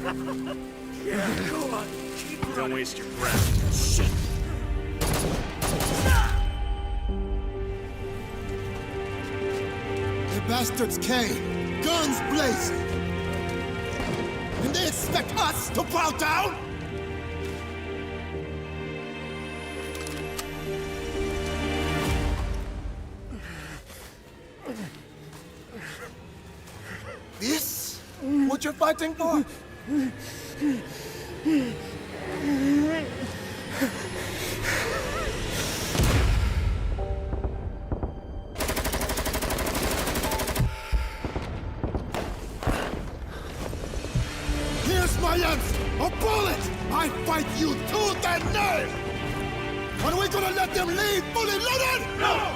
Yeah, go on. Keep running. Don't waste your breath. Shit. The bastards came, guns blazing. And they expect us to bow down? This? What you're fighting for? Here's my answer! A bullet! I fight you tooth and nail! Are we gonna let them leave fully loaded? No!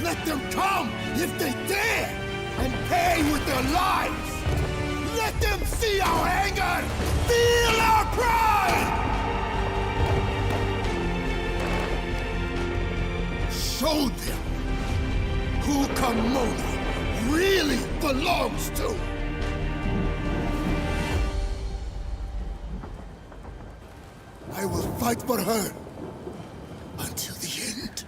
Let them come, if they dare, and pay with their lives! Let them see our anger! Feel our pride! Show them who Kimona really belongs to! I will fight for her until the end.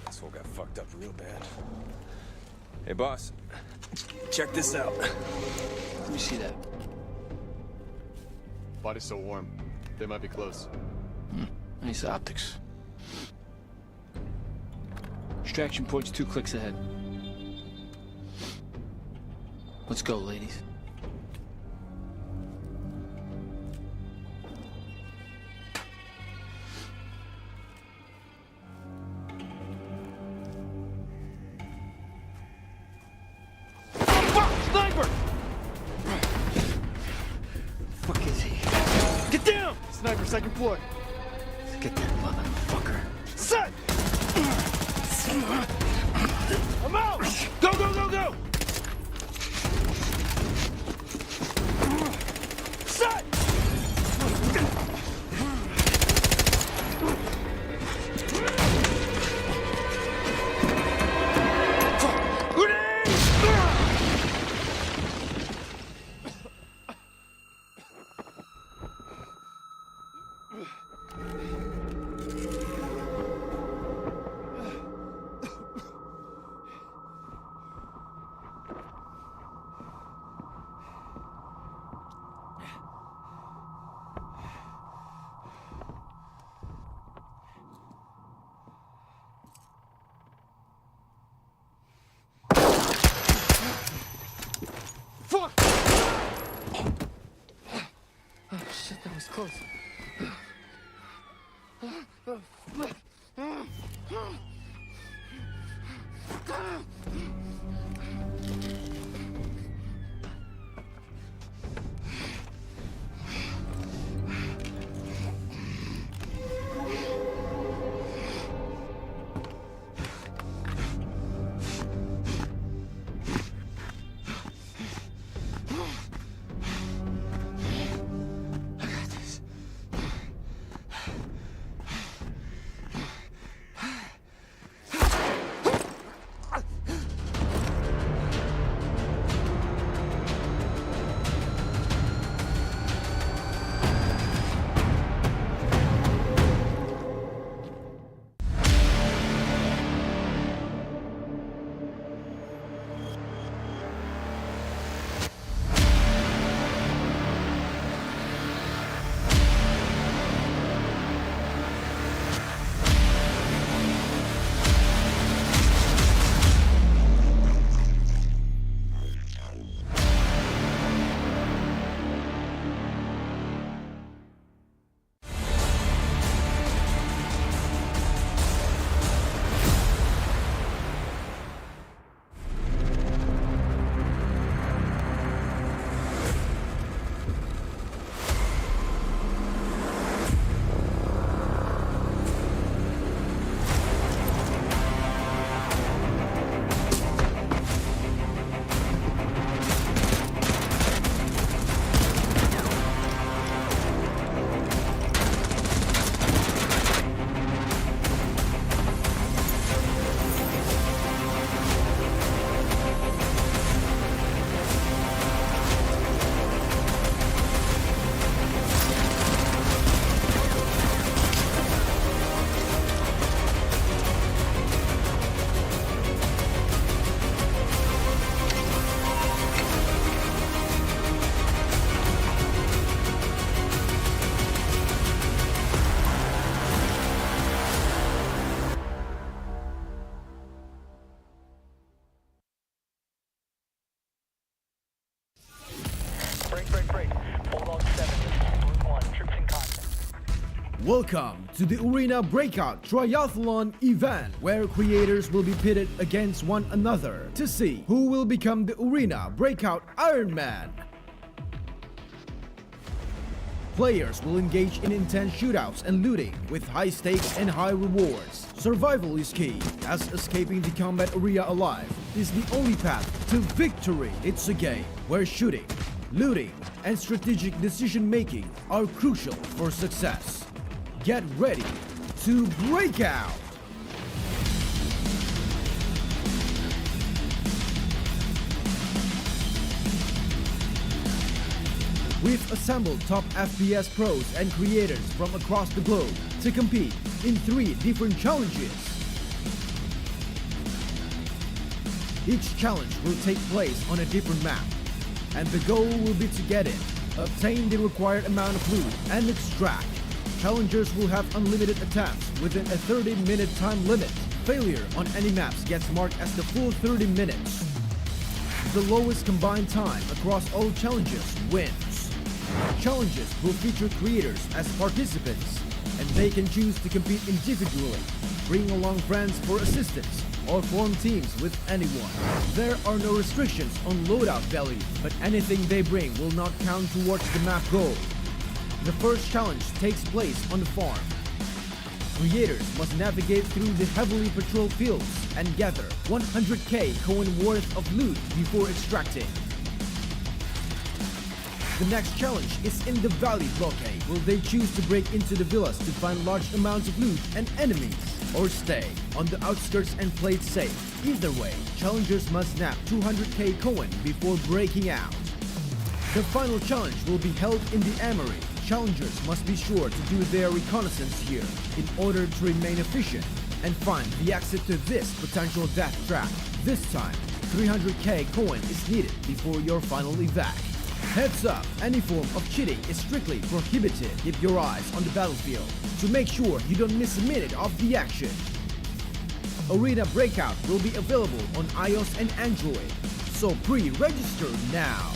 Asshole got fucked up real bad. Hey, boss. Check this out. Let me see that. Body's so warm. They might be close. Nice optics. Extraction point's 2 clicks ahead. Let's go, ladies. Fuck is he? Get down! Sniper, second floor. Get that motherfucker. Set! I'm out! Go, go, go, go! Set! Fuck! Oh shit, that was close. Welcome to the Arena Breakout Triathlon event, where creators will be pitted against one another to see who will become the Arena Breakout Ironman. Players will engage in intense shootouts and looting with high stakes and high rewards. Survival is key, as escaping the combat area alive is the only path to victory. It's a game where shooting, looting, and strategic decision making are crucial for success. Get ready to break out! We've assembled top FPS pros and creators from across the globe to compete in 3 different challenges. Each challenge will take place on a different map, and the goal will be to get in, obtain the required amount of loot, and extract. Challengers will have unlimited attempts within a 30-minute time limit. Failure on any maps gets marked as the full 30 minutes. The lowest combined time across all challenges wins. Challenges will feature creators as participants, and they can choose to compete individually, bring along friends for assistance, or form teams with anyone. There are no restrictions on loadout value, but anything they bring will not count towards the map goal. The first challenge takes place on the farm. Creators must navigate through the heavily patrolled fields and gather 100k coin worth of loot before extracting. The next challenge is in the Valley Blockade. Will they choose to break into the villas to find large amounts of loot and enemies, or stay on the outskirts and play it safe? Either way, challengers must snap 200k coin before breaking out. The final challenge will be held in the Armory. Challengers must be sure to do their reconnaissance here in order to remain efficient and find the exit to this potential death trap. This time, 300k coin is needed before your final evac. Heads up, any form of cheating is strictly prohibited. Keep your eyes on the battlefield to make sure you don't miss a minute of the action. Arena Breakout will be available on iOS and Android, so pre-register now.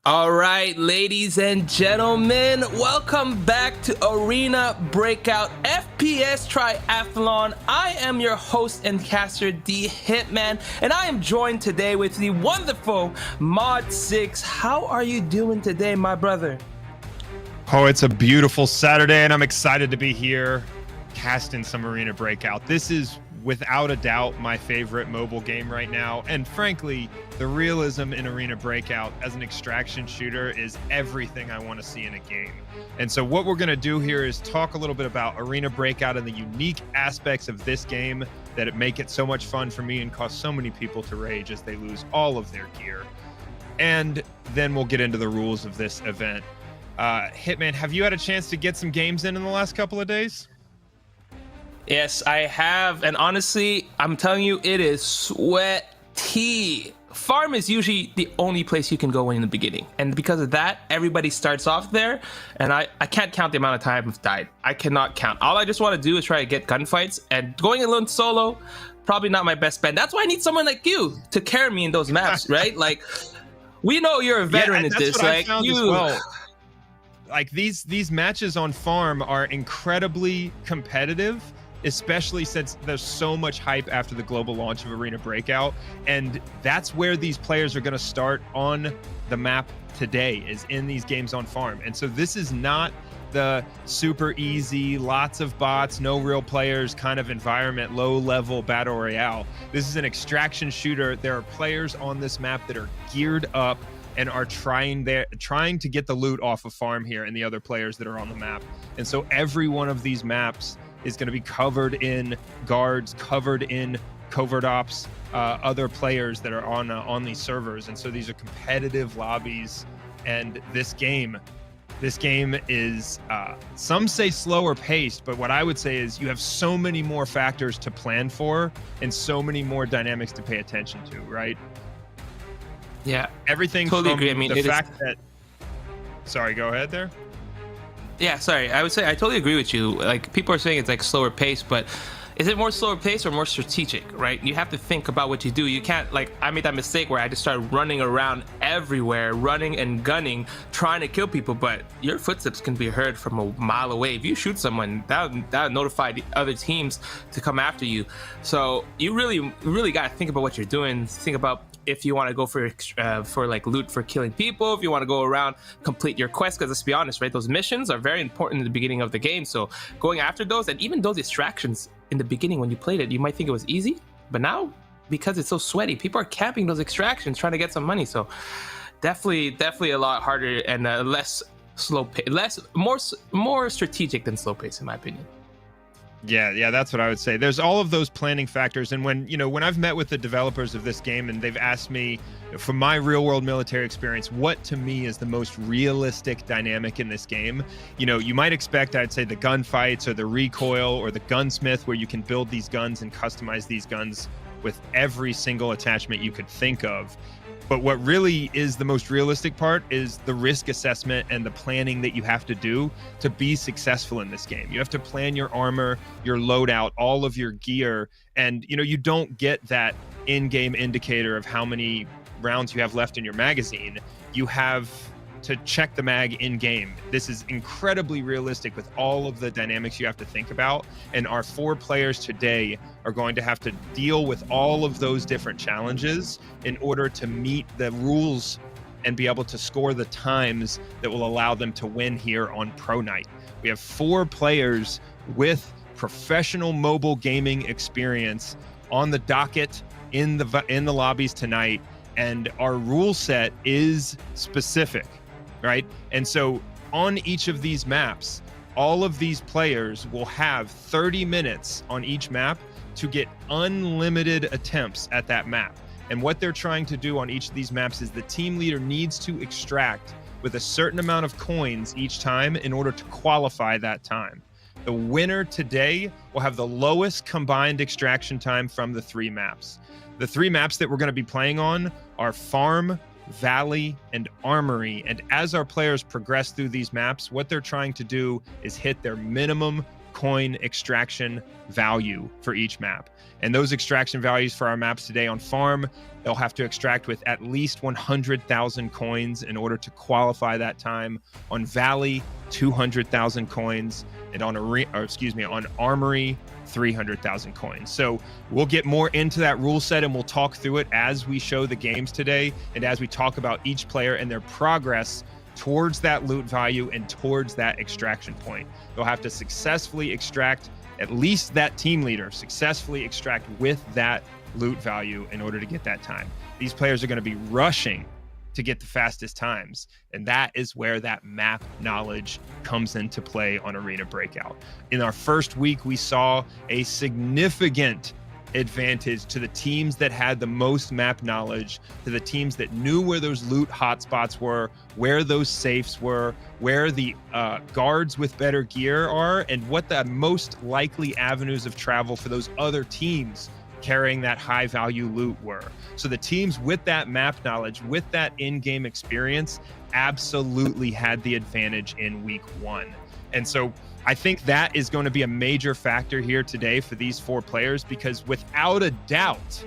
All right, ladies and gentlemen, welcome back to Arena Breakout FPS Triathlon. I am your host and caster, the Hitman, and I am joined today with the wonderful Mod 6. How are you doing today, my brother? Oh, it's a beautiful Saturday, and I'm excited to be here casting some Arena Breakout. This is without a doubt my favorite mobile game right now, and frankly, the realism in Arena Breakout as an extraction shooter is everything I want to see in a game. And so what we're going to do here is talk a little bit about Arena Breakout and the unique aspects of this game that it make it so much fun for me and cause so many people to rage as they lose all of their gear. And then we'll get into the rules of this event. Hitman, have you had a chance to get some games in the last couple of days? Yes, I have, and honestly, I'm telling you, it is sweaty. Farm is usually the only place you can go in the beginning, and because of that, everybody starts off there, and I can't count the amount of time I've died. I cannot count. All I just want to do is try to get gunfights, and going alone solo, probably not my best bet. That's why I need someone like you to carry me in those maps, right? Like, we know you're a veteran at this, like you. Like these matches on farm are incredibly competitive, especially since there's so much hype after the global launch of Arena Breakout. And that's where these players are going to start on the map today, is in these games on farm. And so this is not the super easy, lots of bots, no real players kind of environment, low level battle royale. This is an extraction shooter. There are players on this map that are geared up and are trying to get the loot off of farm here and the other players that are on the map. And so every one of these maps is going to be covered in guards, covered in covert ops, other players that are on these servers. And so these are competitive lobbies. And this game is, some say slower paced, but what I would say is you have so many more factors to plan for and so many more dynamics to pay attention to, right? Yeah, everything totally from agree. I mean, the fact that Sorry, go ahead there. Yeah, sorry. I would say I totally agree with you. Like, people are saying it's like slower pace, but is it more slower pace or more strategic, right? You have to think about what you do. You can't, like, I made that mistake where I just started running around everywhere, running and gunning, trying to kill people, but your footsteps can be heard from a mile away. If you shoot someone, that would notify the other teams to come after you. So you really got to think about what you're doing. Think about if you want to go for like loot for killing people, if you want to go around, complete your quests, because let's be honest, right, those missions are very important in the beginning of the game. So going after those, and even those distractions in the beginning when you played it, you might think it was easy, but now because it's so sweaty, people are camping those extractions trying to get some money. So definitely a lot harder and less slow pace, more strategic than slow pace in my opinion. Yeah, that's what I would say. There's all of those planning factors, and when I've met with the developers of this game and they've asked me, from my real-world military experience, what to me is the most realistic dynamic in this game. You might expect, I'd say, the gunfights or the recoil or the gunsmith, where you can build these guns and customize these guns with every single attachment you could think of. But what really is the most realistic part is the risk assessment and the planning that you have to do to be successful in this game. You have to plan your armor, your loadout, all of your gear, and you don't get that in-game indicator of how many rounds you have left in your magazine. You have to check the mag in-game. This is incredibly realistic with all of the dynamics you have to think about, and our 4 players today are going to have to deal with all of those different challenges in order to meet the rules and be able to score the times that will allow them to win here on Pro Night. We have 4 players with professional mobile gaming experience on the docket in the lobbies tonight, and our rule set is specific, right? And so on each of these maps, all of these players will have 30 minutes on each map to get unlimited attempts at that map. And what they're trying to do on each of these maps is the team leader needs to extract with a certain amount of coins each time in order to qualify that time. The winner today will have the lowest combined extraction time from the 3 maps. The 3 maps that we're going to be playing on are Farm, Valley, and Armory. And as our players progress through these maps, what they're trying to do is hit their minimum coin extraction value for each map. And those extraction values for our maps today on Farm, they'll have to extract with at least 100,000 coins in order to qualify that time. On Valley, 200,000 coins, and on Armory, 300,000 coins. So we'll get more into that rule set and we'll talk through it as we show the games today and as we talk about each player and their progress towards that loot value and towards that extraction point. They'll have to successfully extract, at least that team leader successfully extract with that loot value in order to get that time. These players are going to be rushing to get the fastest times, and that is where that map knowledge comes into play on Arena Breakout. In our first week, we saw a significant advantage to the teams that had the most map knowledge, to the teams that knew where those loot hotspots were, where those safes were, where the guards with better gear are, and what the most likely avenues of travel for those other teams carrying that high value loot were. So the teams with that map knowledge, with that in-game experience, absolutely had the advantage in week 1. And so I think that is going to be a major factor here today for these 4 players, because without a doubt,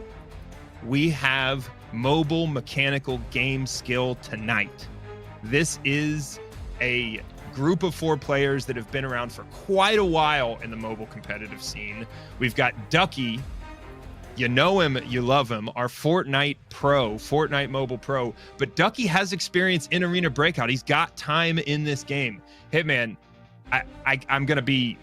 we have mobile mechanical game skill tonight. This is a group of 4 players that have been around for quite a while in the mobile competitive scene. We've got Ducky. You know him, you love him, our Fortnite mobile pro. But Ducky has experience in Arena Breakout. He's got time in this game. Hitman, I'm going to be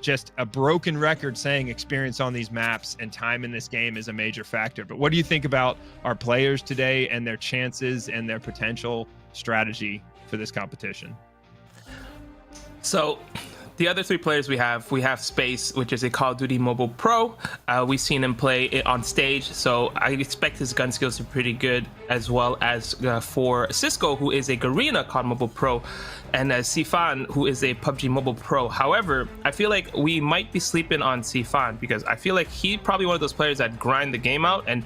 just a broken record saying experience on these maps and time in this game is a major factor. But what do you think about our players today and their chances and their potential strategy for this competition? So the other 3 players we have Space, which is a Call of Duty mobile pro. We've seen him play it on stage, so I expect his gun skills to be pretty good, as well as for Sisco, who is a Garena COD mobile pro, and xifan, who is a PUBG mobile pro. However, I feel like we might be sleeping on xifan, because I feel like he's probably one of those players that grind the game out, and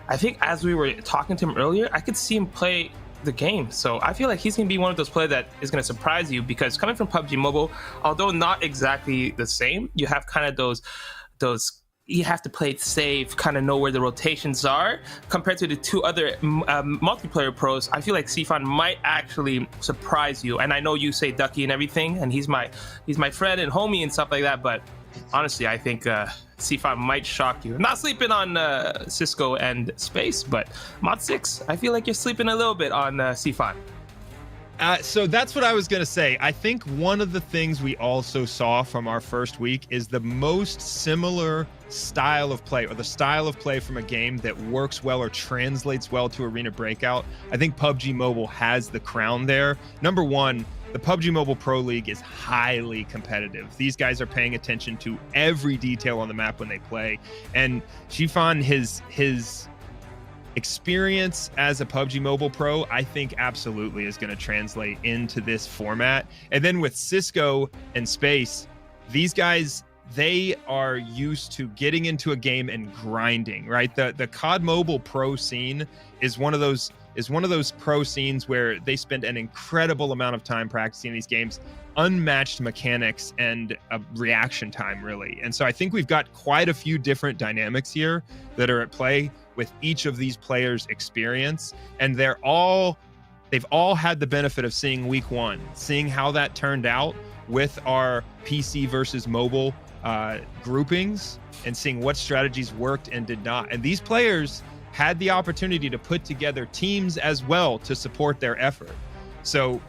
I think as we were talking to him earlier, I could see him play the game. So I feel like he's going to be one of those players that is going to surprise you, because coming from PUBG Mobile, although not exactly the same, you have kind of those you have to play it safe, kind of know where the rotations are. Compared to the two other multiplayer pros, I feel like xifan might actually surprise you. And I know you say Ducky and everything, and he's my friend and homie and stuff like that, but honestly, I think xifan might shock you. I'm not sleeping on Sisco and Space, but Mod 6, I feel like you're sleeping a little bit on xifan. So that's what I was going to say. I think one of the things we also saw from our first week is the most similar style of play, or the style of play from a game that works well or translates well to Arena Breakout. I think PUBG Mobile has the crown there. Number one, the PUBG Mobile Pro League is highly competitive. These guys are paying attention to every detail on the map when they play. And xifan, his experience as a PUBG Mobile Pro, I think absolutely is going to translate into this format. And then with Sisco and Space, these guys, they are used to getting into a game and grinding, right? The COD Mobile Pro scene is one of those pro scenes where they spend an incredible amount of time practicing these games, unmatched mechanics and a reaction time, really. And so I think we've got quite a few different dynamics here that are at play with each of these players' experience, and they've all had the benefit of seeing week one, seeing how that turned out with our PC versus mobile groupings, and seeing what strategies worked and did not. And these players had the opportunity to put together teams as well to support their effort. So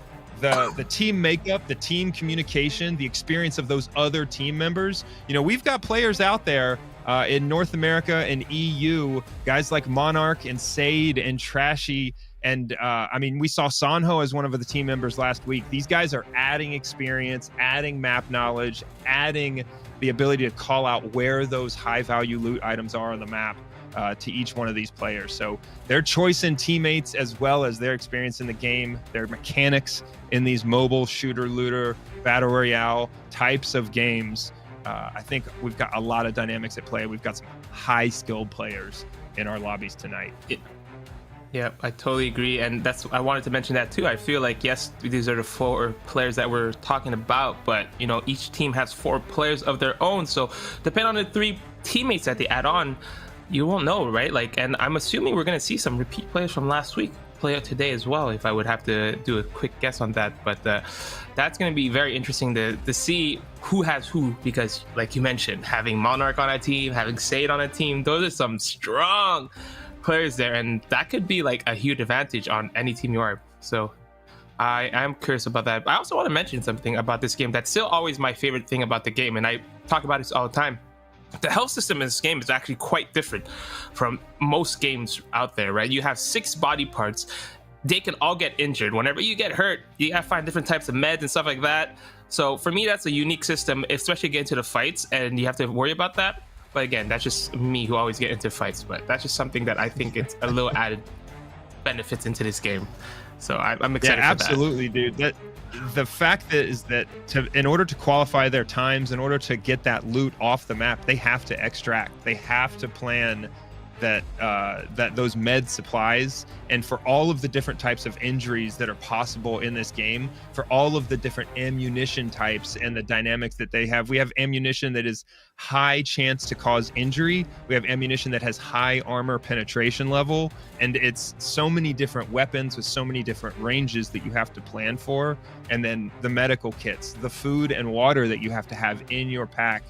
the team makeup, the team communication, the experience of those other team members, we've got players out there in North America and EU, guys like Monarch and Sade and Trashy. And we saw Sanho as one of the team members last week. These guys are adding experience, adding map knowledge, adding the ability to call out where those high value loot items are on the map to each one of these players. So their choice in teammates, as well as their experience in the game, their mechanics in these mobile shooter, looter, battle royale types of games, I think we've got a lot of dynamics at play. We've got some high skilled players in our lobbies tonight. Yeah, I totally agree. And I wanted to mention that too. I feel like, yes, these are the 4 players that we're talking about, but each team has 4 players of their own. So depending on the 3 teammates that they add on, you won't know, right? And I'm assuming we're going to see some repeat players from last week play out today as well, if I would have to do a quick guess on that. But that's going to be very interesting to see who has who, because like you mentioned, having Monarch on a team, having Sade on a team, those are some strong players there, and that could be like a huge advantage on any team you are. So I am curious about that. I also want to mention something about this game that's still always my favorite thing about the game, and I talk about this all the time. The health system in this game is actually quite different from most games out there, right? You have 6 body parts. They can all get injured. Whenever you get hurt, you gotta find different types of meds and stuff like that. So for me, that's a unique system, especially getting into the fights, and you have to worry about that. But again, that's just me who always get into fights, but that's just something that I think it's a little added benefits into this game. So I'm excited for that. Absolutely, dude. The fact that in order to qualify their times, in order to get that loot off the map, they have to extract. They have to plan that those med supplies, and for all of the different types of injuries that are possible in this game, for all of the different ammunition types and the dynamics that they have. We have ammunition that is high chance to cause injury. We have ammunition that has high armor penetration level, and it's so many different weapons with so many different ranges that you have to plan for. And then the medical kits, the food and water that you have to have in your pack.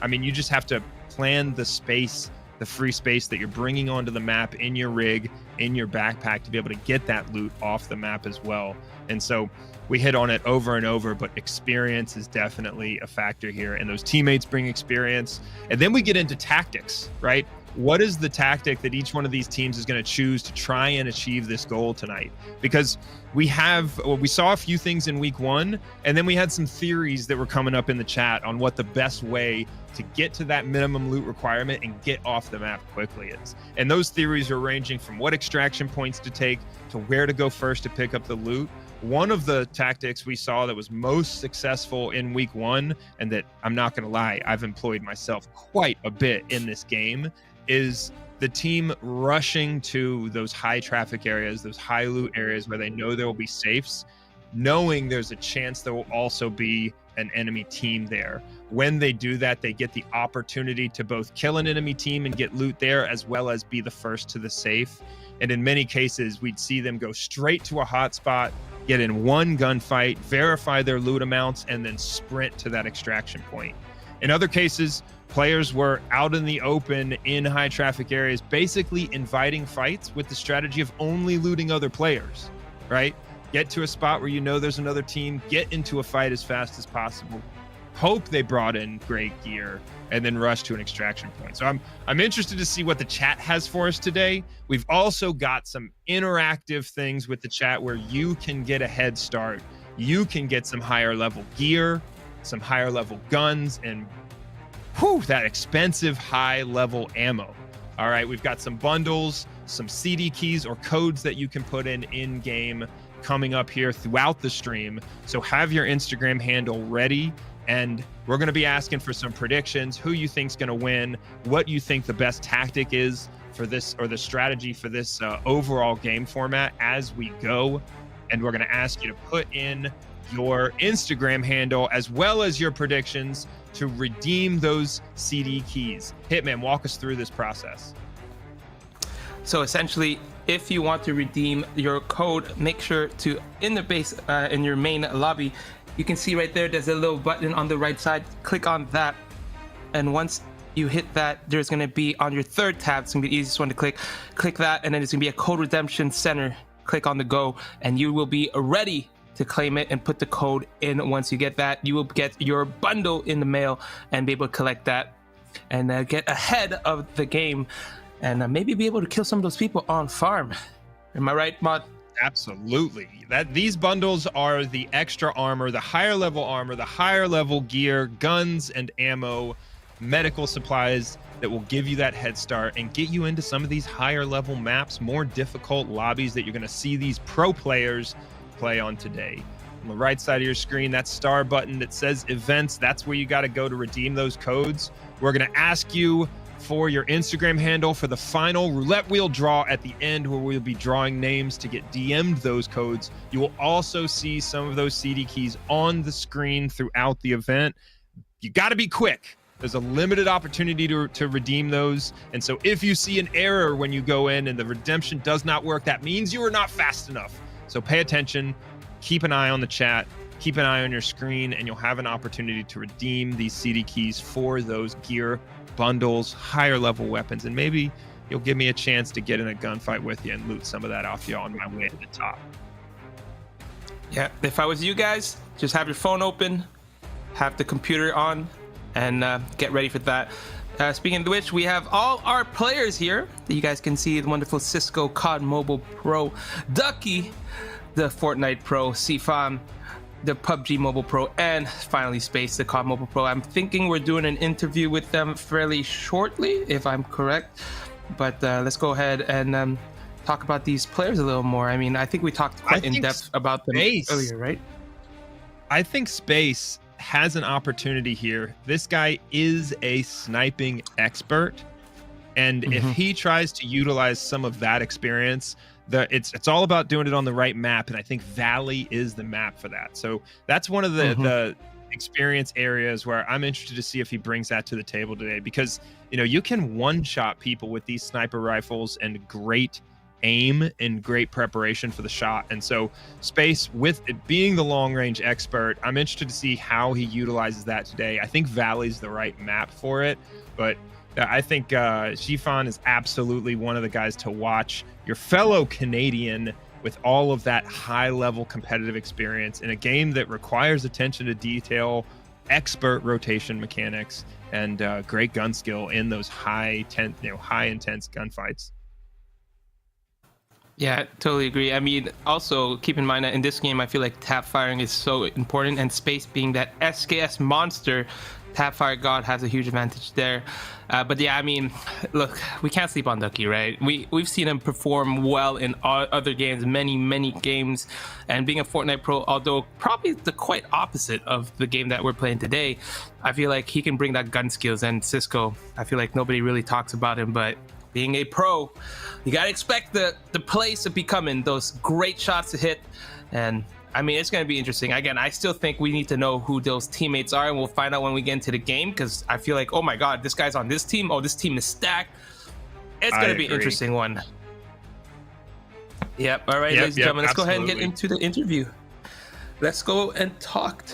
You just have to plan the space, the free space that you're bringing onto the map in your rig, in your backpack, to be able to get that loot off the map as well. And so we hit on it over and over, but experience is definitely a factor here, and those teammates bring experience. And then we get into tactics, right? What is the tactic that each one of these teams is going to choose to try and achieve this goal tonight? Because we saw a few things in week 1, and then we had some theories that were coming up in the chat on what the best way to get to that minimum loot requirement and get off the map quickly is. And those theories are ranging from what extraction points to take to where to go first to pick up the loot. One of the tactics we saw that was most successful in week 1, and that I'm not going to lie, I've employed myself quite a bit in this game, is the team rushing to those high traffic areas, those high loot areas where they know there will be safes, knowing there's a chance there will also be an enemy team there. When they do that, they get the opportunity to both kill an enemy team and get loot there, as well as be the first to the safe. And in many cases, we'd see them go straight to a hotspot, get in one gunfight, verify their loot amounts, and then sprint to that extraction point. In other cases, players were out in the open in high traffic areas, basically inviting fights with the strategy of only looting other players, right? Get to a spot where you know there's another team, get into a fight as fast as possible, hope they brought in great gear, and then rush to an extraction point. So I'm interested to see what the chat has for us today. We've also got some interactive things with the chat where you can get a head start. You can get some higher level gear, some higher level guns, and that expensive high level ammo. All right, we've got some bundles, some CD keys or codes that you can put in game coming up here throughout the stream. So have your Instagram handle ready, and we're going to be asking for some predictions, who you think's going to win, what you think the best tactic is for this, or the strategy for this overall game format as we go. And we're going to ask you to put in your Instagram handle as well as your predictions to redeem those CD keys. Hitman, walk us through this process. So essentially, if you want to redeem your code, make sure to, in the base, in your main lobby, you can see right there, there's a little button on the right side. Click on that. And once you hit that, there's going to be on your third tab, it's going to be the easiest one to click. Click that, and then it's going to be a code redemption center. Click on the go, and you will be ready to claim it and put the code in. Once you get that, you will get your bundle in the mail and be able to collect that and get ahead of the game and maybe be able to kill some of those people on farm. Am I right, Mod? Absolutely. These bundles are the extra armor, the higher level gear, guns and ammo, medical supplies that will give you that head start and get you into some of these higher level maps, more difficult lobbies that you're going to see these pro players play on today. On the right side of your screen, that star button that says events, that's where you got to go to redeem those codes. We're going to ask you for your Instagram handle for the final roulette wheel draw at the end, where we'll be drawing names to get DM'd those codes. You will also see some of those CD keys on the screen throughout the event. You got to be quick. There's a limited opportunity to redeem those. And so if you see an error when you go in and the redemption does not work, that means you are not fast enough. So pay attention, keep an eye on the chat, keep an eye on your screen, and you'll have an opportunity to redeem these CD keys for those gear bundles, higher level weapons, and maybe you'll give me a chance to get in a gunfight with you and loot some of that off you on my way to the top. Yeah, if I was you guys, just have your phone open, have the computer on, and get ready for that. Speaking of which, we have all our players here. You guys can see the wonderful Sisco COD Mobile Pro, Ducky, the Fortnite Pro, xifan, the PUBG Mobile Pro, and finally Space, the COD Mobile Pro. I'm thinking we're doing an interview with them fairly shortly, if I'm correct. But let's go ahead and talk about these players a little more. I mean, I think we talked quite in depth about them earlier, right? I think Space has an opportunity here. This guy is a sniping expert, and if he tries to utilize some of that experience, it's all about doing it on the right map, and I think Valley is the map for that. So that's one of the experience areas where I'm interested to see if he brings that to the table today, because you can one-shot people with these sniper rifles and great aim and great preparation for the shot. And so Space, with it being the long-range expert, I'm interested to see how he utilizes that today. I think Valley's the right map for it, but I think xifan is absolutely one of the guys to watch. Your fellow Canadian with all of that high-level competitive experience in a game that requires attention to detail, expert rotation mechanics, and great gun skill in those high intense gunfights. Yeah, totally agree. I mean, also keep in mind that in this game, I feel like tap firing is so important, and Space being that SKS monster, tap fire god has a huge advantage there. But yeah, I mean, look, we can't sleep on Ducky, right? We've seen him perform well in other games, many games, and being a Fortnite pro, although probably the quite opposite of the game that we're playing today, I feel like he can bring that gun skills. And Sisco, I feel like nobody really talks about him, but being a pro, you gotta expect the plays to be coming, those great shots to hit. And I mean, it's gonna be interesting. Again, I still think we need to know who those teammates are, and we'll find out when we get into the game, because I feel like, oh my god, this guy's on this team. Oh, this team is stacked. It's gonna be an interesting one. Yep. All right, ladies and gentlemen, let's go ahead and get into the interview. Let's go and talk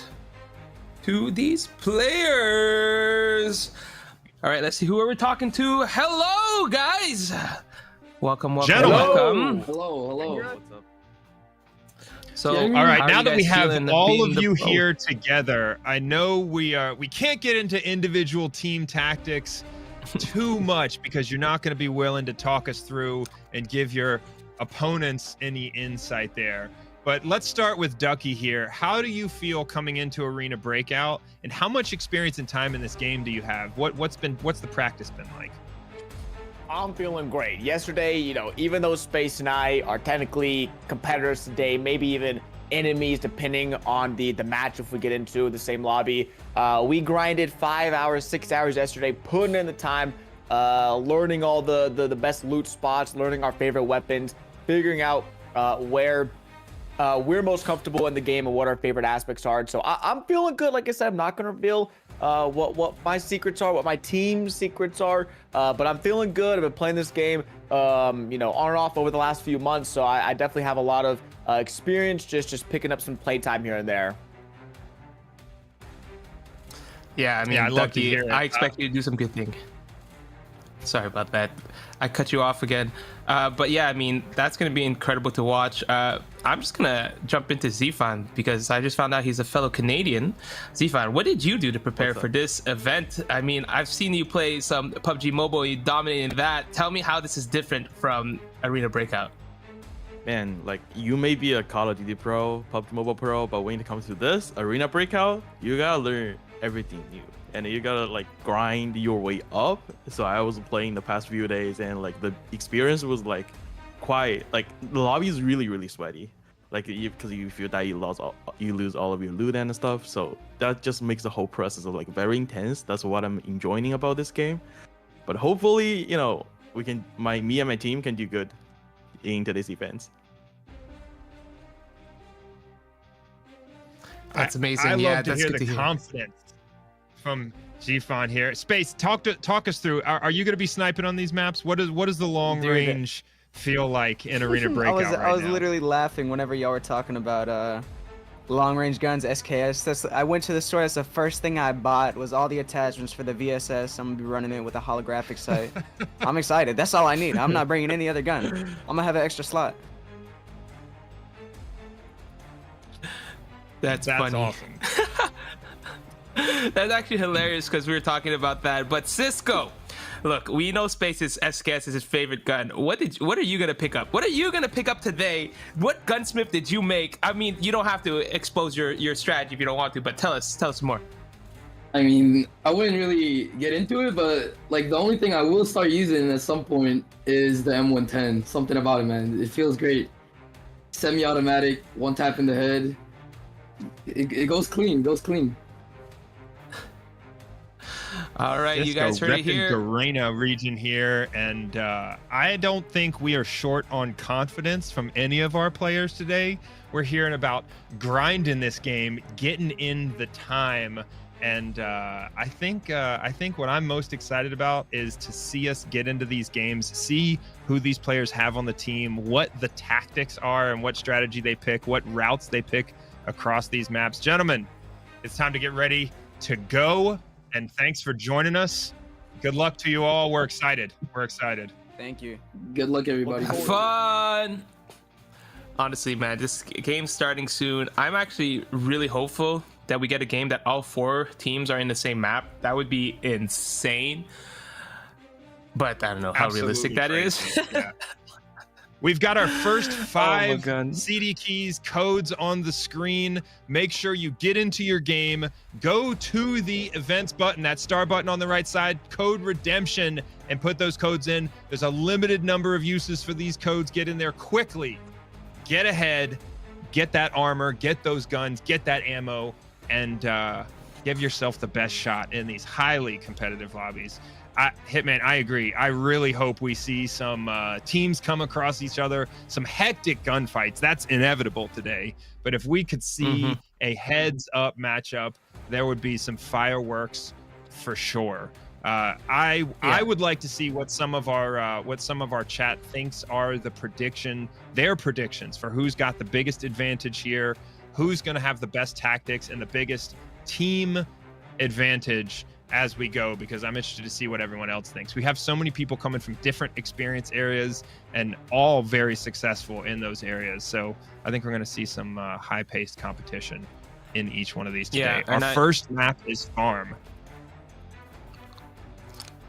to these players. All right, let's see who are we talking to. Hello, guys. Welcome. Gentlemen. Hello. What's up? So, all right, now that we have all of you pro? here together, I know we can't get into individual team tactics too much because you're not going to be willing to talk us through and give your opponents any insight there. But let's start with Ducky here. How do you feel coming into Arena Breakout, and how much experience and time in this game do you have? What's the practice been like? I'm feeling great. Yesterday, even though Space and I are technically competitors today, maybe even enemies depending on the match if we get into the same lobby, we grinded 5 hours, 6 hours yesterday, putting in the time, learning all the best loot spots, learning our favorite weapons, figuring out where we're most comfortable in the game and what our favorite aspects are. So I'm feeling good. Like I said, I'm not going to reveal what my secrets are, what my team's secrets are, but I'm feeling good. I've been playing this game, on and off over the last few months, so I definitely have a lot of experience just picking up some playtime here and there. Yeah, I mean, I love to Ducky, hear it. I expect you to do some good thing. Sorry about that. I cut you off again. But yeah, I mean, that's going to be incredible to watch. I'm just going to jump into xifan because I just found out he's a fellow Canadian. xifan, what did you do to prepare for this event? I mean, I've seen you play some PUBG Mobile. You dominated that. Tell me how this is different from Arena Breakout. Man, like, you may be a Call of Duty pro, PUBG Mobile pro, but when it comes to this, Arena Breakout, you gotta learn everything new. And you gotta like grind your way up. So I was playing the past few days, and like the experience was like quite like the lobby is really sweaty. Like because you feel that you lose all of your loot and stuff. So that just makes the whole process of like very intense. That's what I'm enjoying about this game. But hopefully, we can me and my team can do good in today's events. That's amazing. I Yeah, love to that's hear good the to hear. confidence from xifan here. Space, talk us through. Are you going to be sniping on these maps? What does the long range feel like in Arena Breakout? I was literally laughing whenever y'all were talking about long range guns, SKS. I went to the store. That's the first thing I bought was all the attachments for the VSS. I'm gonna be running it with a holographic sight. I'm excited. That's all I need. I'm not bringing any other gun. I'm gonna have an extra slot. That's funny. Awesome. That's actually hilarious because we were talking about that. But Sisco, look, we know Space's SKS is his favorite gun. What are you gonna pick up? What are you gonna pick up today? What gunsmith did you make? I mean, you don't have to expose your strategy if you don't want to, but tell us more. I mean, I wouldn't really get into it, but like the only thing I will start using at some point is the M110. Something about it, man. It feels great. Semi-automatic, one tap in the head. It goes clean. All right, you guys heard it here. Garena region here, and I don't think we are short on confidence from any of our players today. We're hearing about grinding this game, getting in the time, and I think what I'm most excited about is to see us get into these games, see who these players have on the team, what the tactics are, and what strategy they pick, what routes they pick across these maps. Gentlemen, it's time to get ready to go. And thanks for joining us. Good luck to you all. We're excited. Thank you. Good luck, everybody. Have fun. Honestly, man, this game's starting soon. I'm actually really hopeful that we get a game that all 4 teams are in the same map. That would be insane. But I don't know how realistic that is. Yeah. We've got our first 5 God. CD keys, codes on the screen. Make sure you get into your game. Go to the events button, that star button on the right side, code redemption, and put those codes in. There's a limited number of uses for these codes. Get in there quickly. Get ahead. Get that armor. Get those guns. Get that ammo. And give yourself the best shot in these highly competitive lobbies. Hitman, I agree. I really hope we see some teams come across each other, some hectic gunfights. That's inevitable today. But if we could see a heads-up matchup, there would be some fireworks for sure. I would like to see what some of our chat thinks are their predictions for who's got the biggest advantage here, who's going to have the best tactics and the biggest team advantage as we go, because I'm interested to see what everyone else thinks. We have so many people coming from different experience areas and all very successful in those areas. So I think we're going to see some high-paced competition in each one of these today. Our first map is Farm.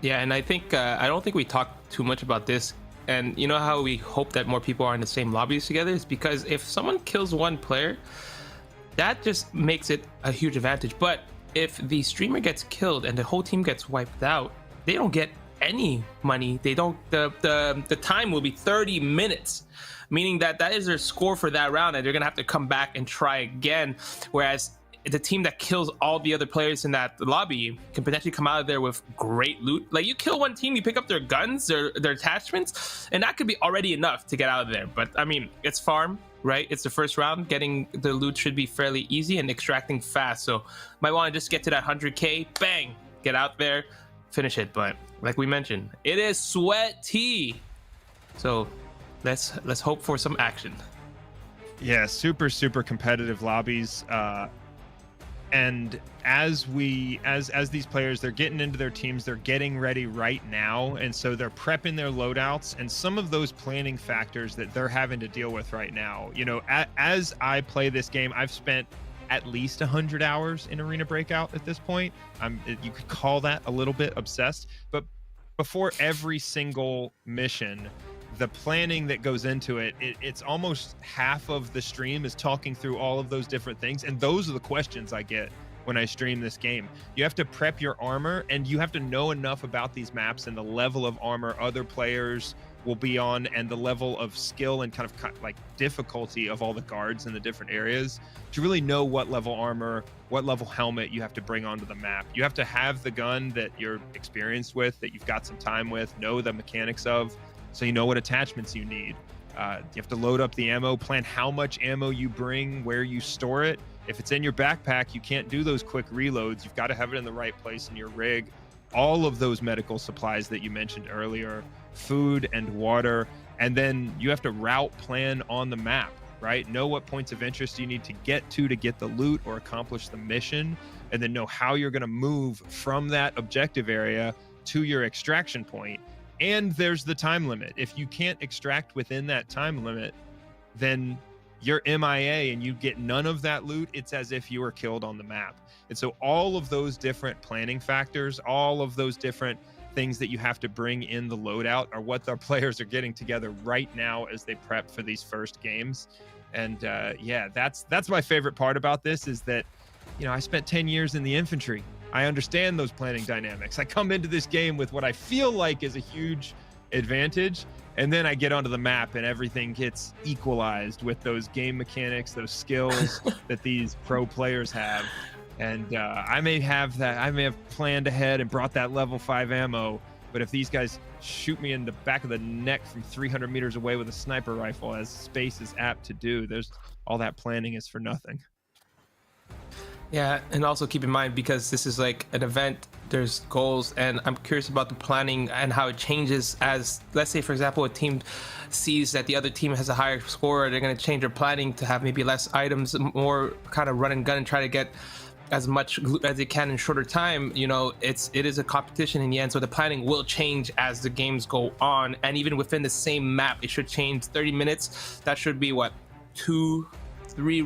Yeah, and I think I don't think we talked too much about this. And you know how we hope that more people are in the same lobbies together? Is because if someone kills one player, that just makes it a huge advantage. But if the streamer gets killed and the whole team gets wiped out, they don't get any money. They don't. The time will be 30 minutes, meaning that is their score for that round, and they're gonna have to come back and try again. Whereas the team that kills all the other players in that lobby can potentially come out of there with great loot. Like, you kill one team, you pick up their guns, their attachments, and that could be already enough to get out of there. But I mean, it's Farm, right? It's the first round. Getting the loot should be fairly easy and extracting fast. So might want to just get to that 100K, bang, get out there, finish it. But like we mentioned, it is sweaty. So let's hope for some action. Yeah, super competitive lobbies. And as these players, they're getting into their teams, they're getting ready right now, and so they're prepping their loadouts and some of those planning factors that they're having to deal with right now. You know, as I play this game, I've spent at least 100 hours in Arena Breakout at this point. You could call that a little bit obsessed, but before every single mission, the planning that goes into it's almost half of the stream is talking through all of those different things. And those are the questions I get when I stream this game. You have to prep your armor, and you have to know enough about these maps and the level of armor other players will be on, and the level of skill and kind of like difficulty of all the guards in the different areas to really know what level armor, what level helmet you have to bring onto the map. You have to have the gun that you're experienced with, that you've got some time with, know the mechanics of, so you know what attachments you need. You have to load up the ammo, plan how much ammo you bring, where you store it. If it's in your backpack, you can't do those quick reloads. You've got to have it in the right place in your rig. All of those medical supplies that you mentioned earlier, food and water, and then you have to route plan on the map, right? Know what points of interest you need to get the loot or accomplish the mission, and then know how you're going to move from that objective area to your extraction point. And there's the time limit. If you can't extract within that time limit, then you're MIA and you get none of that loot. It's as if you were killed on the map. And so all of those different planning factors, all of those different things that you have to bring in the loadout are what the players are getting together right now as they prep for these first games. And yeah, that's my favorite part about this, is that, you know, I spent 10 years in the infantry. I understand those planning dynamics. I come into this game with what I feel like is a huge advantage, and then I get onto the map and everything gets equalized with those game mechanics, those skills that these pro players have. And I may have planned ahead and brought that level 5 ammo, but if these guys shoot me in the back of the neck from 300 meters away with a sniper rifle, as Space is apt to do, all that planning is for nothing. Yeah, and also keep in mind, because this is like an event, there's goals, and I'm curious about the planning and how it changes as, let's say, for example, a team sees that the other team has a higher score, they're going to change their planning to have maybe less items, more kind of run and gun and try to get as much as they can in shorter time. You know, it is a competition in the end, so the planning will change as the games go on, and even within the same map, it should change. 30 minutes, that should be what, 2-3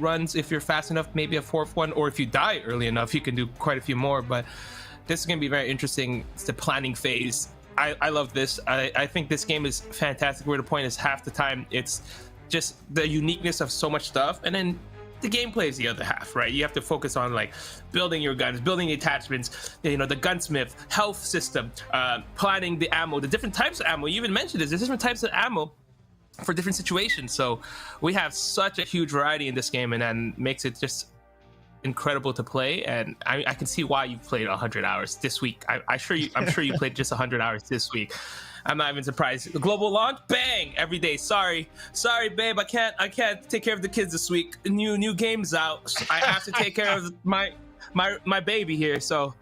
runs if you're fast enough, maybe a 4th one, or if you die early enough, you can do quite a few more. But this is going to be very interesting. It's the planning phase. I love this. I think this game is fantastic. Where the point is, half the time it's just the uniqueness of so much stuff, and then the gameplay is the other half, right? You have to focus on like building your guns, building the attachments, you know, the gunsmith, health system, planning the ammo, the different types of ammo. You even mentioned this, there's different types of ammo for different situations. So we have such a huge variety in this game, and then makes it just incredible to play, and I can see why you've played 100 hours this week. I'm sure you played just 100 hours this week. I'm not even surprised. The global launch, bang, every day. Sorry, babe, I can't take care of the kids this week. New games out. I have to take care of my baby here. So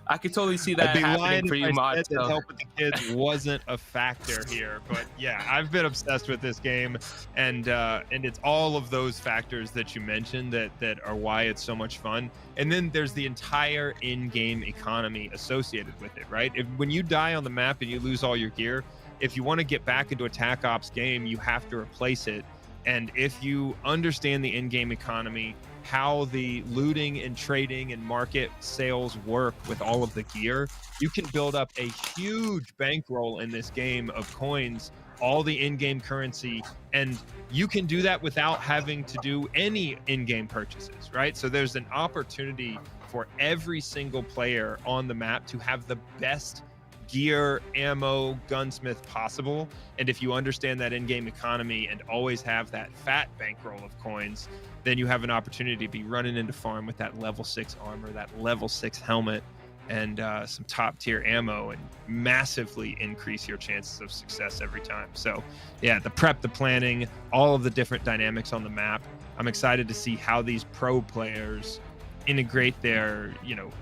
I could totally see that happening for you, Mod. That help with the kids wasn't a factor here, but yeah, I've been obsessed with this game, and it's all of those factors that you mentioned that are why it's so much fun. And then there's the entire in-game economy associated with it, right? When you die on the map and you lose all your gear, if you want to get back into a TAC Ops game, you have to replace it. And if you understand the in-game economy, how the looting and trading and market sales work with all of the gear, you can build up a huge bankroll in this game of coins, all the in-game currency, and you can do that without having to do any in-game purchases, right? So there's an opportunity for every single player on the map to have the best gear, ammo, gunsmith possible. And if you understand that in-game economy and always have that fat bankroll of coins, then you have an opportunity to be running into farm with that level 6 armor, that level 6 helmet, and some top tier ammo, and massively increase your chances of success every time. So yeah, the prep, the planning, all of the different dynamics on the map. I'm excited to see how these pro players integrate their,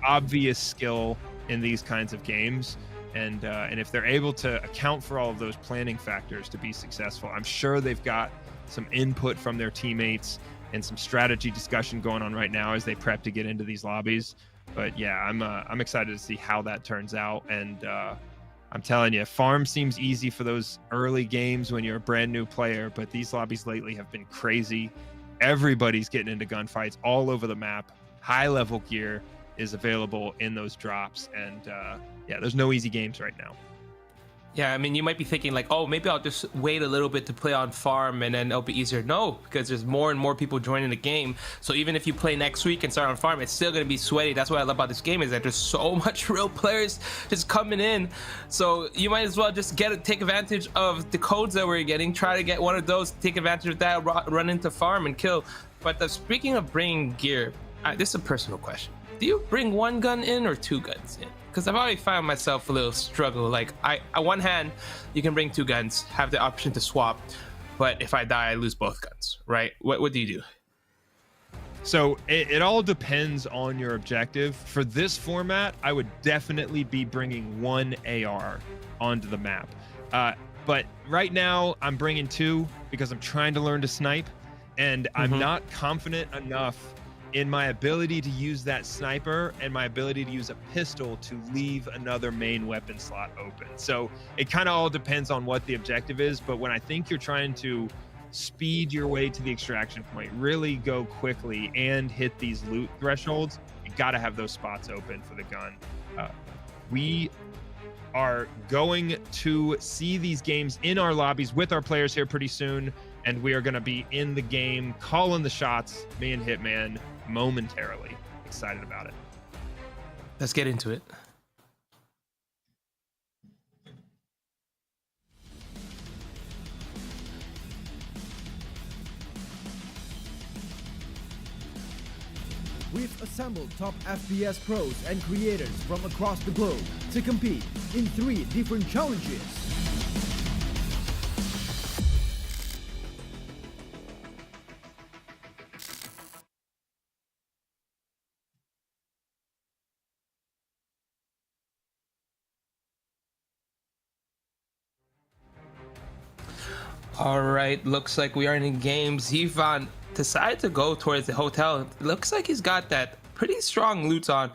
obvious skill in these kinds of games. And if they're able to account for all of those planning factors to be successful, I'm sure they've got some input from their teammates and some strategy discussion going on right now as they prep to get into these lobbies. But yeah, I'm excited to see how that turns out. And I'm telling you, farm seems easy for those early games when you're a brand new player, but these lobbies lately have been crazy. Everybody's getting into gunfights all over the map. High level gear is available in those drops, and yeah, there's no easy games right now. Yeah, I mean, you might be thinking like, oh, maybe I'll just wait a little bit to play on farm and then it'll be easier. No, because there's more and more people joining the game. So even if you play next week and start on farm, it's still going to be sweaty. That's what I love about this game, is that there's so much real players just coming in. So you might as well just take advantage of the codes that we're getting, try to get one of those, take advantage of that, run into farm and kill. But speaking of bringing gear, this is a personal question. Do you bring one gun in or two guns in? Because I've already found myself a little struggle. Like, on one hand, you can bring two guns, have the option to swap, but if I die, I lose both guns, right? What do you do? So it all depends on your objective. For this format, I would definitely be bringing one AR onto the map. But right now, I'm bringing two because I'm trying to learn to snipe, and I'm not confident enough in my ability to use that sniper and my ability to use a pistol to leave another main weapon slot open. So it kind of all depends on what the objective is. But when I think you're trying to speed your way to the extraction point, really go quickly and hit these loot thresholds, you got to have those spots open for the gun. We are going to see these games in our lobbies with our players here pretty soon, and we are going to be in the game calling the shots, me and Hitman, momentarily. Excited about it. Let's get into it. We've assembled top FPS pros and creators from across the globe to compete in 3 different challenges. All right, looks like we are in the game. Xifan decided to go towards the hotel. It looks like he's got that pretty strong loot on.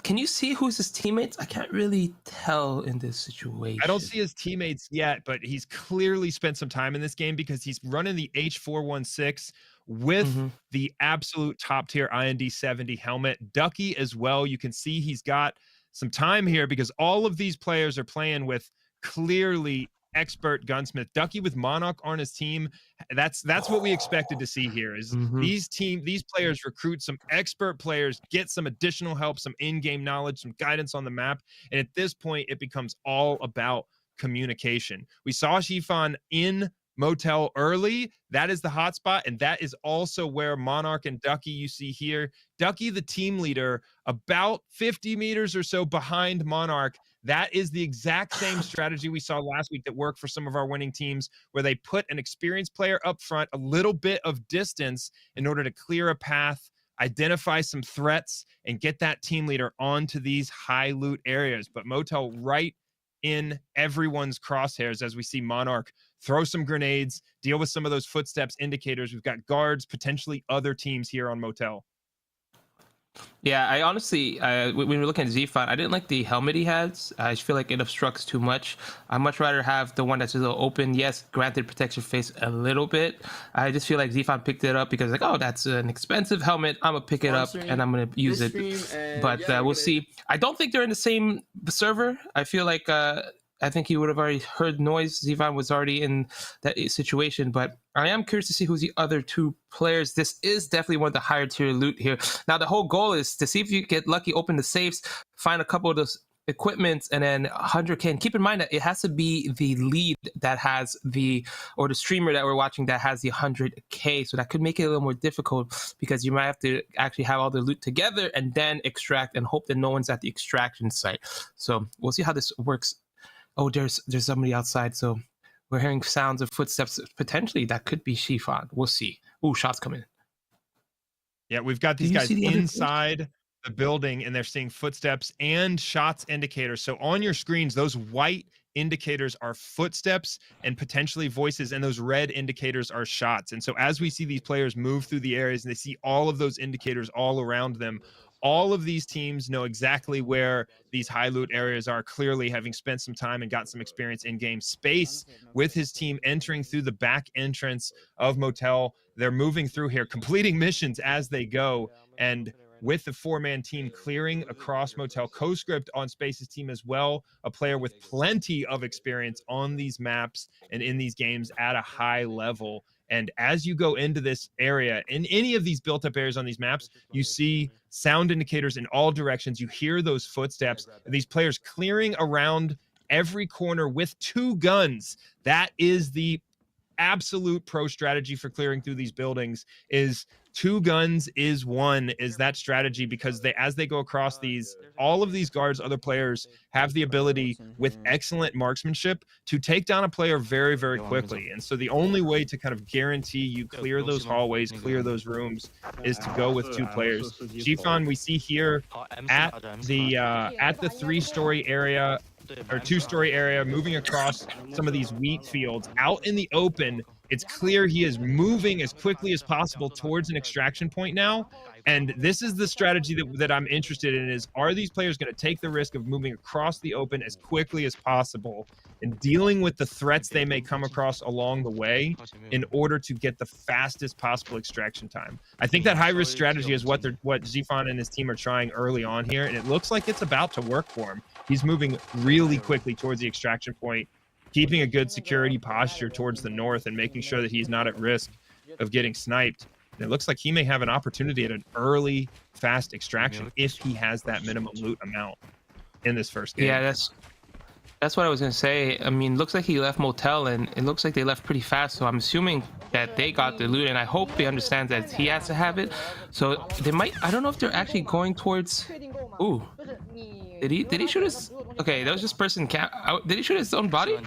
Can you see who's his teammates? I can't really tell in this situation. I don't see his teammates yet, but he's clearly spent some time in this game because he's running the H416 with the absolute top tier IND 70 helmet. Ducky as well. You can see he's got some time here because all of these players are playing with clearly expert gunsmith. Ducky with Monarch on his team. That's what we expected to see here, is these players recruit some expert players, get some additional help, some in-game knowledge, some guidance on the map, and at this point it becomes all about communication. We saw xifan in Motel early. That is the hotspot, and that is also where Monarch and Ducky you see here. Ducky, the team leader, about 50 meters or so behind Monarch. That is the exact same strategy we saw last week that worked for some of our winning teams, where they put an experienced player up front, a little bit of distance in order to clear a path, identify some threats, and get that team leader onto these high loot areas. But Motel right in everyone's crosshairs as we see Monarch throw some grenades, deal with some of those footsteps indicators. We've got guards, potentially other teams here on Motel. Yeah, I honestly, when we were looking at xifan, I didn't like the helmet he has. I just feel like it obstructs too much. I'd much rather have the one that's a little open. Yes, granted, protects your face a little bit. I just feel like xifan picked it up because, like, oh, that's an expensive helmet. I'm going to pick it up and I'm going to use it. But we'll see. I don't think they're in the same server. I feel like I think he would have already heard noise. xifan was already in that situation, but I am curious to see who's the other two players. This is definitely one of the higher tier loot here. Now, the whole goal is to see if you get lucky, open the safes, find a couple of those equipments, and then 100K. And keep in mind that it has to be the lead that has or the streamer that we're watching that has the 100K. So that could make it a little more difficult because you might have to actually have all the loot together and then extract and hope that no one's at the extraction site. So we'll see how this works. Oh, there's somebody outside, so we're hearing sounds of footsteps. Potentially, that could be xifan. We'll see. Ooh, shots coming. Yeah, we've got these guys inside the building, and they're seeing footsteps and shots indicators. So on your screens, those white indicators are footsteps and potentially voices, and those red indicators are shots. And so as we see these players move through the areas and they see all of those indicators all around them, all of these teams know exactly where these high loot areas are, clearly having spent some time and got some experience in game. Space with his team entering through the back entrance of Motel. They're moving through here, completing missions as they go. And with the four-man team clearing across Motel, Co-Script on Space's team as well, a player with plenty of experience on these maps and in these games at a high level. And as you go into this area, in any of these built-up areas on these maps, you see sound indicators in all directions. You hear those footsteps. These players clearing around every corner with two guns. That is the absolute pro strategy for clearing through these buildings. Is two guns is one, is that strategy, because as they go across these, all of these guards, other players have the ability with excellent marksmanship to take down a player very, very quickly. And so the only way to kind of guarantee you clear those hallways, clear those rooms, is to go with two players. xifan, we see here at the three-story area or two-story area, moving across some of these wheat fields out in the open. It's clear he is moving as quickly as possible towards an extraction point now. And this is the strategy that I'm interested in, is are these players going to take the risk of moving across the open as quickly as possible and dealing with the threats they may come across along the way in order to get the fastest possible extraction time? I think that high-risk strategy is what xifan and his team are trying early on here, and it looks like it's about to work for him. He's moving really quickly towards the extraction point, keeping a good security posture towards the north and making sure that he's not at risk of getting sniped. And it looks like he may have an opportunity at an early, fast extraction if he has that minimum loot amount in this first game. Yeah, that's what I was going to say. I mean, looks like he left Motel, and it looks like they left pretty fast, so I'm assuming that they got the loot, and I hope they understand that he has to have it. So they might, I don't know if they're actually going towards... Ooh. Did he shoot his... Okay, that was just person... Did he shoot his own body?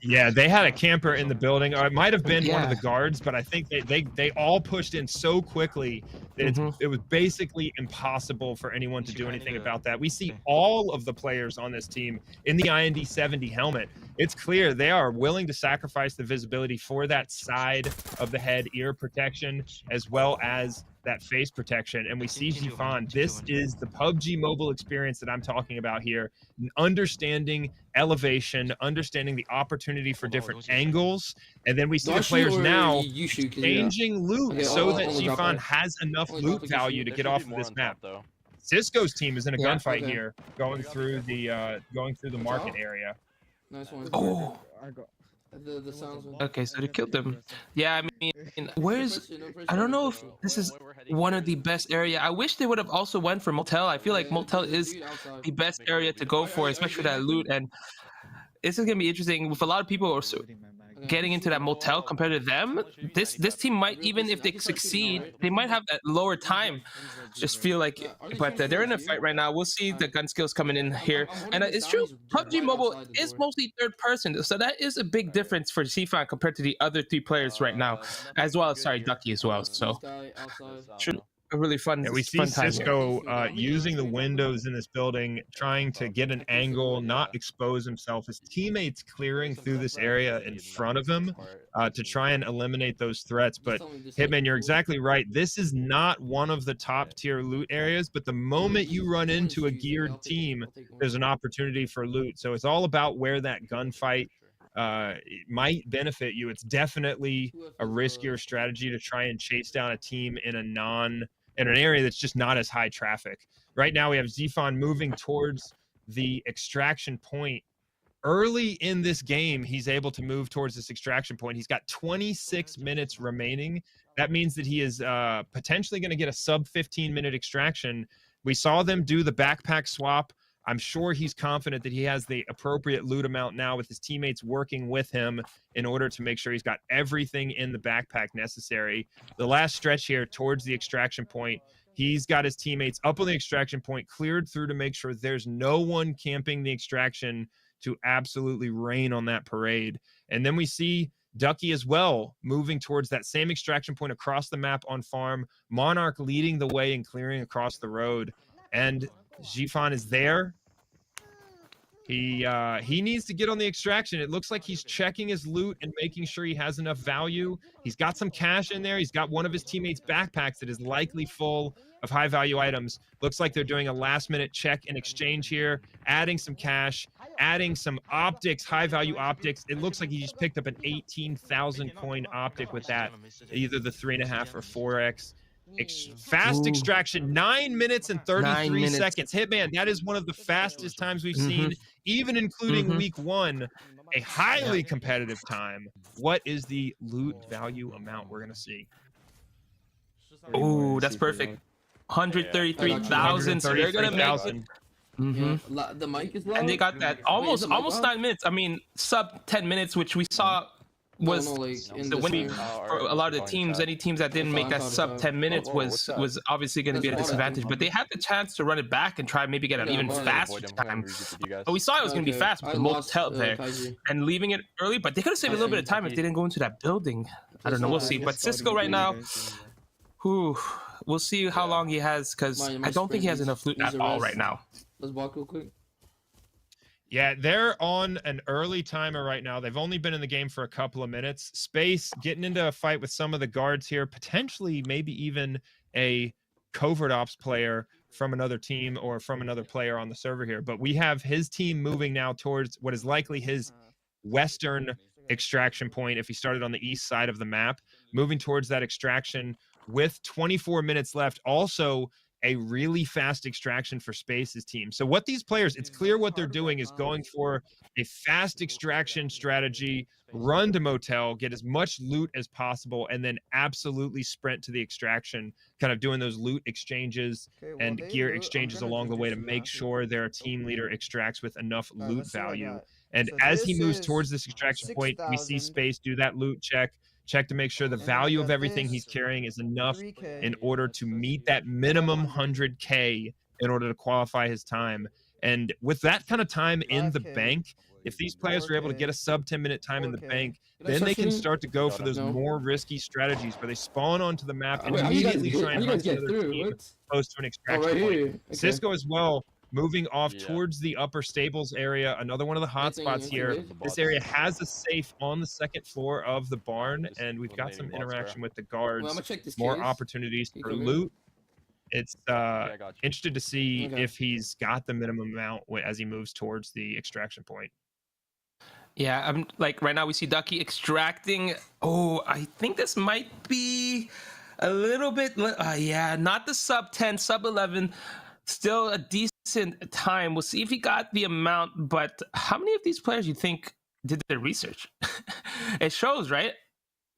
Yeah, they had a camper in the building, or it might have been one of the guards, but I think they all pushed in so quickly that it was basically impossible for anyone to do anything about that. We see all of the players on this team in the IND 70 helmet. It's clear they are willing to sacrifice the visibility for that side of the head ear protection, as well as that face protection. And we see xifan. This is the PUBG mobile experience that I'm talking about here. Understanding elevation, understanding the opportunity for different angles, and then we see the players now changing loot so that xifan has enough loot value to get off of this map. Sisco's team is in a gunfight here, going through the market area. Nice one. Oh. The sounds. Okay, so they killed them. Yeah, I mean, I don't know if this is one of the best area. I wish they would have also went for Motel. I feel like Motel is the best area to go for, especially for that loot. And this is gonna be interesting with a lot of people. getting into that motel compared to them, this team might, even if they succeed, they might have that lower time. Just feel like, but they're in a fight right now. We'll see the gun skills coming in here, and it's true. PUBG Mobile is mostly third person, so that is a big difference for xifan compared to the other 3 players right now, as well as Ducky as well. So should a really fun. Yeah, we see fun time Sisco using the windows in this building, trying to get an angle, not expose himself. His teammates clearing through this area in front of him to try and eliminate those threats. But Hitman, you're exactly right. This is not one of the top tier loot areas, but the moment you run into a geared team, there's an opportunity for loot. So it's all about where that gunfight it might benefit you. It's definitely a riskier strategy to try and chase down a team in an area that's just not as high traffic. Right now we have xifan moving towards the extraction point. Early in this game, he's able to move towards this extraction point. He's got 26 minutes remaining. That means that he is potentially going to get a sub 15-minute extraction. We saw them do the backpack swap. I'm sure he's confident that he has the appropriate loot amount now, with his teammates working with him in order to make sure he's got everything in the backpack necessary. The last stretch here towards the extraction point, he's got his teammates up on the extraction point, cleared through to make sure there's no one camping the extraction to absolutely rain on that parade. And then we see Ducky as well, moving towards that same extraction point across the map on farm. Monarch leading the way and clearing across the road. And xifan is there. He needs to get on the extraction. It looks like he's checking his loot and making sure he has enough value. He's got some cash in there. He's got one of his teammates' backpacks that is likely full of high value items. Looks like they're doing a last minute check and exchange here, adding some cash, adding some optics, high value optics. It looks like he just picked up an 18,000 coin optic with that, either the 3.5 or 4x. Fast extraction, 9 minutes and 33 seconds. Hitman, that is one of the fastest times we've seen, even including week 1. A highly competitive time. What is the loot value amount we're going to see? Oh, that's perfect. 133,000. So they're going to make it. The mic is loud. And they got that almost 9 minutes. I mean, sub 10 minutes, which we saw was the win for a lot of the teams. Any teams that didn't make that sub 10 minutes was obviously going to be at a disadvantage, but they had the chance to run it back and try maybe get an even faster time. But we saw it was going to be fast with the motel there and leaving it early, but they could have saved a little bit of time if they didn't go into that building. I don't know, we'll see. But Sisco right now, we'll see how long he has, because I don't think he has enough loot at all right now. Let's walk real quick. Yeah, they're on an early timer right now. They've only been in the game for a couple of minutes. Space getting into a fight with some of the guards here, potentially maybe even a covert ops player from another team or from another player on the server here. But we have his team moving now towards what is likely his western extraction point if he started on the east side of the map, moving towards that extraction with 24 minutes left. Also, a really fast extraction for Space's team. So what these players, it's clear what they're doing is going for a fast extraction strategy, run to motel, get as much loot as possible, and then absolutely sprint to the extraction, kind of doing those loot exchanges and gear exchanges along the way to make sure their team leader extracts with enough loot value. And as he moves towards this extraction point, we see Space do that loot check to make sure the value of everything he's carrying is enough in order to meet that minimum 100K in order to qualify his time. And with that kind of time in the bank, if these players are able to get a sub 10-minute time in the bank, then they can start to go for those more risky strategies where they spawn onto the map and immediately try and hunt another team close to an extraction point. Sisco as well, moving off towards the upper stables area, another one of the hot spots here. This area has a safe on the second floor of the barn, and we've got some interaction with the guards, more opportunities for loot. It's interested to see if he's got the minimum amount as he moves towards the extraction point. Yeah, I'm like right now we see Ducky extracting. Oh, I think this might be a little bit, yeah, not the sub 10, sub 11. Still a decent time. We'll see if he got the amount, but how many of these players you think did their research? It shows, right?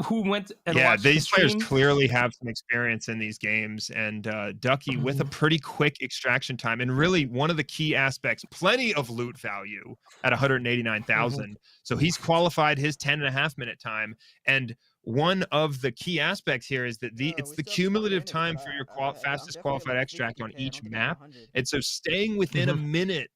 who went and yeah, watched these the players stream. clearly have some experience in these games, and Ducky with a pretty quick extraction time, and really one of the key aspects, plenty of loot value at 189,000. So he's qualified his 10.5-minute time, and one of the key aspects here is that it's the cumulative time for your fastest qualified extract on each map, and so staying within a minute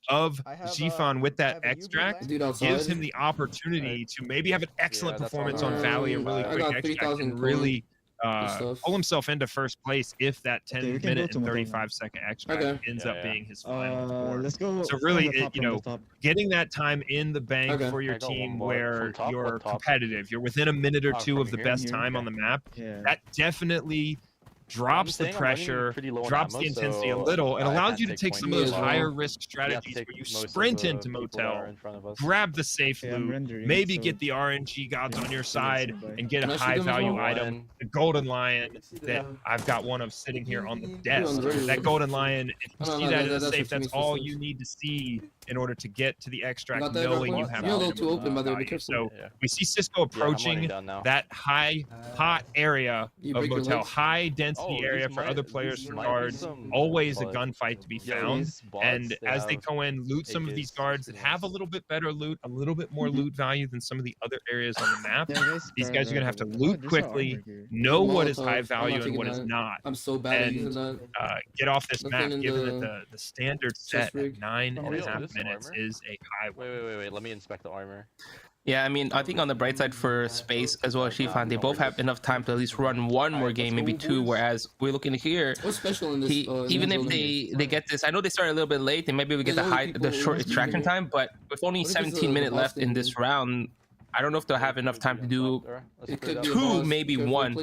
of xifan with that extract gives him the opportunity to maybe have an excellent performance on Valley, a really quick extract, and really pull himself into first place if that 10-minute and 35-second extract ends up being his final score. Let's go. So really, getting that time in the bank for your team where you're competitive, you're within a minute or two of the best time on the map, that definitely drops the pressure, drops the intensity a little, and allows you to take some of those higher risk strategies where you sprint into Motel, grab the safe loot, maybe get the RNG gods on your side and get a high value item, the Golden Lion that I've got one of sitting here on the desk. That Golden Lion, if you see that in the safe, that's all you need to see in order to get to the extract, knowing you have You're a little too open, by the way. So we see Sisco approaching that high, hot area of Motel, high density area for other players for guards, always a gunfight to be found. And as they go in, loot some of these guards that have a little bit better loot, a little bit more loot value than some of the other areas on the map. These guys are going to have to loot quickly, know what is high value and what is not, I'm so bad and get off this map, given that the standard set at 9.5 minutes is a high one. Wait. Let me inspect the armor. Yeah, I mean, I think on the bright side for Space as well as xifan, they both have enough time to at least run one more game, maybe two. Whereas we're looking here, what's special in this? Even if they get this, I know they started a little bit late, and maybe we get the short extraction time. But with only 17 minutes left in this round, I don't know if they'll have enough time to do two, maybe one.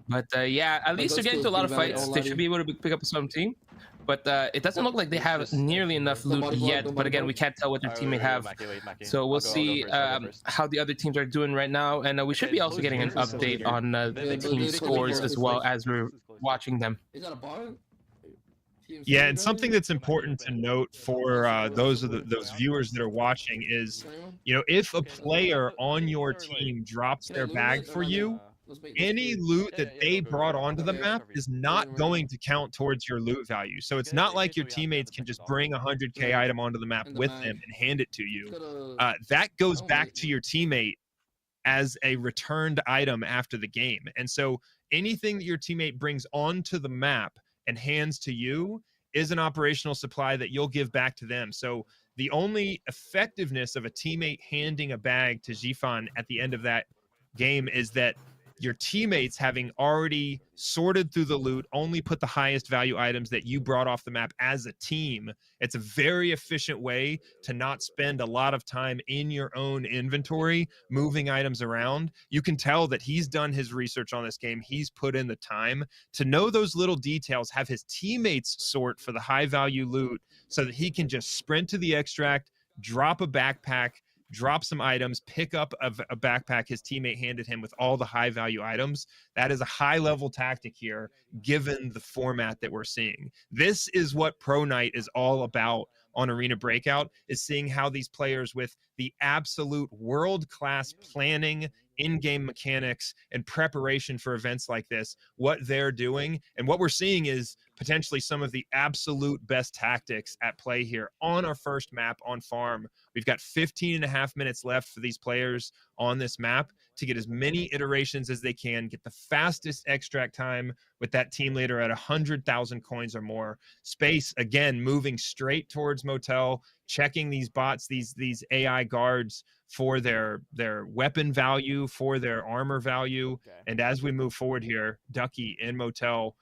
But yeah, at least they're getting to a lot of fights. They should be able to pick up some team. But it doesn't look like they have nearly enough loot yet. But again, we can't tell what their teammate have. So we'll see how the other teams are doing right now. And we should be also getting an update on the team scores as well as we're watching them. Yeah, and something that's important to note for those viewers that are watching is, if a player on your team drops their bag for you, any loot that they brought onto the map is not going to count towards your loot value. So it's not like your teammates can just bring a 100K item onto the map with them and hand it to you. That goes back to your teammate as a returned item after the game. And so anything that your teammate brings onto the map and hands to you is an operational supply that you'll give back to them. So the only effectiveness of a teammate handing a bag to xifan at the end of that game is that your teammates, having already sorted through the loot, only put the highest value items that you brought off the map as a team. It's a very efficient way to not spend a lot of time in your own inventory moving items around. You can tell that he's done his research on this game. He's put in the time to know those little details, have his teammates sort for the high value loot so that he can just sprint to the extract, drop a backpack, drop some items, pick up a backpack his teammate handed him with all the high value items. That is a high level tactic here, given the format that we're seeing. This is what Pro Night is all about on Arena Breakout, is seeing how these players with the absolute world-class planning, in-game mechanics, and preparation for events like this, what they're doing. And what we're seeing is potentially some of the absolute best tactics at play here on our first map on farm. We've got 15.5 minutes left for these players on this map to get as many iterations as they can, get the fastest extract time with that team leader at 100,000 coins or more. Space, again, moving straight towards Motel, checking these bots, these AI guards for their weapon value, for their armor value. And as we move forward here, Ducky in Motel,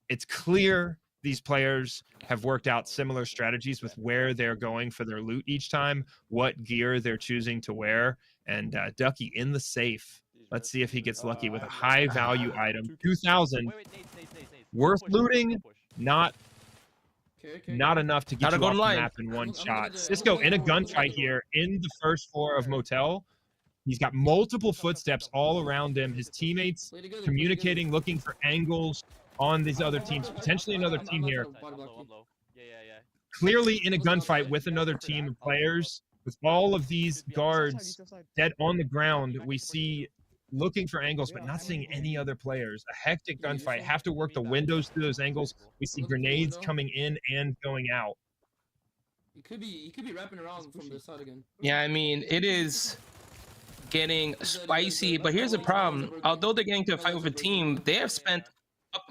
it's clear these players have worked out similar strategies with where they're going for their loot each time, what gear they're choosing to wear. And Ducky in the safe. Let's see if he gets lucky with a high value item. 2,000. Worth looting, not enough to get you off the map in one shot. Sisco in a gunfight here in the first floor of Motel. He's got multiple footsteps all around him. His teammates communicating, looking for angles on these other teams. Potentially another team here. Clearly in a gunfight with another team of players. With all of these guards dead on the ground, we see looking for angles, but not seeing any other players. A hectic gunfight. Have to work the windows through those angles. We see grenades coming in and going out. He could be wrapping around from the side again. Yeah, I mean, it is getting spicy, but here's the problem. Although they're getting to a fight with a team, they have spent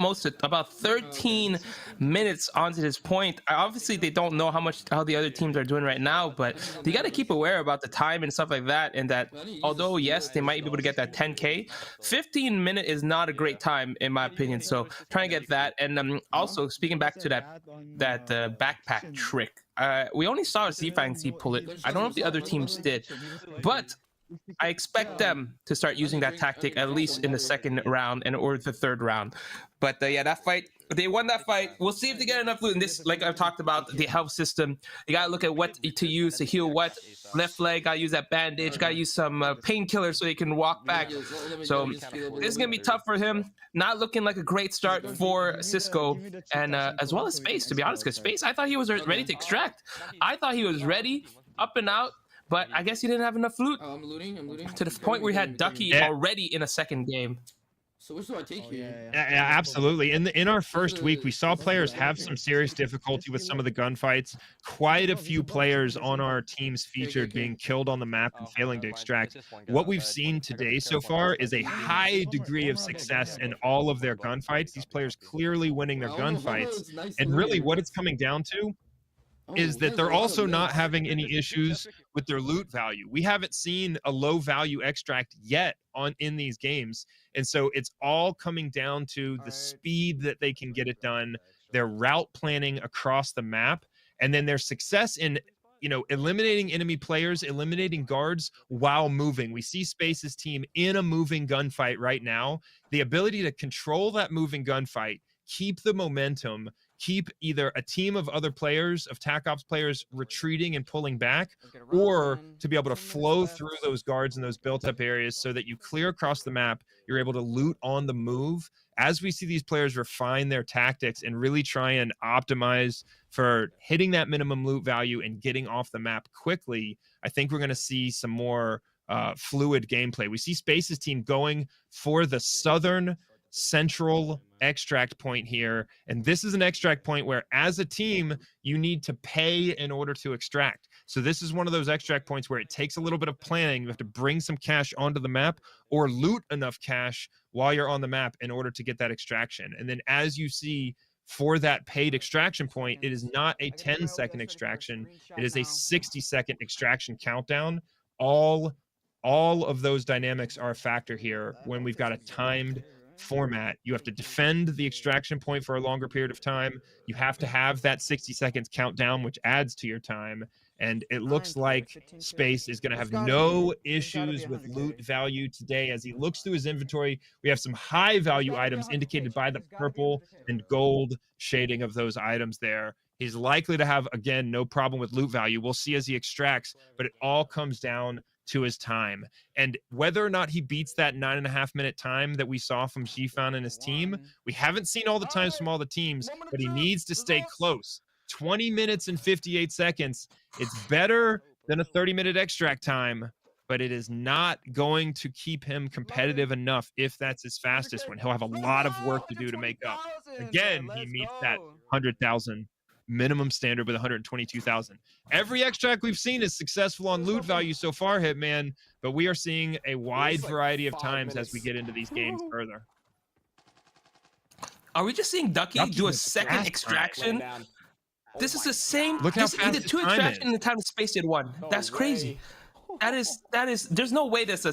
most of about 13 minutes onto this point. Obviously, they don't know how the other teams are doing right now, but you got to keep aware about the time and stuff like that. And that although, yes, they might be able to get that 10K, 15 minute is not a great time, in my opinion. So trying to get that. And also, speaking back to that backpack trick, we only saw xifan pull it. I don't know if the other teams did, but I expect them to start using that tactic at least in the second round or the third round. But yeah, that fight, they won that fight. We'll see if they get enough loot. And this, like I've talked about, the health system. You gotta look at what to use to heal what. Left leg, gotta use that bandage. Gotta use some painkiller so he can walk back. So this is gonna be tough for him. Not looking like a great start for Sisco and as well as Space, to be honest. Because Space, I thought he was ready to extract. I thought he was ready, up and out. But I guess he didn't have enough loot. I'm looting. To the point where he had Ducky already in a second game. So which do I take here? Yeah, absolutely. In our first week, we saw players have some serious difficulty with some of the gunfights. Quite a few players on our teams featured being killed on the map and failing to extract. What we've seen today so far is a high degree of success in all of their gunfights. These players clearly winning their gunfights. And really what it's coming down to is that they're also not having any issues with their loot value. We haven't seen a low value extract yet in these games. And so it's all coming down to the speed that they can get it done, their route planning across the map, and then their success in, you know, eliminating enemy players, eliminating guards while moving. We see Space's team in a moving gunfight right now. The ability to control that moving gunfight, keep the momentum, keep either a team of other players, of TAC Ops players, retreating and pulling back, or to be able to flow through those guards in those built-up areas so that you clear across the map, you're able to loot on the move. As we see these players refine their tactics and really try and optimize for hitting that minimum loot value and getting off the map quickly, I think we're going to see some more fluid gameplay. We see Space's team going for the southern central extract point here, and this is an extract point where as a team you need to pay in order to extract. So this is one of those extract points where it takes a little bit of planning. You have to bring some cash onto the map or loot enough cash while you're on the map in order to get that extraction. And then as you see, for that paid extraction point, it is not a 10-second extraction, it is a 60-second extraction countdown. All of those dynamics are a factor here when we've got a timed format. You have to defend the extraction point for a longer period of time. You have to have that 60 seconds countdown, which adds to your time. And it looks like Space is going to have no issues with loot value today. As he looks through his inventory, we have some high value items indicated by the purple and gold shading of those items there. He's likely to have, again, no problem with loot value. We'll see as he extracts, but it all comes down to his time. And whether or not he beats that 9.5 minute time that we saw from xifan and his team, we haven't seen all the times from all the teams, but he needs to stay close. 20 minutes and 58 seconds. It's better than a 30-minute extract time, but it is not going to keep him competitive enough if that's his fastest one. He'll have a lot of work to do to make up. Again, he meets that 100,000 minimum standard with 122,000. Every extract we've seen is successful on loot value so far, Hitman, but we are seeing a wide variety of times as we get into these games further. Are we just seeing Ducky do a second extraction? This is the same. Look how fast he did 2 extractions in the time Space did 1. That's crazy. That is. There's no way that's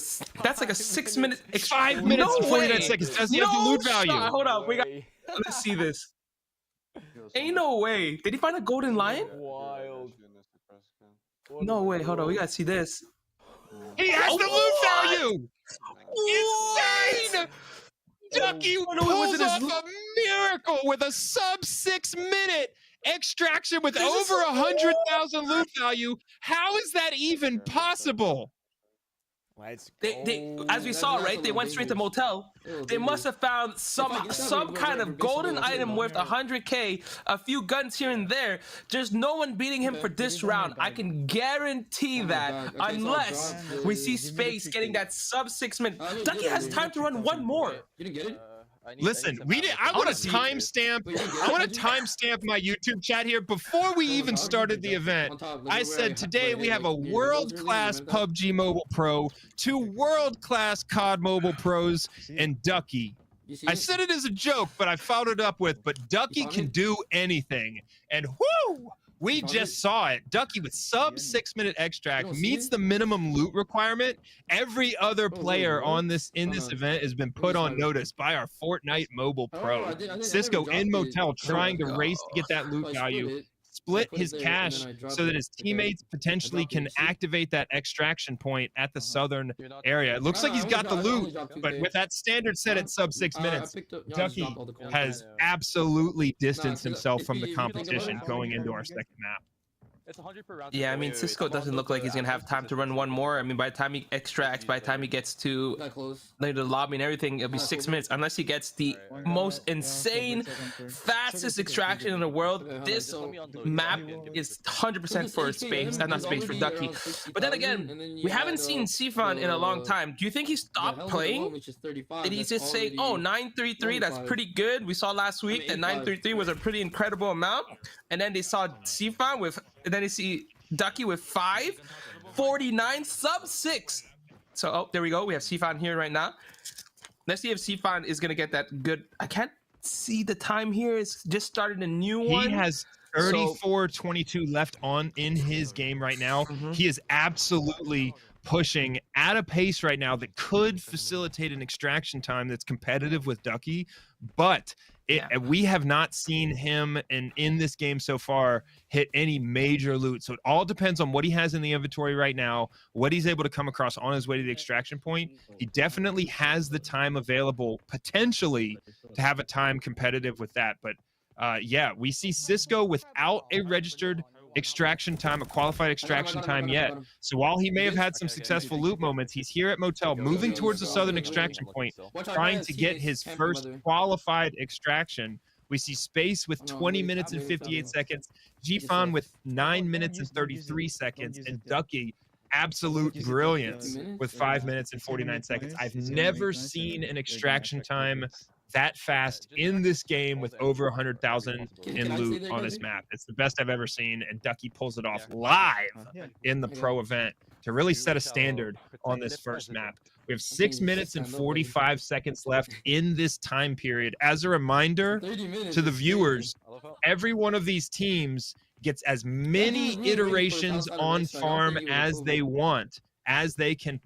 like a 6 minute. 5 minutes and 49 seconds. Doesn't have the loot value. Hold on. Let's see this. Ain't no way. Did he find a golden lion? Wild. No way. Hold on. We gotta see this. He has the loot value. Insane. Ducky pulls off a miracle with a sub 6 minute extraction with over 100,000 loot value. How is that even possible? Let's They go. as we saw, right? They went straight to motel. They must have found some kind of golden item worth 100K, a few guns here and there. There's no one beating him for this round. I can guarantee that, unless we see Space getting that sub 6 minute. Ducky has time to run one more. You didn't get it? Listen, I want to timestamp. I want to timestamp my YouTube chat here before we even started the event. I said today we have a world-class PUBG Mobile Pro, 2 world-class COD Mobile Pros, and Ducky. I said it as a joke, but I followed it up with, but Ducky can do anything. And whoo! We just saw it. Ducky with sub 6 minute extract meets the minimum loot requirement. Every other player on this event has been put on notice by our Fortnite Mobile Pro. Sisco in motel trying to race to get that loot value. Split his cash so that his teammates potentially can activate that extraction point at the southern area. It looks like he's got the loot, but with that standard set at sub 6 minutes, Ducky has absolutely distanced himself from the competition going into our second map. It's 100 per round. Yeah, I mean, Sisco doesn't look like he's gonna have time to run one more. I mean, by the time he extracts, by the time he gets to like the lobby and everything, it'll be 6 minutes. Unless he gets the most insane, fastest extraction in the world. This map is 100% for Space, not Space, for Ducky. But then again, we haven't seen xifan in a long time. Do you think he stopped playing? Did he just say, "Oh, 933, that's pretty good"? We saw last week that 933 was a pretty incredible amount, and then they saw xifan with. And then you see Ducky with 549 sub 6. So, oh, there we go. We have xifan here right now. Let's see if xifan is going to get that good. I can't see the time here. It's just started a new one. He has 34-22 left in his game right now. He is absolutely pushing at a pace right now that could facilitate an extraction time that's competitive with Ducky, but we have not seen him in this game so far hit any major loot. So it all depends on what he has in the inventory right now, what he's able to come across on his way to the extraction point. He definitely has the time available potentially to have a time competitive with that. But yeah, we see Sisco without a registered extraction time, a qualified extraction time yet. So while he may have had some successful loot moments, he's here at motel moving towards the southern extraction point, trying to get his first qualified extraction. We see Space with 20 minutes and 58 seconds, xifan with 9 minutes and 33 seconds, and Ducky absolute brilliance with 5 minutes and 49 seconds. I've never seen an extraction time that fast in this game with over 100,000 in loot on this map. It's the best I've ever seen, and Ducky pulls it off live in the pro event to really set a standard on this first map. We have 6 minutes and 45 seconds left in this time period. As a reminder to the viewers, every one of these teams gets as many iterations on farm as they want, as they can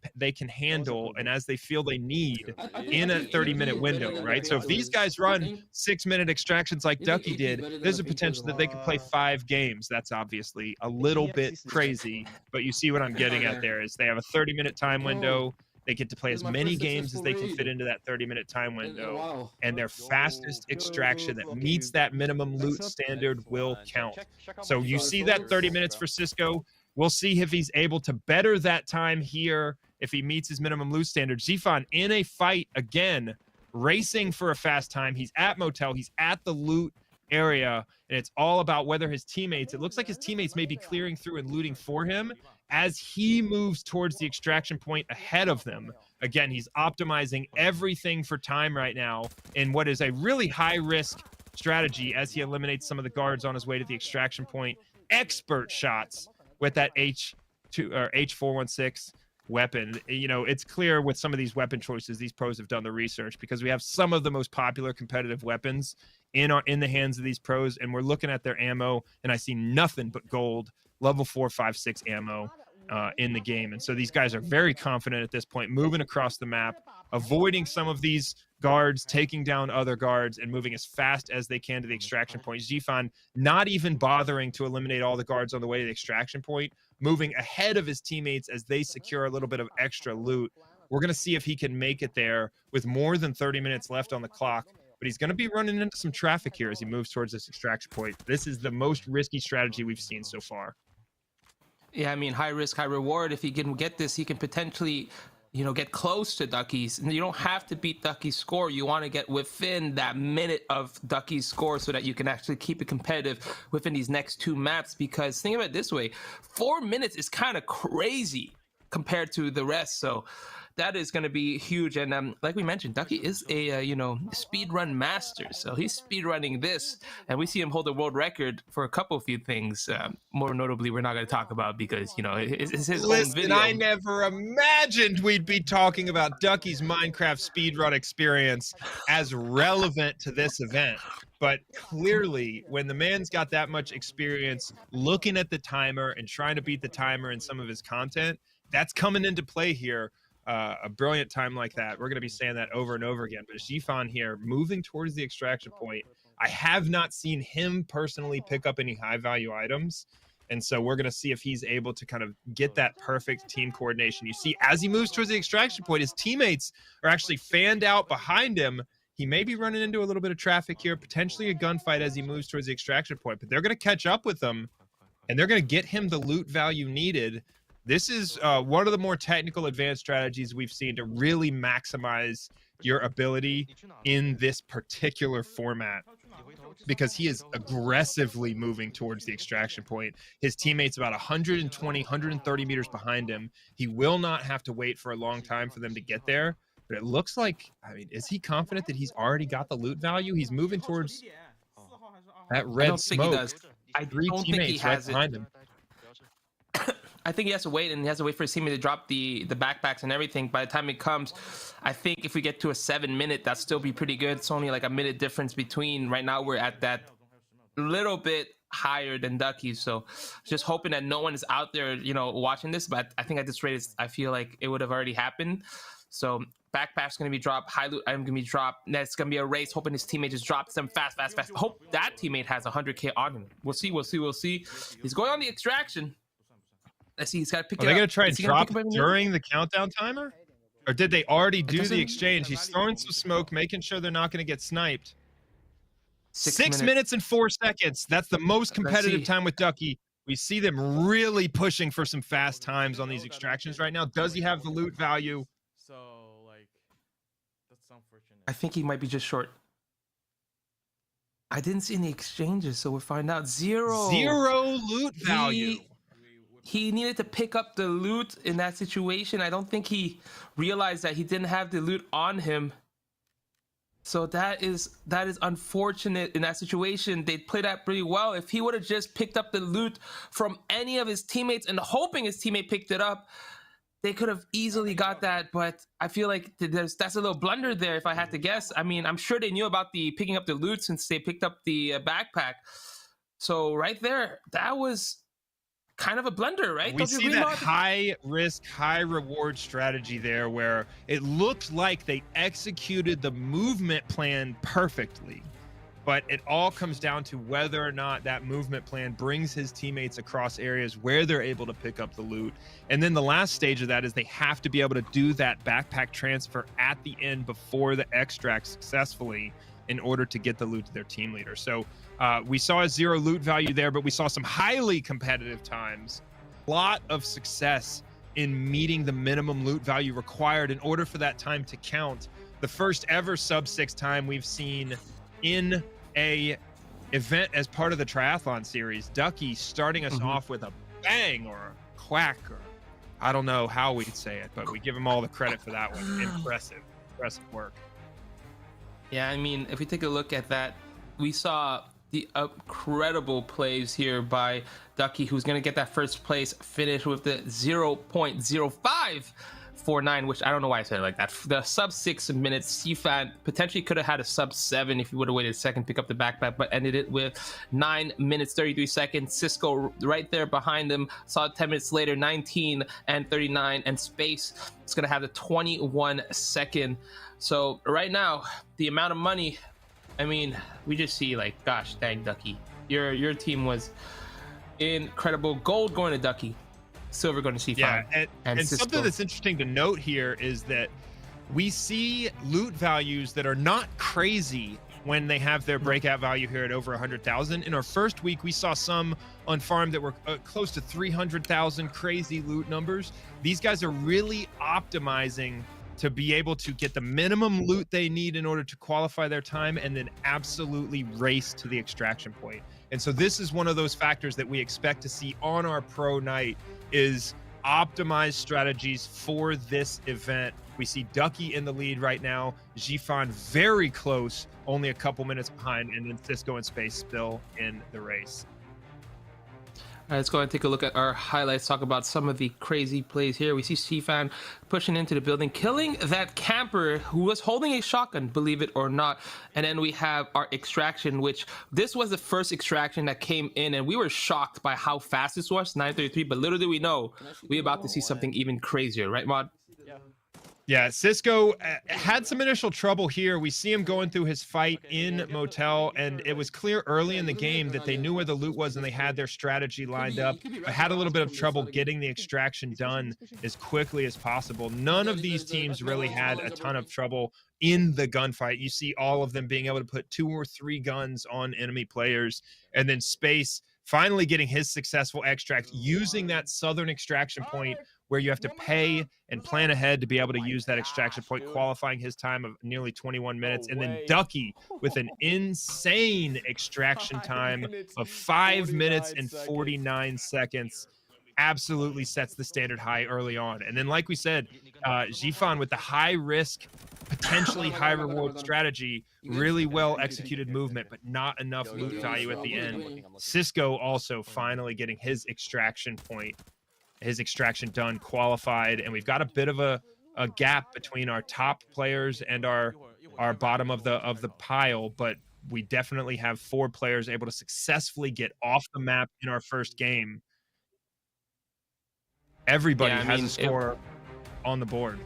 handle, and as they feel they need in a 30-minute window, right? So if these guys run 6-minute extractions like Ducky did, there's a potential that they could play 5 games. That's obviously a little bit crazy, but you see what I'm getting at there is they have a 30-minute time window. They get to play as many games as they can fit into that 30-minute time window, and their fastest extraction that meets that minimum loot standard will count. So you see that 30 minutes for Sisco. We'll see if he's able to better that time here if he meets his minimum loot standard. xifan in a fight again, racing for a fast time. He's at motel. He's at the loot area, and it's all about whether his teammates, it looks like his teammates may be clearing through and looting for him as he moves towards the extraction point ahead of them. Again, he's optimizing everything for time right now in what is a really high-risk strategy as he eliminates some of the guards on his way to the extraction point. Expert shots with that H2 or H416 weapon. You know, it's clear with some of these weapon choices, these pros have done the research because we have some of the most popular competitive weapons in the hands of these pros, and we're looking at their ammo, and I see nothing but gold, level 4, 5, 6 ammo in the game. And so these guys are very confident at this point, moving across the map, avoiding some of these guards, taking down other guards, and moving as fast as they can to the extraction point. xifan not even bothering to eliminate all the guards on the way to the extraction point, moving ahead of his teammates as they secure a little bit of extra loot. We're going to see if he can make it there with more than 30 minutes left on the clock, but he's going to be running into some traffic here as he moves towards this extraction point. This is the most risky strategy we've seen so far. Yeah, I mean, high risk, high reward. If he can get this, he can potentially you know, get close to Ducky's. And you don't have to beat Ducky's score. You want to get within that minute of Ducky's score so that you can actually keep it competitive within these next 2 maps. Because think of it this way, 4 minutes is kind of crazy compared to the rest. So that is going to be huge. And like we mentioned, Ducky is a you know, speed run master, so he's speed running this, and we see him hold the world record for a couple few things. More notably, we're not going to talk about because, you know, it's his own video. I never imagined we'd be talking about Ducky's Minecraft speedrun experience as relevant to this event. But clearly, when the man's got that much experience looking at the timer and trying to beat the timer in some of his content, that's coming into play here. A brilliant time like that. We're going to be saying that over and over again. But xifan here, moving towards the extraction point. I have not seen him personally pick up any high-value items. And so we're going to see if he's able to kind of get that perfect team coordination. You see, as he moves towards the extraction point, his teammates are actually fanned out behind him. He may be running into a little bit of traffic here, potentially a gunfight as he moves towards the extraction point. But they're going to catch up with him, and they're going to get him the loot value needed. This is one of the more technical advanced strategies we've seen to really maximize your ability in this particular format, because he is aggressively moving towards the extraction point. His teammates about 120, 130 meters behind him. He will not have to wait for a long time for them to get there. But it looks like, I mean, is he confident that he's already got the loot value? He's moving towards that red smoke. Think he does. I don't think he has right behind him. I think he has to wait, and he has to wait for his teammate to drop the backpacks and everything. By the time it comes, I think if we get to a 7 minute, that'd still be pretty good. It's only like a minute difference between. Right now, we're at that little bit higher than Ducky. So just hoping that no one is out there, you know, watching this. But I think at this rate, I feel like it would have already happened. So backpack's going to be dropped. High loot item going to be dropped. Next going to be a race, hoping his teammate just drops them fast. Hope that teammate has 100K on him. We'll see. He's going on the extraction. Let's see, he's got to pick it up. Are they going to try and drop it during the countdown timer? Or did they already do the exchange? He's throwing some smoke, making sure they're not going to get sniped. 6 minutes and 4 seconds. That's the most competitive time with Ducky. We see them really pushing for some fast times on these extractions right now. Does he have the loot value? So, like, that's unfortunate. I think he might be just short. I didn't see any exchanges, so we'll find out. Zero loot value. He needed to pick up the loot in that situation. I don't think he realized that he didn't have the loot on him. So that is unfortunate in that situation. They played that pretty well. If he would have just picked up the loot from any of his teammates and hoping his teammate picked it up, they could have easily got that. But I feel like that's a little blunder there, if I had to guess. I mean, I'm sure they knew about the picking up the loot since they picked up the backpack. So right there, that was kind of a blunder, right? We see that high risk, high reward strategy there where it looked like they executed the movement plan perfectly, but it all comes down to whether or not that movement plan brings his teammates across areas where they're able to pick up the loot. And then the last stage of that is they have to be able to do that backpack transfer at the end before the extract successfully in order to get the loot to their team leader. So we saw a 0 loot value there, but we saw some highly competitive times. A lot of success in meeting the minimum loot value required in order for that time to count. The first ever sub-6 time we've seen in a event as part of the triathlon series. Ducky starting us off with a bang or a quack, or I don't know how we'd say it, but we give him all the credit for that one. Impressive work. Yeah, I mean, if we take a look at that, we saw the incredible plays here by Ducky, who's going to get that first place finish with the 0.0549, which I don't know why I said it like that. The sub 6 minutes, xifan potentially could have had a sub 7 if he would have waited a second, pick up the backpack, but ended it with 9 minutes 33 seconds. Sisco right there behind him, saw 10 minutes later, 19 and 39, and Space is going to have the 21 second. So right now, the amount of money, I mean, we just see like, gosh, dang, Ducky, your team was incredible. Gold going to Ducky, silver going to xifan. Yeah, and something that's interesting to note here is that we see loot values that are not crazy when they have their breakout value here at over 100,000. In our first week, we saw some on farm that were close to 300,000, crazy loot numbers. These guys are really optimizing to be able to get the minimum loot they need in order to qualify their time and then absolutely race to the extraction point. And so this is one of those factors that we expect to see on our pro night is optimized strategies for this event. We see Ducky in the lead right now, xifan very close, only a couple minutes behind, and then Sisco and Space still in the race. All right, let's go ahead and take a look at our highlights, talk about some of the crazy plays here. We see xifan pushing into the building, killing that camper who was holding a shotgun, believe it or not. And then we have our extraction, which this was the first extraction that came in, and we were shocked by how fast this was, 933, but little did we know we're about to see something even crazier, right, Mod? Yeah, Sisco had some initial trouble here. We see him going through his fight in Motel, and it was clear early in the game that they knew where the loot was and they had their strategy lined up, but had a little bit of trouble getting the extraction done as quickly as possible. None of these teams really had a ton of trouble in the gunfight. You see all of them being able to put 2 or 3 guns on enemy players, and then Space finally getting his successful extract using that southern extraction point where you have to pay and plan ahead to be able to use that extraction point, qualifying his time of nearly 21 minutes. And then Ducky with an insane extraction time of 5 minutes and 49 seconds. Absolutely sets the standard high early on. And then, like we said, xifan with the high risk, potentially high reward strategy, really well executed movement, but not enough loot value at the end. Sisco also finally getting his extraction point, his extraction done, qualified, and we've got a bit of a gap between our top players and our bottom of the pile, but we definitely have 4 players able to successfully get off the map in our first game. Everybody has a score on the board.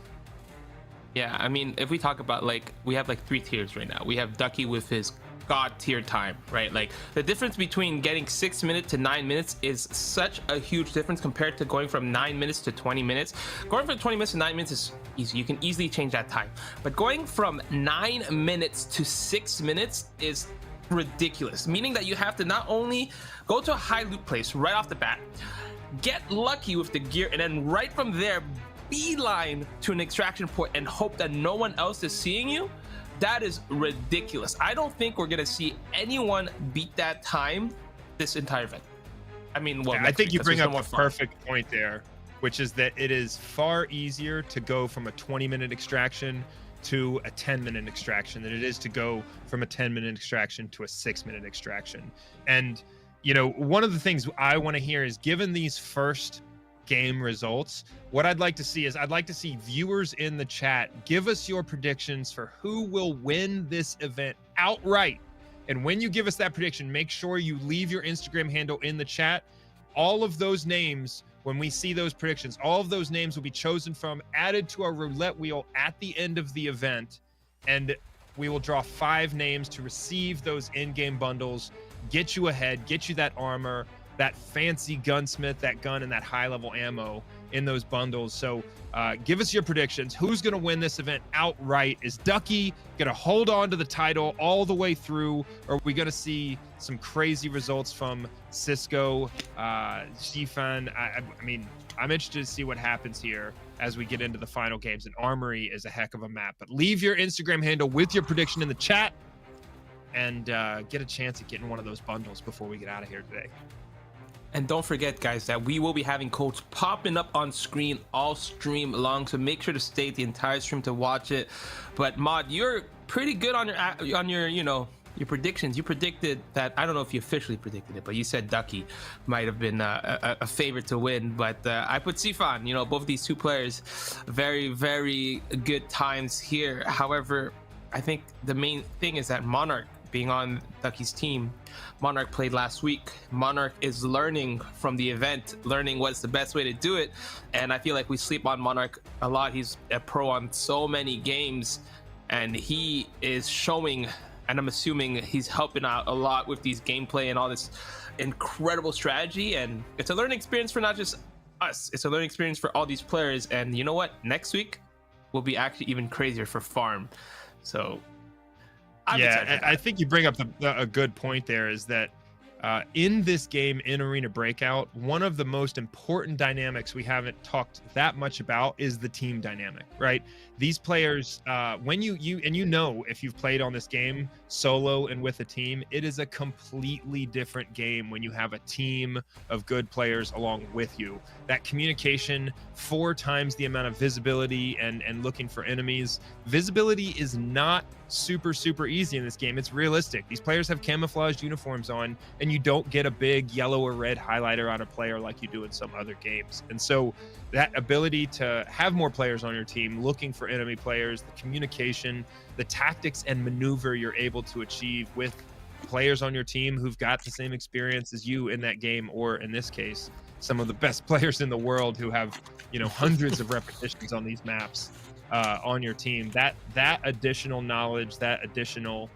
Yeah, I mean, if we talk about, like, we have like 3 tiers right now. We have Ducky with his god tier time, right? Like, the difference between getting 6 minutes to 9 minutes is such a huge difference compared to going from 9 minutes to 20 minutes. Going from 20 minutes to 9 minutes is easy. You can easily change that time. But going from 9 minutes to 6 minutes is ridiculous, meaning that you have to not only go to a high loot place right off the bat, get lucky with the gear, and then right from there beeline to an extraction point and hope that no one else is seeing you. That is ridiculous. I don't think we're gonna see anyone beat that time this entire event. I mean, well, yeah, I think you bring up a perfect point there, which is that it is far easier to go from a 20-minute extraction to a 10-minute extraction than it is to go from a 10-minute extraction to a 6-minute extraction. And you know, one of the things I want to hear is, given these first game results, what I'd like to see is, I'd like to see viewers in the chat give us your predictions for who will win this event outright. And when you give us that prediction, make sure you leave your Instagram handle in the chat. All of those names, when we see those predictions, all of those names will be chosen from, added to our roulette wheel at the end of the event, and we will draw 5 names to receive those in-game bundles, get you ahead, get you that armor, that fancy gunsmith, that gun, and that high-level ammo in those bundles. So give us your predictions. Who's going to win this event outright? Is Ducky going to hold on to the title all the way through? Or are we going to see some crazy results from Sisco, xifan? I mean, I'm interested to see what happens here as we get into the final games. And Armory is a heck of a map. But leave your Instagram handle with your prediction in the chat, and get a chance at getting one of those bundles before we get out of here today. And don't forget, guys, that we will be having codes popping up on screen all stream long, so make sure to stay the entire stream to watch it. But Mod, you're pretty good on your you know, your predictions. You predicted that, I don't know if you officially predicted it, but you said Ducky might have been a favorite to win. But I put xifan, you know, both of these 2 players, very, very good times here. However, I think the main thing is that Monarch being on Ducky's team, Monarch played last week. Monarch is learning from the event, learning what's the best way to do it. And I feel like we sleep on Monarch a lot. He's a pro on so many games, and he is showing, and I'm assuming he's helping out a lot with these gameplay and all this incredible strategy. And it's a learning experience for not just us, it's a learning experience for all these players. And you know what? Next week will be actually even crazier for farm. So I think you bring up a good point there, is that in this game, in Arena Breakout, one of the most important dynamics we haven't talked that much about is the team dynamic, right? These players, when you know, if you've played on this game solo and with a team, it is a completely different game when you have a team of good players along with you. That communication, 4 times the amount of visibility and looking for enemies. Visibility is not super easy in this game. It's realistic. These players have camouflaged uniforms on, and you don't get a big yellow or red highlighter on a player like you do in some other games. And so that ability to have more players on your team looking for enemy players, the communication, the tactics and maneuver you're able to achieve with players on your team who've got the same experience as you in that game, or in this case, some of the best players in the world who have, hundreds of repetitions on these maps on your team. That additional knowledge, that additional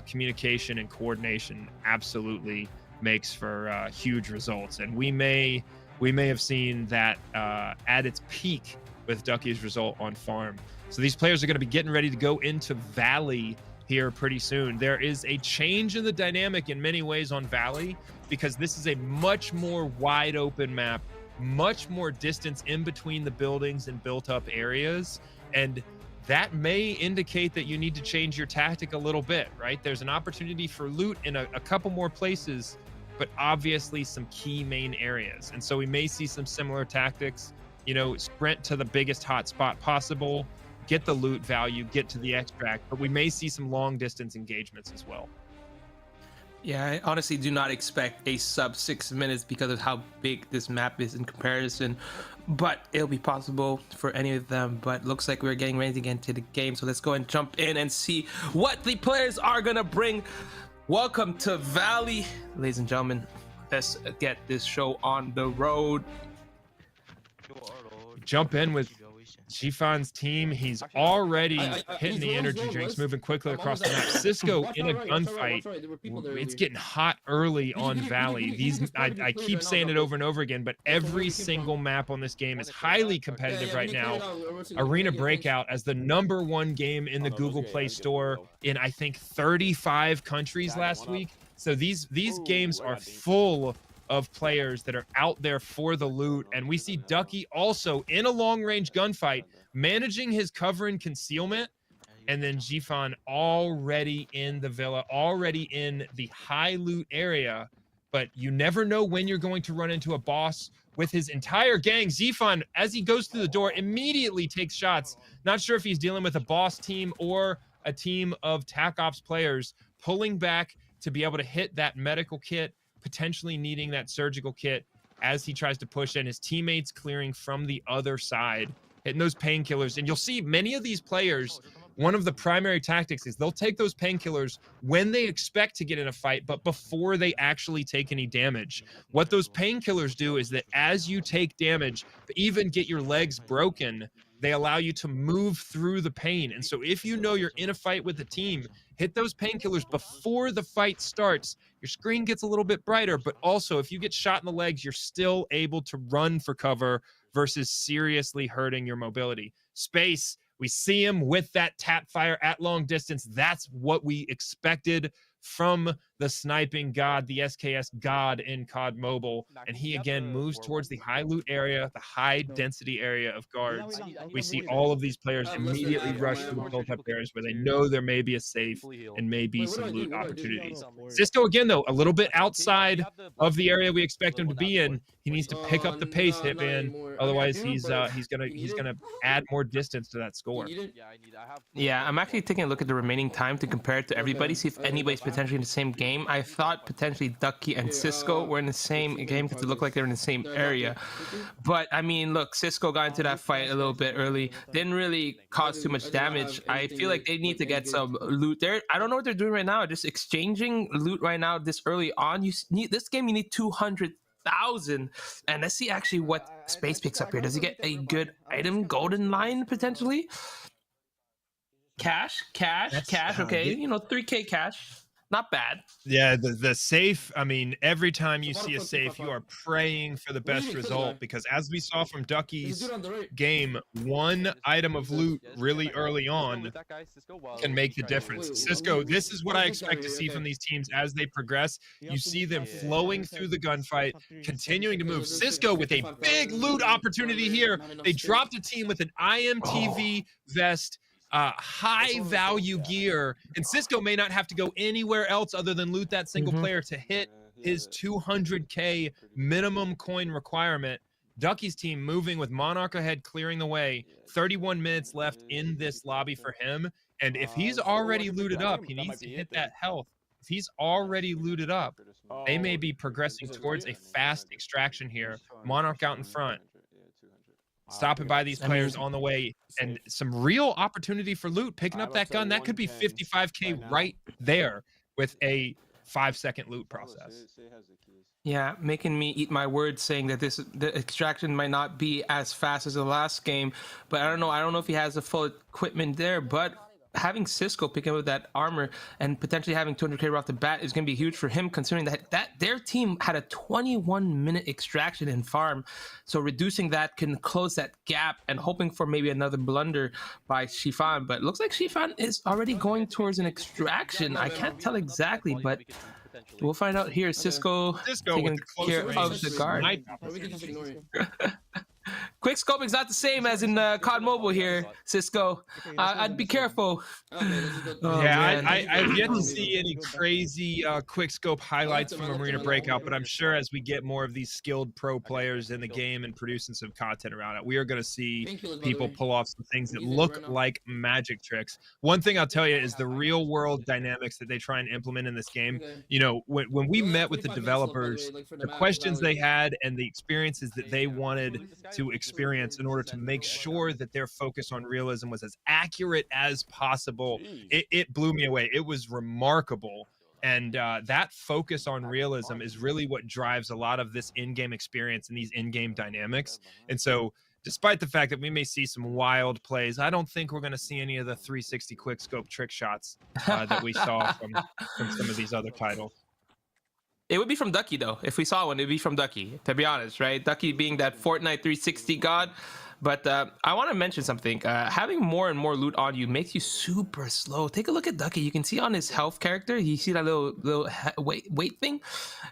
communication and coordination absolutely makes for huge results. And we may have seen that at its peak with Ducky's result on farm. So these players are going to be getting ready to go into Valley here pretty soon. There is a change in the dynamic in many ways on Valley, because this is a much more wide open map, much more distance in between the buildings and built up areas. And that may indicate that you need to change your tactic a little bit, right? There's an opportunity for loot in a couple more places, but obviously some key main areas. And so we may see some similar tactics, sprint to the biggest hot spot possible, get the loot value, get to the extract, but we may see some long distance engagements as well. Yeah, I honestly do not expect a sub 6 minutes because of how big this map is in comparison, but it'll be possible for any of them. But looks like we're getting ready to get into the game, so let's go and jump in and see what the players are gonna bring. Welcome to Valley, ladies and gentlemen. Let's get this show on the road. Jump in with Xifan's team. He's already hitting the energy drinks, moving quickly across the map. Sisco in a gunfight. It's getting hot early on Valley. I keep saying it over and over again, but every single map on this game is highly competitive right now. Arena Breakout as the #1 game in the Google Play Store in, I think, 35 countries last week. So these games are full of players that are out there for the loot. And we see Ducky also in a long-range gunfight, managing his cover and concealment. And then xifan already in the villa, already in the high loot area. But you never know when you're going to run into a boss with his entire gang. xifan, as he goes through the door, immediately takes shots. Not sure if he's dealing with a boss team or a team of TAC Ops players, pulling back to be able to hit that medical kit, potentially needing that surgical kit as he tries to push in. His teammates clearing from the other side, hitting those painkillers. And you'll see many of these players, one of the primary tactics is they'll take those painkillers when they expect to get in a fight, but before they actually take any damage. What those painkillers do is that as you take damage, even get your legs broken, they allow you to move through the pain. And so if you know you're in a fight with a team, hit those painkillers before the fight starts. Your screen gets a little bit brighter, but also if you get shot in the legs, you're still able to run for cover versus seriously hurting your mobility. Space, we see him with that tap fire at long distance. That's what we expected from the sniping god, the SKS god in COD Mobile. And he again moves towards the high loot area, the high density area of guards. We see all of these players immediately rush to the built up areas where they know there may be a safe and may be some loot opportunities. Sisco again though, a little bit outside of the area we expect him to be in. He needs to pick up the pace, Hitman. Otherwise he's gonna add more distance to that score. Yeah, I'm actually taking a look at the remaining time to compare it to everybody, see if anybody's potentially in the same game. I thought potentially Ducky and Sisco were in the same game because it looked like they're in the same area. But I mean, look, Sisco got into that fight a little bit early, didn't really cause too much damage. I feel like they need to get some loot there. I don't know what they're doing right now, just exchanging loot right now this early on. You need this game, you need 200,000. And let's see actually what Space picks up here. Does he get a good item, golden line potentially? Cash, okay, 3K cash. not bad. Yeah, the safe, I mean, every time you see a safe, you are praying for the best result, because as we saw from Ducky's game, one item of loot really early on can make the difference. Sisco, this is what I expect to see from these teams as they progress. You see them flowing through the gunfight, continuing to move. Sisco with a big loot opportunity here. They dropped a team with an IMTV vest, high value gear, and Sisco may not have to go anywhere else other than loot that single player to hit his 200k minimum coin requirement. Ducky's team moving with Monarch ahead, clearing the way. 31 minutes left in this lobby for him, and if he's already looted up, he needs to hit that health. If he's already looted up, they may be progressing towards a fast extraction here. Monarch out in front, stopping by these players on the way, and some real opportunity for loot, picking up that gun. That could be 55k right there with a 5-second loot process. Yeah, making me eat my words, saying that the extraction might not be as fast as the last game, but I don't know if he has the full equipment there, but having Sisco picking up that armor and potentially having 200k right off the bat is going to be huge for him, considering that their team had a 21-minute extraction in farm. So reducing that can close that gap, and hoping for maybe another blunder by xifan. But it looks like xifan is already going towards an extraction. I can't tell exactly, but we'll find out here. Cisco taking care of the guard. Quick scoping is not the same as in COD Mobile here, Sisco. I'd be careful. I've yet to see any crazy quick scope highlights from Arena Breakout, but I'm sure as we get more of these skilled pro players in the game and producing some content around it, we are going to see people pull off some things that look like magic tricks. One thing I'll tell you is the real world dynamics that they try and implement in this game. You know, when we met with the developers, the questions they had and the experiences that they wanted to experience in order to make sure that their focus on realism was as accurate as possible, it blew me away. It was remarkable. And that focus on realism is really what drives a lot of this in-game experience and these in-game dynamics. And so despite the fact that we may see some wild plays, I don't think we're going to see any of the 360 quick scope trick shots that we saw from some of these other titles. It would be from Ducky, though. If we saw one, it would be from Ducky, to be honest, right? Ducky being that Fortnite 360 god. But I want to mention something. Having more and more loot on you makes you super slow. Take a look at Ducky. You can see on his health character, you see that little weight thing?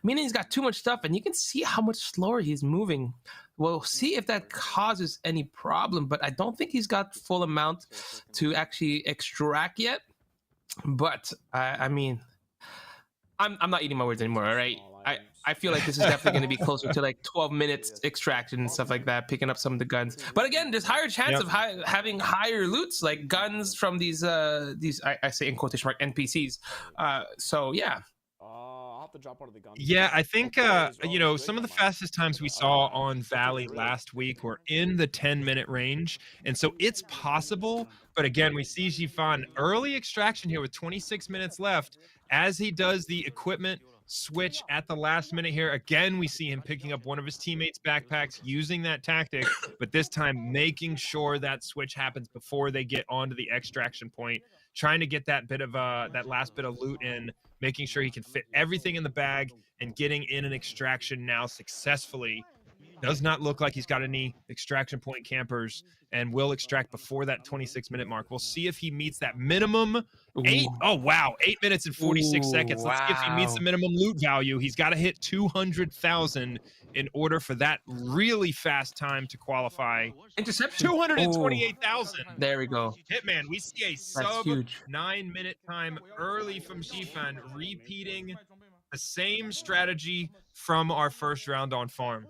Meaning he's got too much stuff, and you can see how much slower he's moving. We'll see if that causes any problem, but I don't think he's got full amount to actually extract yet. But, I mean... I'm not eating my words anymore, all right? I feel like this is definitely going to be closer to like 12 minutes extraction and stuff like that, picking up some of the guns. But again, there's higher chance of having higher loots, like guns from these I say in quotation mark NPCs. So yeah. I'll have to drop one of the guns. Yeah, I think you know, some of the fastest times we saw on Valley last week were in the 10-minute range, and so it's possible. But again, we see xifan early extraction here with 26 minutes left. As he does the equipment switch at the last minute here, again, we see him picking up one of his teammates' backpacks, using that tactic, but this time making sure that switch happens before they get onto the extraction point, trying to get that bit of that last bit of loot in, making sure he can fit everything in the bag, and getting in an extraction now successfully. Does not look like he's got any extraction point campers, and will extract before that 26-minute mark. We'll see if he meets that minimum 8 minutes and 46 seconds. Let's see if he meets the minimum loot value. He's got to hit 200,000 in order for that really fast time to qualify. Interception. 228,000. There we go. Hitman, we see a sub 9-minute time early from xifan, repeating the same strategy from our first round on farm.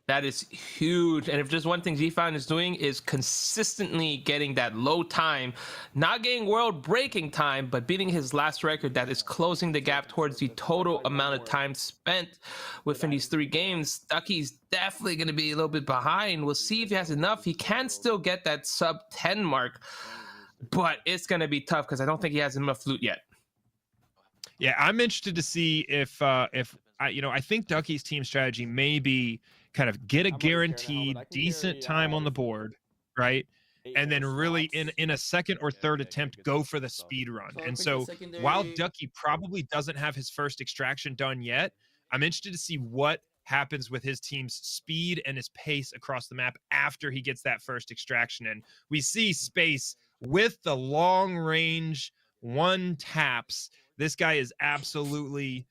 That is huge. And if there's one thing xifan is doing is consistently getting that low time, not getting world breaking time, but beating his last record that is closing the gap towards the total amount of time spent within these 3 games. Ducky's definitely going to be a little bit behind. We'll see if he has enough. He can still get that sub 10 mark, but it's going to be tough because I don't think he has enough loot yet. Yeah, I'm interested to see if I think Ducky's team strategy may be kind of get a guaranteed decent time on the board, right? and then really in a second or third attempt go for the speed run. And so while Ducky probably doesn't have his first extraction done yet, I'm interested to see what happens with his team's speed and his pace across the map after he gets that first extraction in. We see Space with the long range one taps. This guy is absolutely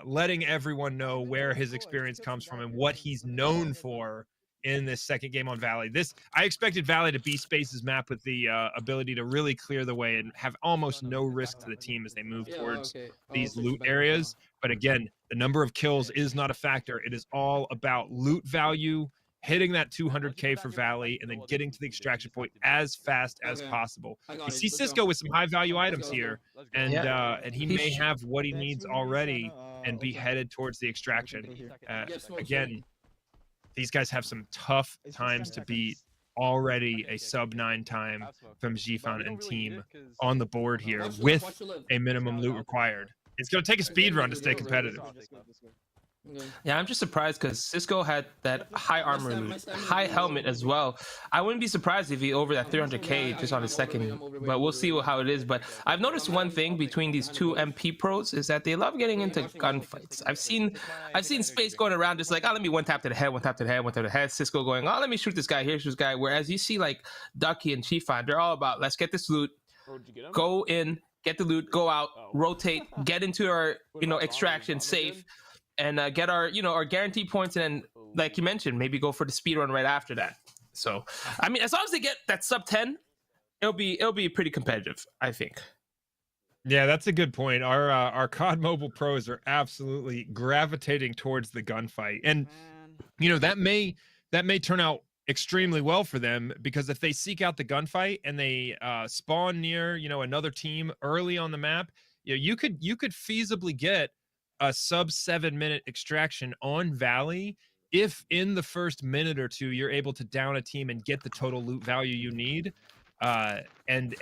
letting everyone know where his experience comes from and what he's known for in this second game on Valley. I expected Valley to be Space's map with the ability to really clear the way and have almost no risk to the team as they move towards these loot areas. But again, the number of kills is not a factor. It is all about loot value, hitting that 200K for Valley, and then getting to the extraction point as fast as possible. You see Sisco with some high value items here, and he may have what he needs already and be headed towards the extraction. Again, these guys have some tough times to beat. Already a sub-9 time from xifan and team on the board here with a minimum loot required. It's going to take a speed run to stay competitive. Yeah, I'm just surprised because Sisco had that high armor loot, high helmet as well. I wouldn't be surprised if he over that 300K just on his second, but we'll see how it is. But I've noticed one thing between these two MP pros is that they love getting into gunfights. I've seen Space going around just like, oh, let me one tap to the head, one tap to the head, one tap to the head. Sisco going, oh, let me shoot this guy, here's this guy. Whereas you see like Ducky and xifan, they're all about, let's get this loot, go in, get the loot, go out, rotate, get into our extraction safe, and get our our guaranteed points, and then like you mentioned, maybe go for the speed run right after that. So I mean, as long as they get that sub 10, it'll be pretty competitive, I think. Yeah, that's a good point. Our COD Mobile pros are absolutely gravitating towards the gunfight, and that may turn out extremely well for them, because if they seek out the gunfight and they spawn near another team early on the map, you could feasibly get a sub 7-minute extraction on Valley if in the first minute or two you're able to down a team and get the total loot value you need. And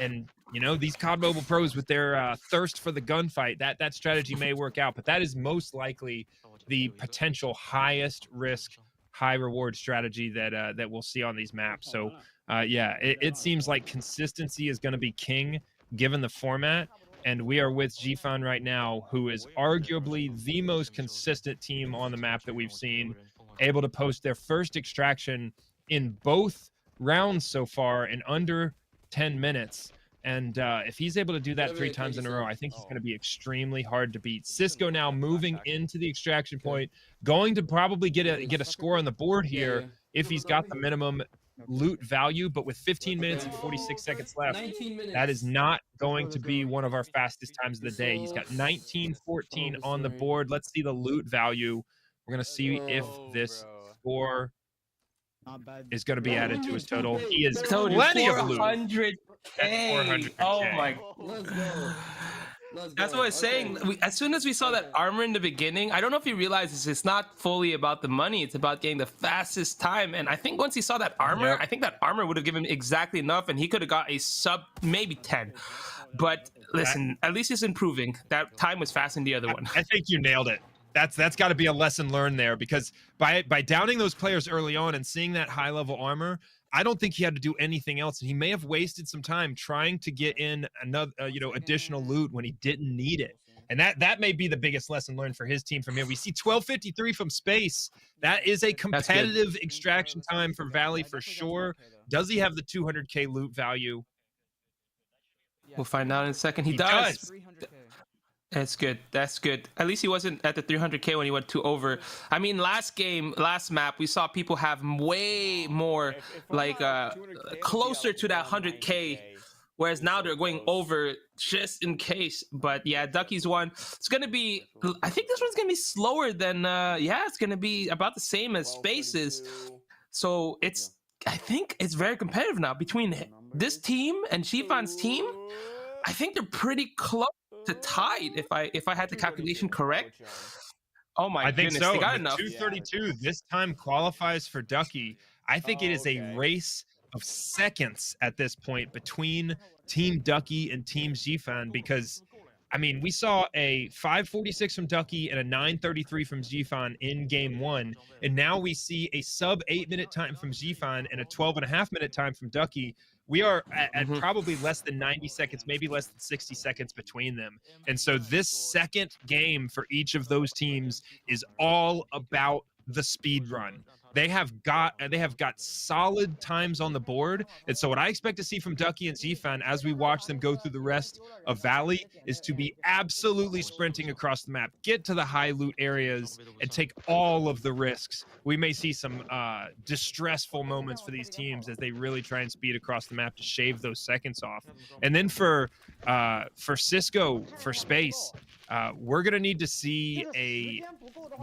these COD Mobile pros with their thirst for the gunfight, that strategy may work out, but that is most likely the potential highest risk, high reward strategy that we'll see on these maps. So it seems like consistency is going to be king given the format. And we are with xifan right now, who is arguably the most consistent team on the map that we've seen, able to post their first extraction in both rounds so far in under 10 minutes. And if he's able to do that 3 times in a row, I think he's going to be extremely hard to beat. Sisco now moving into the extraction point, going to probably get a score on the board here if he's got the minimum loot value, but with 15 minutes and 46 seconds left, that is not going to be one of our fastest times of the day. He's got 19-14 on the board. Let's see the loot value. We're going to see if this score is going to be added to his total. He is plenty of loot. 400K. Oh my. Let's go. That's what I was saying. As soon as we saw that armor in the beginning, I don't know if you realize this, it's not fully about the money. It's about getting the fastest time. And I think once he saw that armor, I think that armor would have given him exactly enough, and he could have got a sub maybe 10. But listen, at least he's improving. That time was fast in the other one. I think you nailed it. That's got to be a lesson learned there, because by downing those players early on and seeing that high level armor, I don't think he had to do anything else. He may have wasted some time trying to get in another, additional loot when he didn't need it. And that may be the biggest lesson learned for his team from here. We see 12:53 from Space. That is a competitive extraction time for Valley for sure. Does he have the 200K loot value? We'll find out in a second. He does. That's good. That's good. At least he wasn't at the 300K when he went 2 over. I mean, last map, we saw people have way more, closer to that 100K, whereas now they're going over just in case. But yeah, Ducky's one. It's going to be, I think this one's going to be slower than, it's going to be about the same as Space's. So I think it's very competitive now between this team and xifan's team. I think they're pretty close to tied, if I had the calculation correct. Oh my goodness, think so. They got The enough. 232 this time qualifies for Ducky. I think it is a race of seconds at this point between Team Ducky and Team xifan, because I mean, we saw a 5:46 from Ducky and a 9:33 from xifan in game 1, and now we see a sub 8-minute time from xifan and a 12.5-minute time from Ducky. We are at probably less than 90 seconds, maybe less than 60 seconds between them. And so this second game for each of those teams is all about the speed run. They have got solid times on the board. And so what I expect to see from Ducky and xifan as we watch them go through the rest of Valley is to be absolutely sprinting across the map, get to the high loot areas, and take all of the risks. We may see some distressful moments for these teams as they really try and speed across the map to shave those seconds off. And then for Sisco, for Space, we're going to need to see a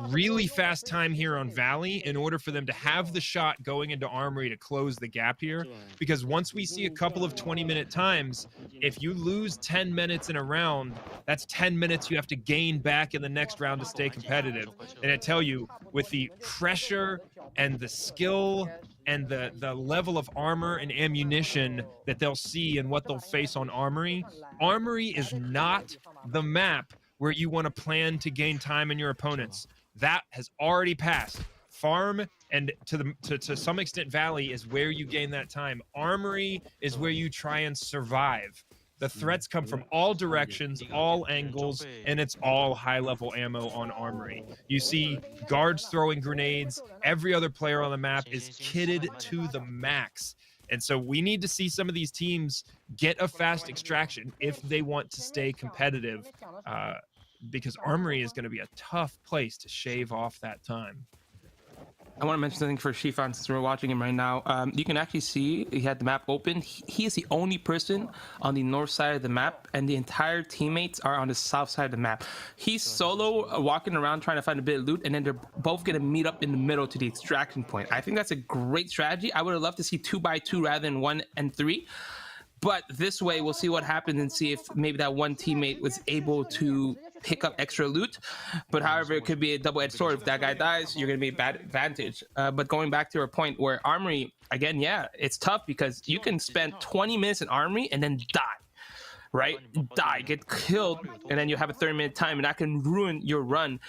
really fast time here on Valley in order for them to have the shot going into Armory to close the gap here. Because once we see a couple of 20-minute times, if you lose 10 minutes in a round, that's 10 minutes you have to gain back in the next round to stay competitive. And I tell you, with the pressure and the skill and the level of armor and ammunition that they'll see and what they'll face on Armory, Armory is not the map where you want to plan to gain time in your opponents. That has already passed. Farm and to some extent Valley is where you gain that time. Armory is where you try and survive. The threats come from all directions, all angles, and it's all high-level ammo on Armory. You see guards throwing grenades. Every other player on the map is kitted to the max. And so we need to see some of these teams get a fast extraction if they want to stay competitive, because Armory is going to be a tough place to shave off that time. I want to mention something for xifan since we're watching him right now. You can actually see he had the map open. He is the only person on the north side of the map, and the entire teammates are on the south side of the map. He's solo walking around trying to find a bit of loot, and then they're both going to meet up in the middle to the extraction point. I think that's a great strategy. I would have loved to see 2x2 rather than 1 and 3. But this way, we'll see what happens and see if maybe that one teammate was able to pick up extra loot. But however, it could be a double-edged sword. If that guy dies, you're going to be a bad advantage. But going back to our point where Armory, again, yeah, it's tough because you can spend 20 minutes in Armory and then die. Right? Die, get killed, and then you have a 30-minute time, and that can ruin your run.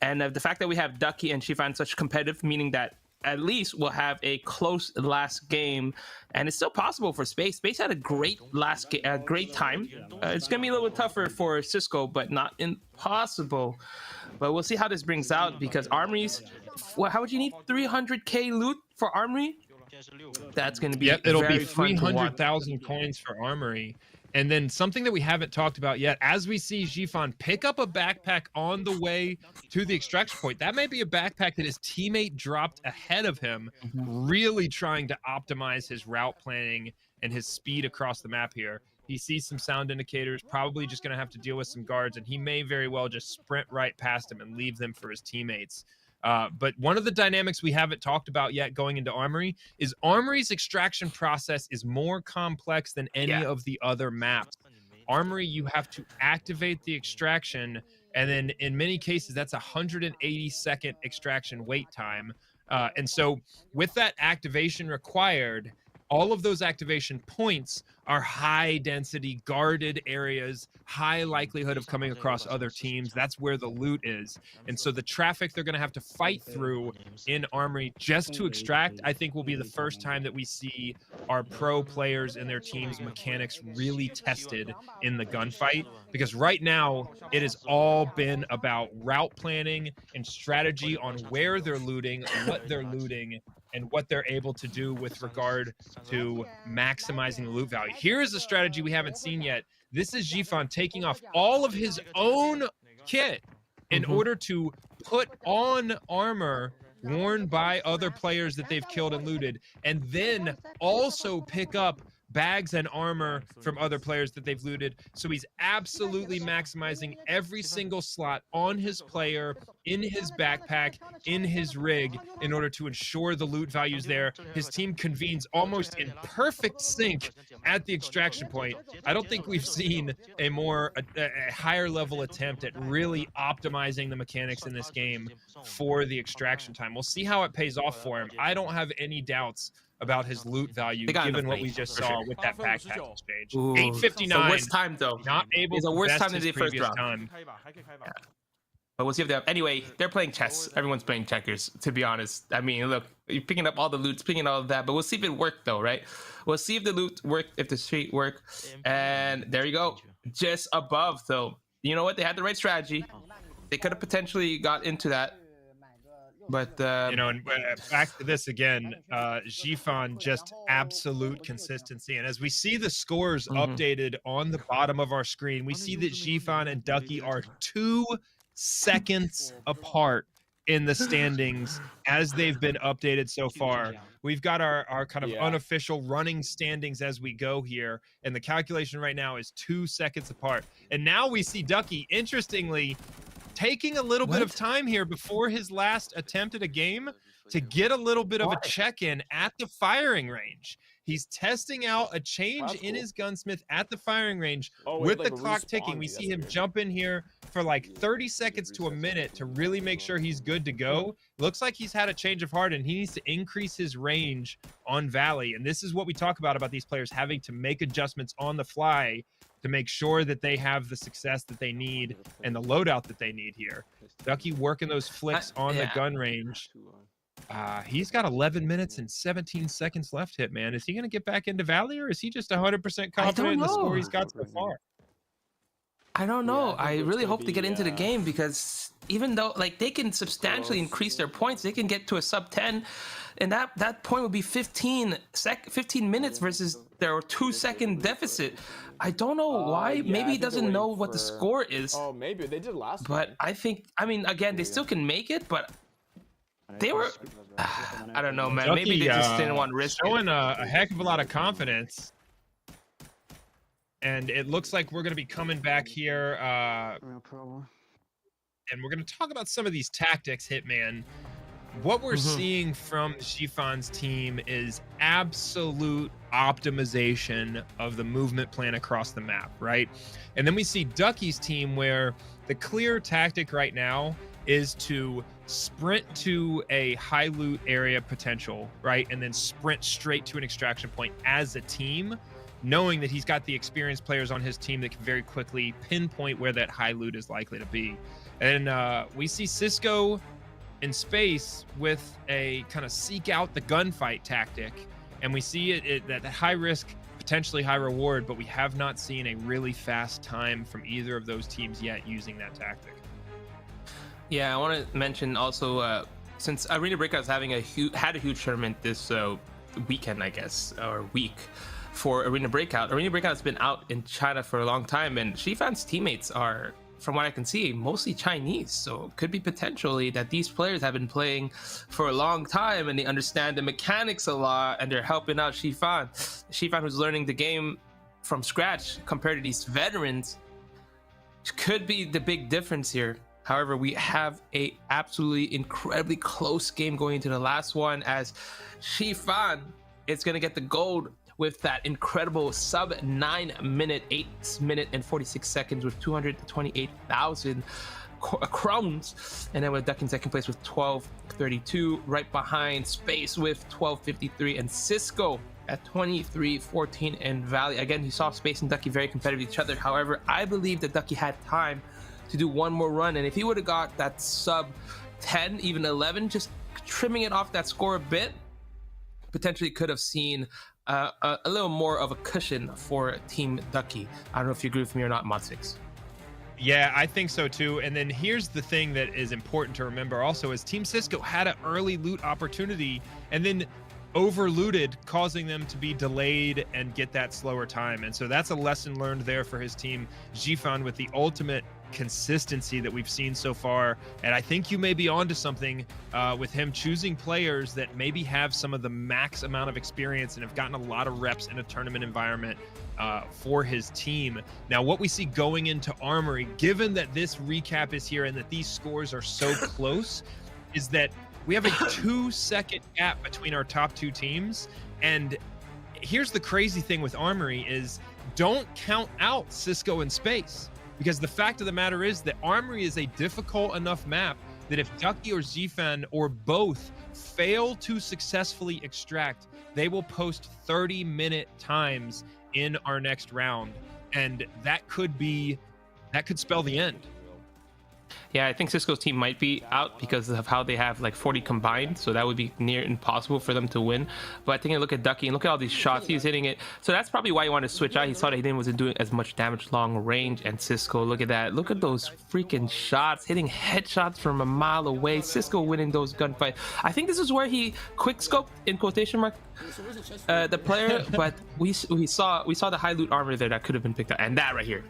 And the fact that we have Ducky and xifan such competitive, meaning that at least we'll have a close last game, and it's still possible for Space. Space had a great great time. It's gonna be a little bit tougher for Sisco, but not impossible. But we'll see how this brings out, because Armory's, how would you need 300k loot for Armory? That's gonna be it'll be 300,000 coins for Armory. And then something that we haven't talked about yet, as we see xifan pick up a backpack on the way to the extraction point, that may be a backpack that his teammate dropped ahead of him, really trying to optimize his route planning and his speed across the map here. He sees some sound indicators, probably just going to have to deal with some guards, and he may very well just sprint right past him and leave them for his teammates. But one of the dynamics we haven't talked about yet going into Armory is Armory's extraction process is more complex than any of the other maps. Armory, you have to activate the extraction, and then in many cases, that's a 180-second extraction wait time. And so with that activation required, all of those activation points are high density guarded areas, high likelihood of coming across other teams. That's where the loot is. And so the traffic they're going to have to fight through in Armory just to extract, I think, will be the first time that we see our pro players and their team's mechanics really tested in the gunfight. Because right now, it has all been about route planning and strategy on where they're looting, what they're looting, and what they're able to do with regard to maximizing the loot value. Here is a strategy we haven't seen yet. This is xifan taking off all of his own kit in order to put on armor worn by other players that they've killed and looted, and then also pick up bags and armor from other players that they've looted. So he's absolutely maximizing every single slot on his player, in his backpack, in his rig, in order to ensure the loot value's there. His team convenes almost in perfect sync at the extraction point. I don't think we've seen a higher level attempt at really optimizing the mechanics in this game for the extraction time. We'll see how it pays off for him. I don't have any doubts about his loot value, given what we just saw with that backpack exchange. 859. The worst time, though. Not able it's the worst to time best to his the first previous round. time. But we'll see if they have. Anyway, they're playing chess. Everyone's playing checkers, to be honest. I mean, look, you're picking up all the loot, picking all of that, but we'll see if it worked, though, right? We'll see if the loot worked, if the street worked. And there you go. Just above, though. You know what? They had the right strategy. They could have potentially got into that. But, you know, and back to this again, xifan, just absolute consistency. And as we see the scores updated on the bottom of our screen, we see that xifan and Ducky are 2 seconds apart in the standings as they've been updated so far. We've got our kind of unofficial running standings as we go here, and the calculation right now is 2 seconds apart. And now we see Ducky, interestingly, taking a little bit of time here before his last attempt at a game to get a little bit of a check-in at the firing range. He's testing out a change in his gunsmith at the firing range with the clock ticking. We see him jump in here for like 30 seconds to a minute to really make sure he's good to go. Looks like he's had a change of heart and he needs to increase his range on Valley. And this is what we talk about these players having to make adjustments on the fly to make sure that they have the success that they need and the loadout that they need here. Ducky working those flicks on the gun range. He's got 11 minutes and 17 seconds left, Hitman. Is he going to get back into Valley, or is he just 100% confident in the score he's got so far? I don't know. I really hope to get into the game, because even though like they can substantially increase their points, they can get to a sub 10, and that point would be 15 minutes versus their 2-second deficit. I don't know why. Maybe he doesn't know what the score is. Oh, maybe they did last. But I think, I mean, again, they still can make it, but they were. I don't know, man. Ducky, maybe they just didn't want to risk showing a heck of a lot of confidence. And it looks like we're going to be coming back here. And we're going to talk about some of these tactics, Hitman. What we're seeing from xifan's team is absolute optimization of the movement plan across the map, right? And then we see Ducky's team, where the clear tactic right now is to sprint to a high loot area potential, right? And then sprint straight to an extraction point as a team, knowing that he's got the experienced players on his team that can very quickly pinpoint where that high loot is likely to be. And we see Sisco in space with a kind of seek out the gunfight tactic. And we see that high risk, potentially high reward, but we have not seen a really fast time from either of those teams yet using that tactic. Yeah, I want to mention also, since Arena Breakout is having had a huge tournament this weekend, I guess, or week, for Arena Breakout. Arena Breakout has been out in China for a long time, and xifan's teammates are, from what I can see, mostly Chinese. So it could be potentially that these players have been playing for a long time and they understand the mechanics a lot, and they're helping out xifan. xifan, who's learning the game from scratch compared to these veterans, could be the big difference here. However, we have a absolutely incredibly close game going into the last one, as xifan is going to get the gold with that incredible sub 9 minute, 8 minute and 46 seconds with 228,000 crowns. And then with Ducky in second place with 1232, right behind Space with 1253, and Sisco at 2314, and Valley. Again, you saw Space and Ducky very competitive with each other. However, I believe that Ducky had time to do one more run, and if he would have got that sub 10, even 11, just trimming it off that score a bit, potentially could have seen a little more of a cushion for Team Ducky. I don't know if you agree with me or not, Mod6. Yeah, I think so too. And then here's the thing that is important to remember also, is Team Sisco had an early loot opportunity and then over looted, causing them to be delayed and get that slower time. And so that's a lesson learned there for his team. xifan with the ultimate consistency that we've seen so far, and I think you may be onto something with him choosing players that maybe have some of the max amount of experience and have gotten a lot of reps in a tournament environment for his team. Now, what we see going into Armory, given that this recap is here and that these scores are so close, is that we have a 2-second gap between our top two teams. And here's the crazy thing with Armory is, don't count out Sisco and Space. Because the fact of the matter is that Armory is a difficult enough map that if Ducky or xifan or both fail to successfully extract, they will post 30-minute times in our next round. And that could spell the end. Yeah, I think Sisco's team might be out because of how they have like 40 combined, so that would be near impossible for them to win. But I think I look at Ducky and look at all these shots he's hitting it. So that's probably why he wanted to switch out. He saw that he wasn't doing as much damage long range. And Sisco, look at that. Look at those freaking shots, hitting headshots from a mile away. Sisco winning those gunfights. I think this is where he quick scoped in quotation mark the player, but we saw the high loot armor there that could have been picked up, and that right here,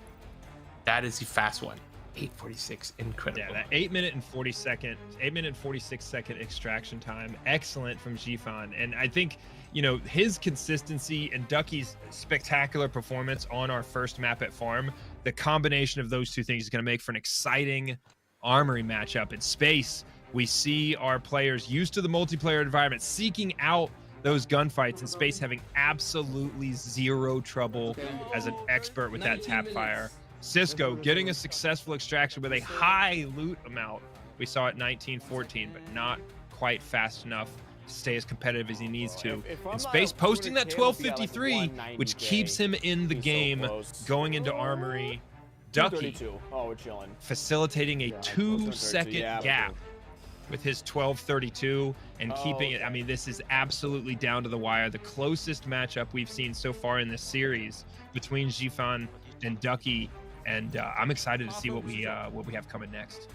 that is the fast one. 8:46, incredible. Yeah, that 8 minute and 46 second extraction time, excellent from xifan. And I think, you know, his consistency and Ducky's spectacular performance on our first map at Farm, the combination of those two things is going to make for an exciting armory matchup. In space, we see our players used to the multiplayer environment seeking out those gunfights, in space having absolutely zero trouble as an expert with that tap fire. Sisco getting a successful extraction with a high loot amount. We saw it 19-14, but not quite fast enough to stay as competitive as he needs to. In space, posting that 12:53, which keeps him in the game going into armory. Ducky facilitating a 2-second gap with his 12:32 and keeping it. I mean, this is absolutely down to the wire. The closest matchup we've seen so far in this series between xifan and Ducky. And I'm excited to see what we have coming next.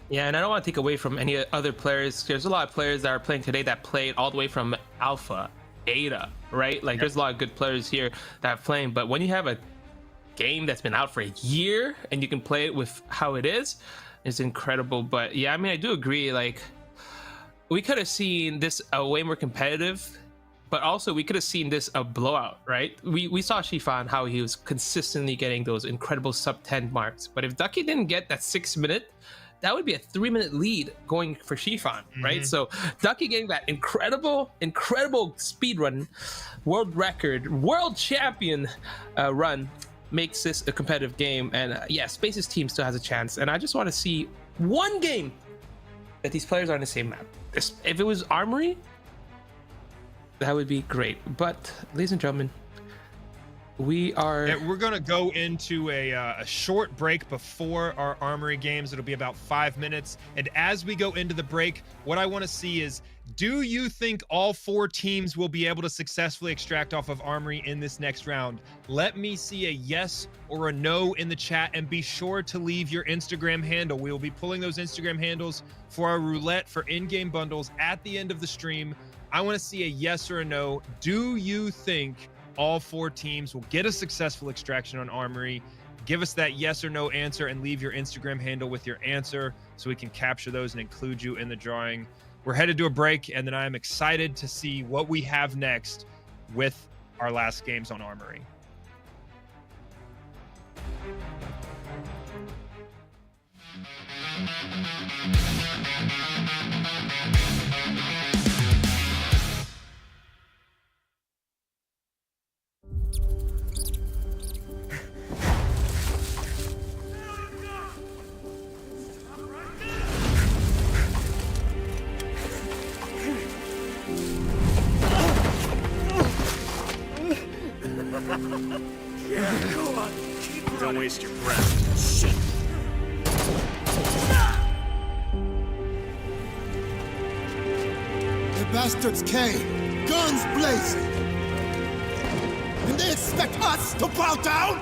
Yeah, and I don't want to take away from any other players. There's a lot of players that are playing today that played all the way from alpha, beta, right? Like, there's a lot of good players here that are playing. But when you have a game that's been out for a year and you can play it with how it is, it's incredible. But yeah, I mean, I do agree. Like, we could have seen this way more competitive. But also, we could have seen this a blowout, right? We saw xifan, how he was consistently getting those incredible sub-10 marks. But if Ducky didn't get that 6 minute, that would be a 3-minute lead going for xifan, right? So Ducky getting that incredible speed run, world record, world champion run makes this a competitive game. And yeah, Space's team still has a chance. And I just want to see one game that these players are on the same map. If it was Armory, that would be great. But ladies and gentlemen, we're going to go into a short break before our armory games. It'll be about 5 minutes. And as we go into the break, what I want to see is, do you think all 4 teams will be able to successfully extract off of armory in this next round? Let me see a yes or a no in the chat, and be sure to leave your Instagram handle. We will be pulling those Instagram handles for our roulette for in-game bundles at the end of the stream. I want to see a yes or a no. Do you think all 4 teams will get a successful extraction on armory? Give us that yes or no answer and leave your Instagram handle with your answer so we can capture those and include you in the drawing. We're headed to a break, and then I'm excited to see what we have next with our last games on armory. Don't waste your breath. Shit. The bastards came, guns blazing. And they expect us to bow down?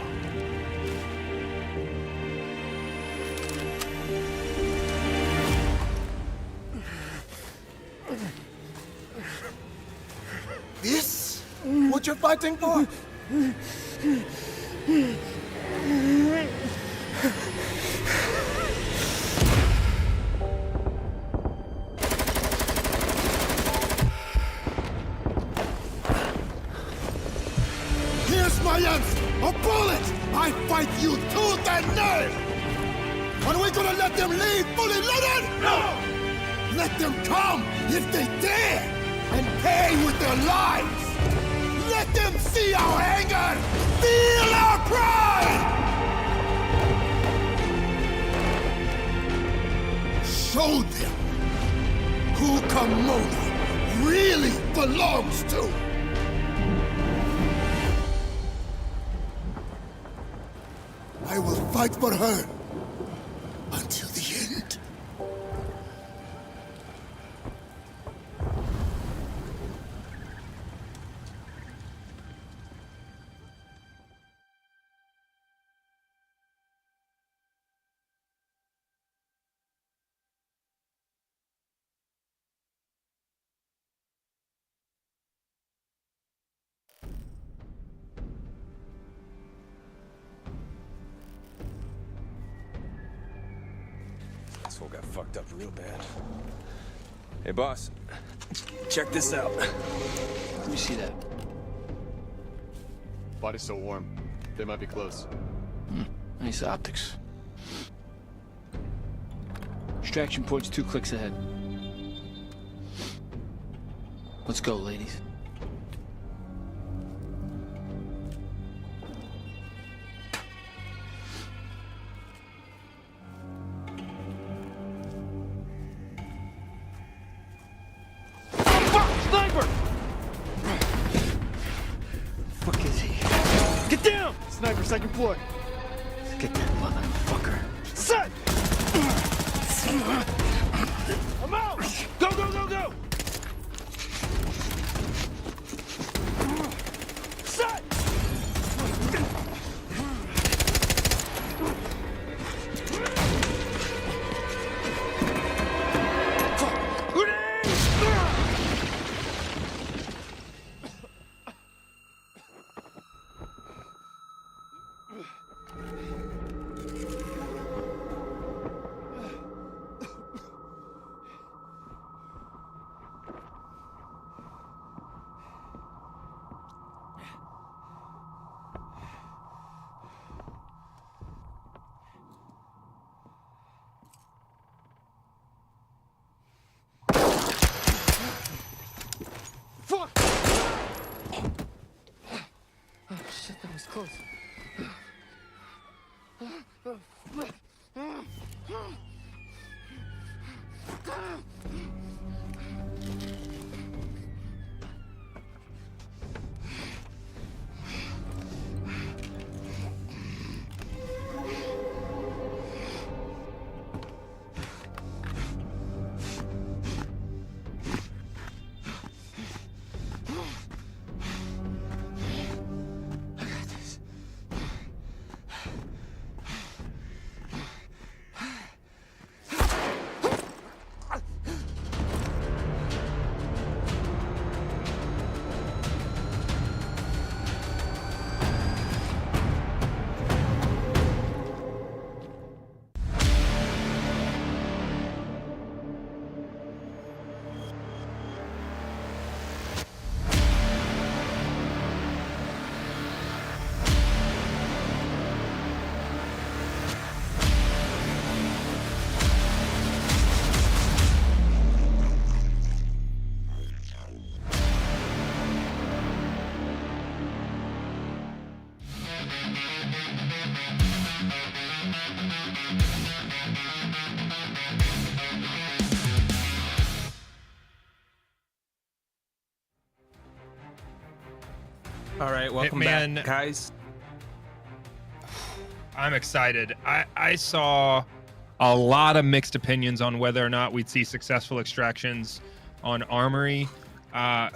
This? What you're fighting for? Here's my answer! A bullet! I fight you tooth and nail! Are we gonna let them leave fully loaded? No! Let them come, if they dare, and pay with their lives! Let them see our anger! Feel our pride! Show them who Komodo really belongs to! I will fight for her until the end. Sisco got fucked up real bad. Hey, boss. Check this out. Let me see that. Body's so warm. They might be close. Nice optics. Extraction port's 2 clicks ahead. Let's go, ladies. Sniper! Fuck is he? Get down! Sniper, second floor. Let's get that motherfucker. Set! I'm out! Go, go, go, go! Set! Fuck! Oh shit, that was close. All right, welcome Hitman. back, guys. I'm excited. I saw a lot of mixed opinions on whether or not we'd see successful extractions on Armory.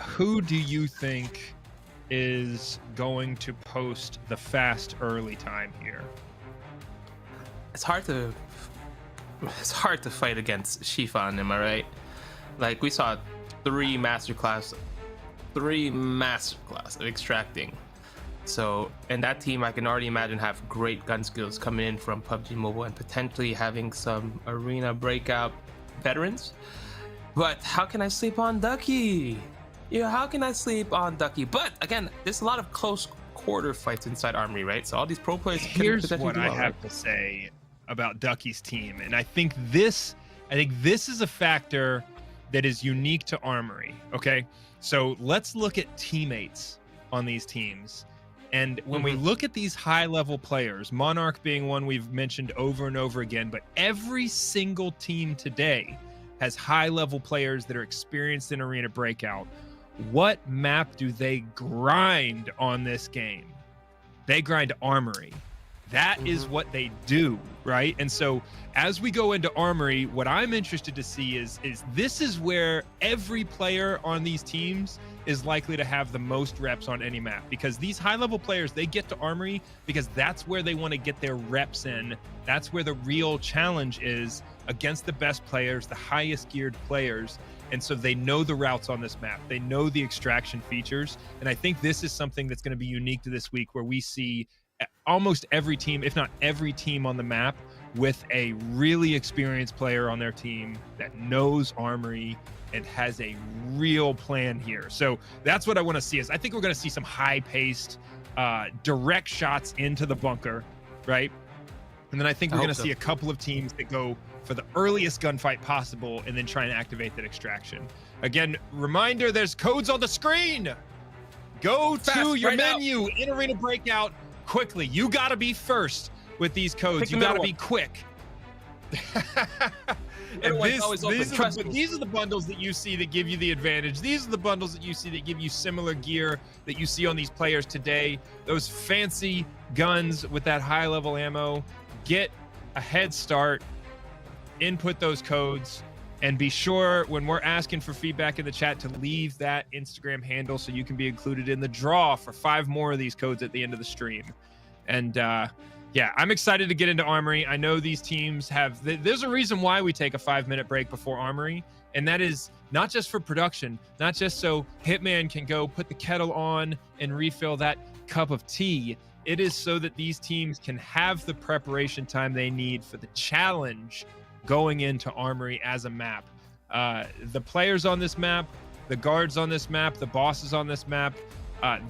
Who do you think is going to post the fast early time here? It's hard to fight against xifan, am I right? Like, we saw three masterclass of extracting. So, and that team, I can already imagine, have great gun skills coming in from PUBG Mobile and potentially having some arena breakout veterans. But how can I sleep on Ducky? Yeah, how can I sleep on Ducky? But again, there's a lot of close quarter fights inside Armory, right? So all these pro players can Here's potentially what do I well, have to say about Ducky's team, and I think this is a factor that is unique to Armory. Okay, so let's look at teammates on these teams. And when we look at these high-level players, Monarch being one we've mentioned over and over again, but every single team today has high-level players that are experienced in Arena Breakout. What map do they grind on this game? They grind Armory. That is what they do, right? And so as we go into Armory, what I'm interested to see is this is where every player on these teams is likely to have the most reps on any map, because these high-level players, they get to Armory because that's where they want to get their reps in. That's where the real challenge is against the best players, the highest geared players. And so they know the routes on this map. They know the extraction features. And I think this is something that's going to be unique to this week, where we see almost every team, if not every team on the map, with a really experienced player on their team that knows Armory and has a real plan here. So that's what I want to see. Is I think we're going to see some high-paced, direct shots into the bunker, right? And then I think we're going to see a couple of teams that go for the earliest gunfight possible and then try and activate that extraction. Again, reminder, there's codes on the screen. Go to your menu in Arena Breakout quickly. You got to be first with these codes. You got to be quick. And these are the bundles that you see that give you the advantage. These are the bundles that you see that give you similar gear that you see on these players today. Those fancy guns with that high-level ammo. Get a head start. Input those codes. And be sure, when we're asking for feedback in the chat, to leave that Instagram handle so you can be included in the draw for 5 more of these codes at the end of the stream. And yeah, I'm excited to get into Armory. I know these teams have... There's a reason why we take a 5-minute break before Armory, and that is not just for production, not just so Hitman can go put the kettle on and refill that cup of tea. It is so that these teams can have the preparation time they need for the challenge going into Armory as a map. The players on this map, the guards on this map, the bosses on this map,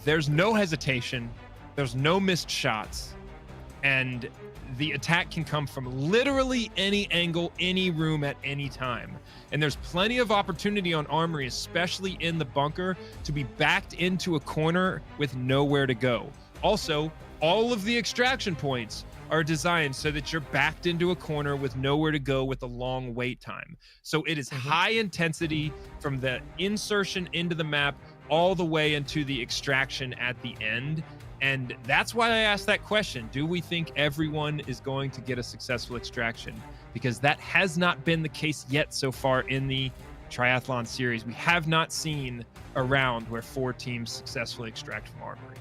there's no hesitation, there's no missed shots, and the attack can come from literally any angle, any room at any time. And there's plenty of opportunity on Armory, especially in the bunker, to be backed into a corner with nowhere to go. Also, all of the extraction points are designed so that you're backed into a corner with nowhere to go with a long wait time. So it is high intensity from the insertion into the map all the way into the extraction at the end. And that's why I asked that question. Do we think everyone is going to get a successful extraction? Because that has not been the case yet so far in the triathlon series. We have not seen a round where 4 teams successfully extract from Armory.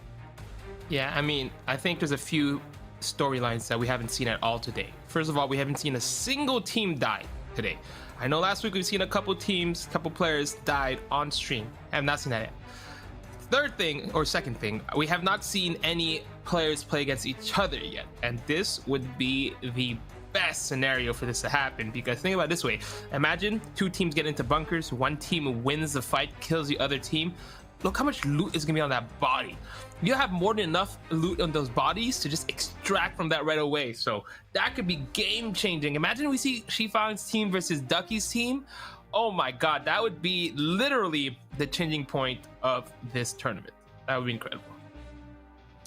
Yeah, I mean, I think there's a few storylines that we haven't seen at all today. First of all, we haven't seen a single team die today. I know last week we've seen a couple teams, couple players died on stream. I have not seen that yet. Third thing, or second thing, we have not seen any players play against each other yet. And this would be the best scenario for this to happen, because think about it this way. Imagine 2 teams get into bunkers, 1 team wins the fight, kills the other team. Look how much loot is gonna be on that body. You have more than enough loot on those bodies to just extract from that right away. So that could be game changing. Imagine we see Xifan's team versus Ducky's team. Oh my God, that would be literally the changing point of this tournament. That would be incredible.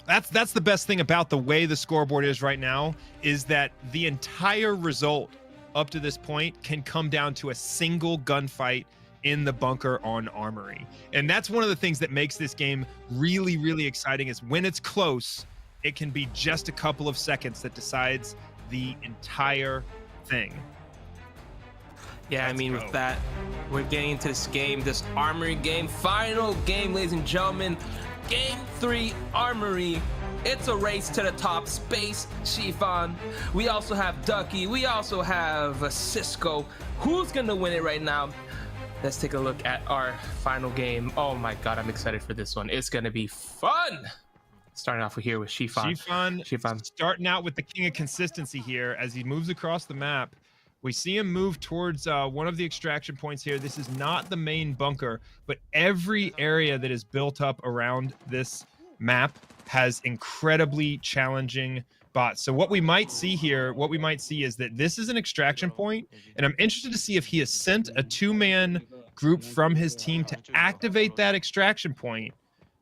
That's the best thing about the way the scoreboard is right now, is that the entire result up to this point can come down to a single gunfight in the bunker on Armory. And that's one of the things that makes this game really, really exciting, is when it's close, it can be just a couple of seconds that decides the entire thing. Yeah, I mean, with that, we're getting into this game, this Armory game, final game, ladies and gentlemen. Game 3 Armory. It's a race to the top. Space, xifan. We also have Ducky. We also have Sisco. Who's gonna win it right now? Let's take a look at our final game. Oh my God, I'm excited for this one. It's gonna be fun. Starting off here with xifan. Xifan starting out with the king of consistency here as he moves across the map. We see him move towards one of the extraction points here. This is not the main bunker, but every area that is built up around this map has incredibly challenging bots. So what we might see here, is that this is an extraction point, and I'm interested to see if he has sent a 2-man group from his team to activate that extraction point,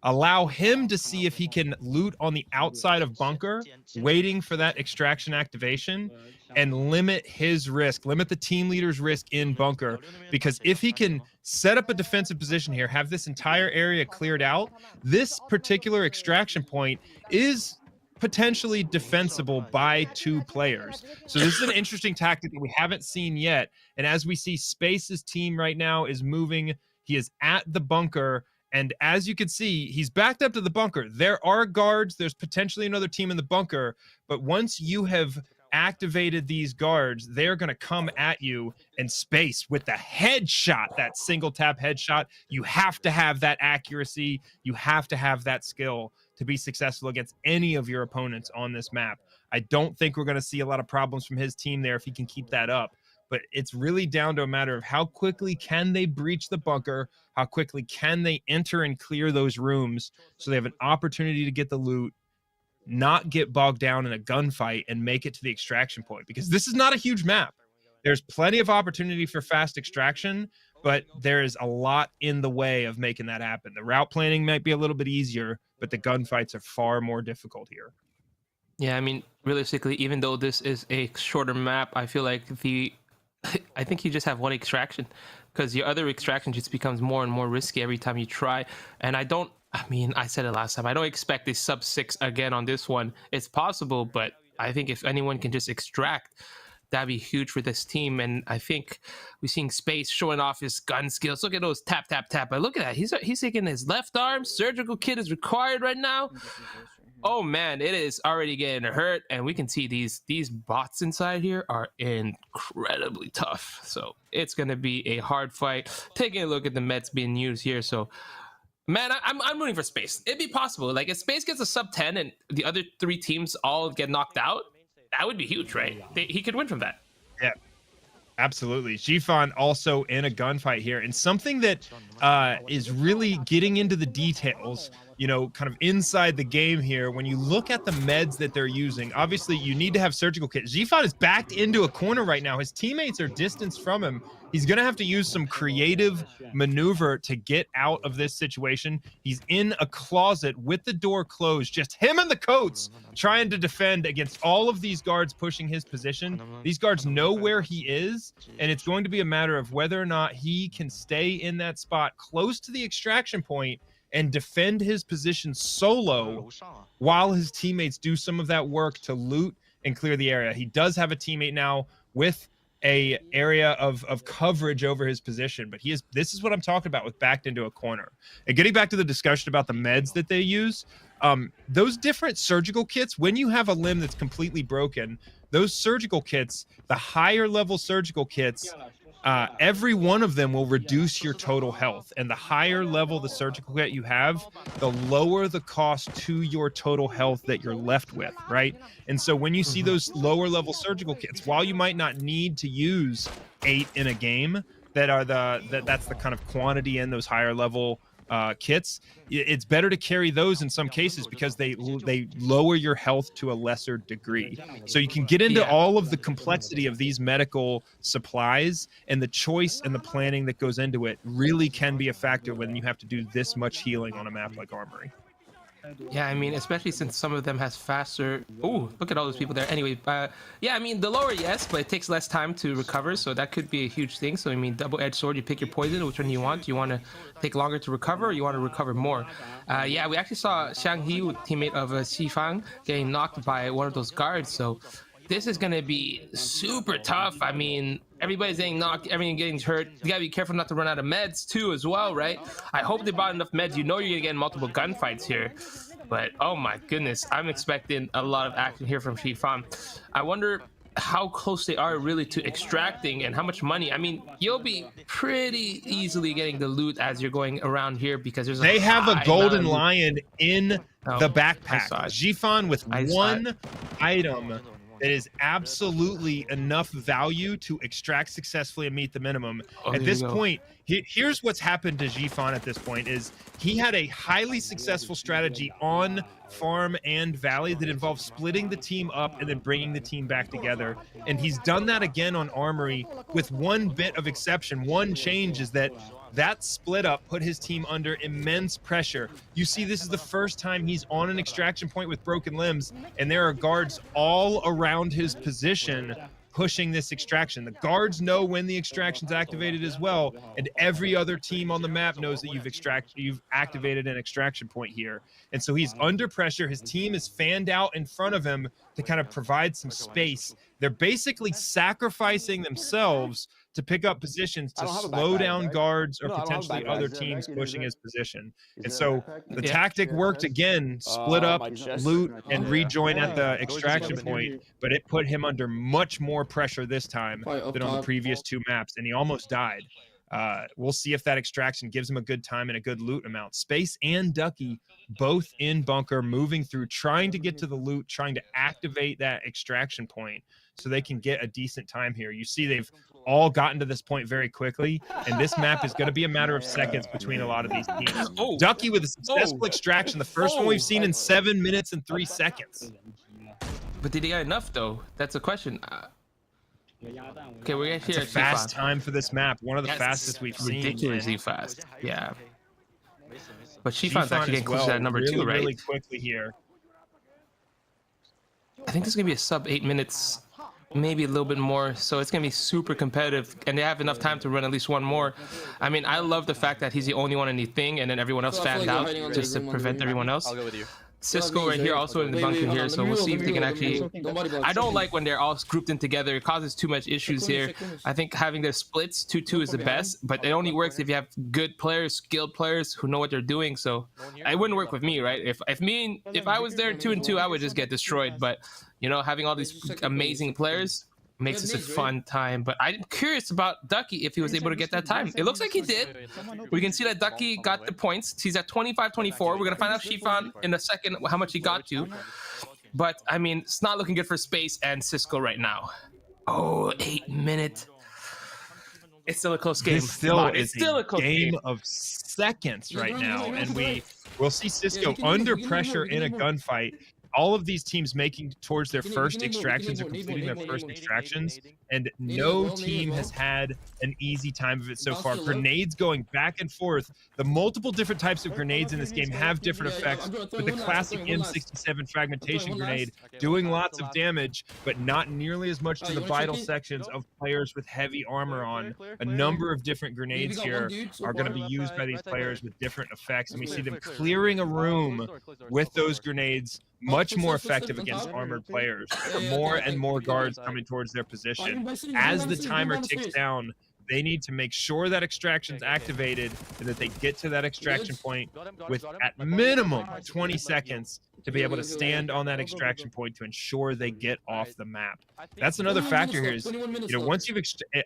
allow him to see if he can loot on the outside of bunker, waiting for that extraction activation, and limit his risk, limit the team leader's risk in bunker. Because if he can set up a defensive position here, have this entire area cleared out, this particular extraction point is potentially defensible by 2 players. So this is an interesting tactic that we haven't seen yet. And as we see, Space's team right now is moving. He is at the bunker. And as you can see, he's backed up to the bunker. There are guards. There's potentially another team in the bunker. But once you have activated these guards, they're going to come at you. And Space with the headshot, that single tap headshot, you have to have that accuracy. You have to have that skill to be successful against any of your opponents on this map. I don't think we're going to see a lot of problems from his team there if he can keep that up. But it's really down to a matter of how quickly can they breach the bunker, how quickly can they enter and clear those rooms so they have an opportunity to get the loot, not get bogged down in a gunfight, and make it to the extraction point. Because this is not a huge map. There's plenty of opportunity for fast extraction, but there is a lot in the way of making that happen. The route planning might be a little bit easier, but the gunfights are far more difficult here. Yeah, I mean, realistically, even though this is a shorter map, I feel like I think you just have one extraction, because your other extraction just becomes more and more risky every time you try. And I mean, I said it last time, I don't expect a sub 6 again on this one. It's possible, but I think if anyone can just extract, that'd be huge for this team. And I think we're seeing Space showing off his gun skills. Look at those tap, tap, tap. But look at that. He's taking his left arm. Surgical kit is required right now. Oh man, it is already getting hurt, and we can see these bots inside here are incredibly tough. So it's gonna be a hard fight. Taking a look at the meds being used here, so man, I'm rooting for Space. It'd be possible. Like if Space gets a sub 10 and the other 3 teams all get knocked out, that would be huge, right? He could win from that. Yeah. Absolutely. xifan also in a gunfight here, and something that is really getting into the details, you know, kind of inside the game here. When you look at the meds that they're using, obviously you need to have surgical kit. xifan is backed into a corner right now. His teammates are distanced from him. He's going to have to use some creative maneuver to get out of this situation. He's in a closet with the door closed, just him and the coats trying to defend against all of these guards pushing his position. These guards know where he is, and it's going to be a matter of whether or not he can stay in that spot close to the extraction point and defend his position solo while his teammates do some of that work to loot and clear the area. He does have a teammate now with a area of coverage over his position, but this is what I'm talking about with backed into a corner. And getting back to the discussion about the meds that they use, those different surgical kits, when you have a limb that's completely broken, those surgical kits, the higher level surgical kits, every one of them will reduce your total health. And the higher level the surgical kit you have, the lower the cost to your total health that you're left with, right? And so when you see those lower level surgical kits, while you might not need to use 8 in a game, that's the kind of quantity in those higher level kits, it's better to carry those in some cases because they lower your health to a lesser degree. So you can get into all of the complexity of these medical supplies, and the choice and the planning that goes into it really can be a factor when you have to do this much healing on a map like Armory. Yeah, I mean, especially since some of them has faster. Oh, look at all those people there. Anyway, yeah, I mean, the lower, yes, but it takes less time to recover, so that could be a huge thing. So I mean, double-edged sword, you pick your poison. Which one you want? Do you want to take longer to recover, or you want to recover more? Yeah, we actually saw Shang He, teammate of xifan, getting knocked by one of those guards. So this is going to be super tough. I mean, everybody's getting knocked, everyone getting hurt. You gotta be careful not to run out of meds too as well, right? I hope they bought enough meds. You know you're gonna get multiple gunfights here. But oh my goodness, I'm expecting a lot of action here from xifan. I wonder how close they are really to extracting and how much money. I mean, you'll be pretty easily getting the loot as you're going around here because they have a golden lion in the backpack. xifan with one item that is absolutely enough value to extract successfully and meet the minimum. At this point, here's what's happened to xifan at this point is he had a highly successful strategy on farm and valley that involved splitting the team up and then bringing the team back together. And he's done that again on Armory with one bit of exception. One change is that split up put his team under immense pressure. You see, this is the first time he's on an extraction point with broken limbs, and there are guards all around his position pushing this extraction. The guards know when the extraction's activated as well, and every other team on the map knows that you've activated an extraction point here. And so he's under pressure. His team is fanned out in front of him to kind of provide some space. They're basically sacrificing themselves to pick up positions to slow down guards or potentially other teams pushing his position. And so the tactic worked again, split up, loot, and rejoin at the extraction point, but it put him under much more pressure this time than on the previous 2 maps, and he almost died. We'll see if that extraction gives them a good time and a good loot amount. Space and Ducky both in bunker, moving through, trying to get to the loot, trying to activate that extraction point so they can get a decent time here. You see they've all gotten to this point very quickly, and this map is going to be a matter of seconds between a lot of these teams. Ducky with a successful extraction, the first one we've seen in 7 minutes and 3 seconds. But did he get enough though? That's a question. Okay, we're gonna hear a fast time for this map. One of the fastest we've seen. Ridiculously fast. Yeah. But Xifan's actually getting close to that number two, right? Really quickly here. I think this is gonna be a sub 8 minutes, maybe a little bit more. So it's gonna be super competitive, and they have enough time to run at least one more. I mean, I love the fact that he's the only one in the thing, and then everyone else fanned out just to prevent everyone else. I'll go with you. Sisco right here also in the bunker here, so we'll see if they can actually. I don't like when they're all grouped in together. It causes too much issues here. I think having their splits 2-2 is the best, but it only works if you have good players, skilled players who know what they're doing. So it wouldn't work with me, right? If I was there 2-2, I would just get destroyed. But you know, having all these amazing players makes this a fun time. But I'm curious about Ducky if he was able to get that time. It looks like he did. We can see that Ducky got the points. He's at 25-24. We're gonna find out xifan in a second how much he got to. But I mean, it's not looking good for Space and Sisco right now. Oh, 8 minute. It's still a close game. It's still a close game of seconds right now, and we'll see Sisco under pressure in a gunfight. All of these teams making towards their first extractions or completing their first extractions, and no team has had an easy time of it so far. Grenades going back and forth. The multiple different types of grenades in this game have different effects, with the classic M67 fragmentation grenade doing lots of damage, but not nearly as much to the vital sections of players with heavy armor on. A number of different grenades here are going to be used by these players with different effects, and we see them clearing a room with those grenades, much more effective against armored players. More and more guards coming towards their position. As the timer ticks down, they need to make sure that extraction's activated and that they get to that extraction point with at minimum 20 seconds to be able to stand on that extraction point to ensure they get off the map. That's another factor here is, you know, once you've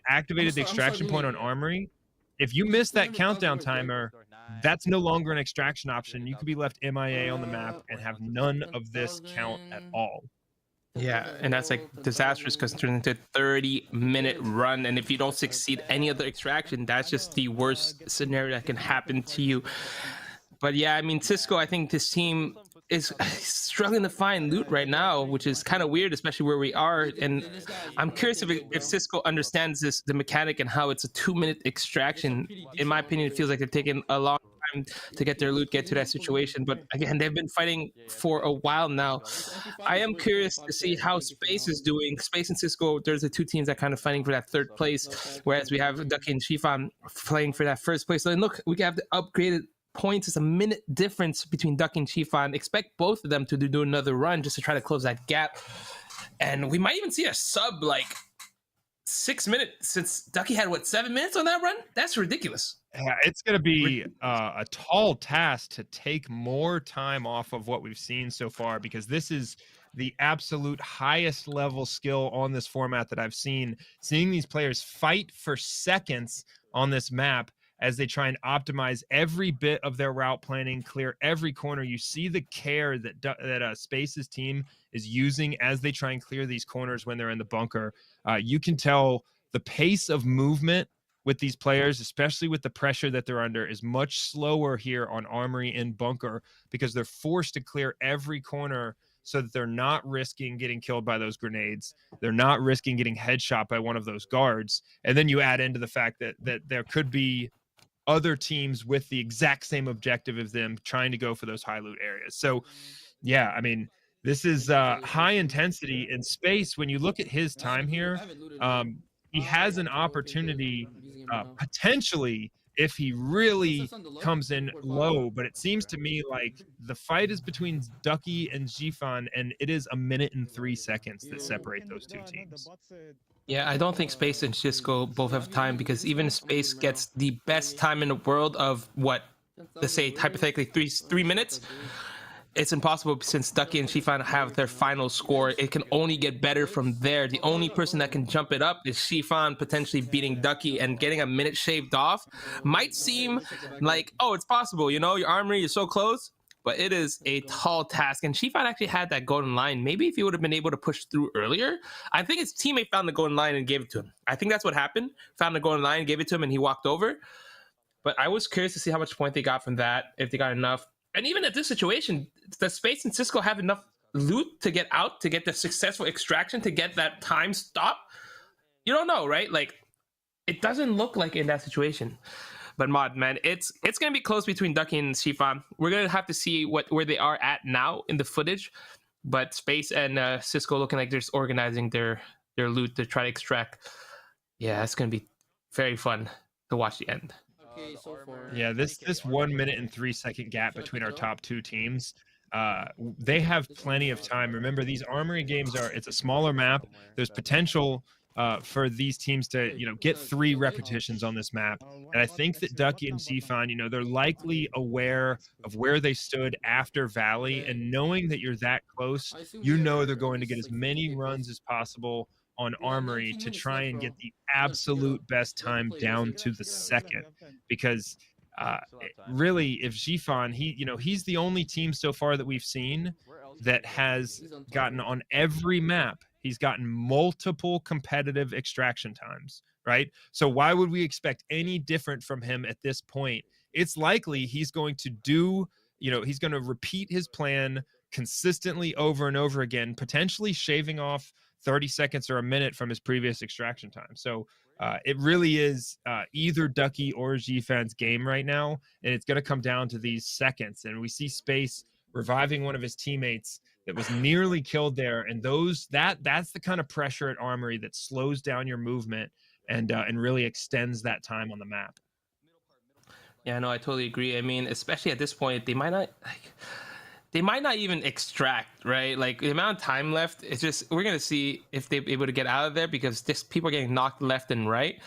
activated the extraction point on Armory, if you miss that countdown timer, that's no longer an extraction option. You could be left MIA on the map and have none of this count at all. Yeah, and that's like disastrous because it turns into a 30-minute run, and if you don't succeed any other extraction, that's just the worst scenario that can happen to you. But yeah, I mean, Sisco, I think this team is struggling to find loot right now, which is kind of weird, especially where we are. And I'm curious if Sisco understands the mechanic and how it's a 2-minute extraction. In my opinion, it feels like they're taking a long time to get their loot, get to that situation. But again, they've been fighting for a while now. I am curious to see how Space is doing. Space and Sisco, there's the two teams that kind of fighting for that third place, whereas we have Ducky and xifan playing for that first place. So look, we have the upgraded points. It's a minute difference between Ducky and xifan. Expect both of them to do another run just to try to close that gap. And we might even see a sub like 6 minutes, since Ducky had, what, 7 minutes on that run? That's ridiculous. Yeah, it's going to be a tall task to take more time off of what we've seen so far, because this is the absolute highest level skill on this format that I've seen. Seeing these players fight for seconds on this map as they try and optimize every bit of their route planning, clear every corner. You see the care that Space's team is using as they try and clear these corners when they're in the bunker. You can tell the pace of movement with these players, especially with the pressure that they're under, is much slower here on Armory and Bunker, because they're forced to clear every corner so that they're not risking getting killed by those grenades. They're not risking getting headshot by one of those guards. And then you add into the fact that there could be other teams with the exact same objective as them trying to go for those high loot areas. So yeah, I mean, this is high intensity in Space. When you look at his time here, he has an opportunity potentially if he really comes in low, but it seems to me like the fight is between Ducky and xifan, and it is 1 minute and 3 seconds that separate those two teams. Yeah, I don't think Space and Sisco both have time, because even Space gets the best time in the world of what, let's say hypothetically 3 minutes. it's impossible since Ducky and xifan have their final score. It can only get better from there. The only person that can jump it up is xifan potentially beating Ducky, and getting a minute shaved off might seem like, oh, it's possible, you know, your armory is so close, but it is a tall task. And xifan actually had that golden line. Maybe if he would have been able to push through earlier, I think his teammate found the golden line and gave it to him. I think that's what happened. Found the golden line, gave it to him, and he walked over. But I was curious to see how much point they got from that, if they got enough. And even at this situation, the Space and Sisco have enough loot to get out, to get the successful extraction, to get that time stop. You don't know, right? Like, it doesn't look like in that situation. But Mod, man, it's gonna be close between Ducky and xifan. We're gonna have to see where they are at now in the footage. But Space and Sisco looking like they're just organizing their loot to try to extract. Yeah, it's gonna be very fun to watch the end. Yeah, this 1 minute and 3 second gap between our top two teams, they have plenty of time. Remember, these armory games it's a smaller map. There's potential for these teams to, you know, get 3 repetitions on this map. And I think that Ducky and xifan, you know, they're likely aware of where they stood after Valley, and knowing that you're that close, you know they're going to get as many runs as possible on armory to try and get the absolute best time down to the second. Because really, if xifan, he's the only team so far that we've seen that has gotten on every map, he's gotten multiple competitive extraction times, right? So why would we expect any different from him at this point? It's likely he's going to do, you know, he's going to repeat his plan consistently over and over again, potentially shaving off 30 seconds or a minute from his previous extraction time. So it really is either Ducky or xifan's game right now, and it's going to come down to these seconds. And we see Space reviving one of his teammates that was nearly killed there, and that's the kind of pressure at armory that slows down your movement and really extends that time on the map. Yeah, no, I totally agree. I mean, especially at this point, they might not even extract, right? Like, the amount of time left, it's just, we're going to see if they're able to get out of there, because just people are getting knocked left and right.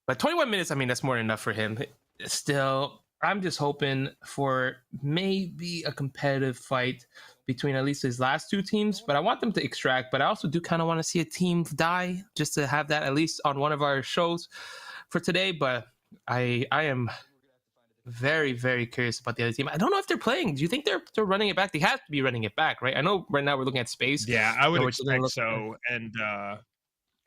But 21 minutes, I mean, that's more than enough for him. Still, I'm just hoping for maybe a competitive fight between at least his last 2 teams. But I want them to extract, but I also do kind of want to see a team die, just to have that at least on one of our shows for today. But I am very, very curious about the other team. I don't know if they're playing. Do you think they're running it back? They have to be running it back, right? I know right now we're looking at Space. Yeah, I would expect so.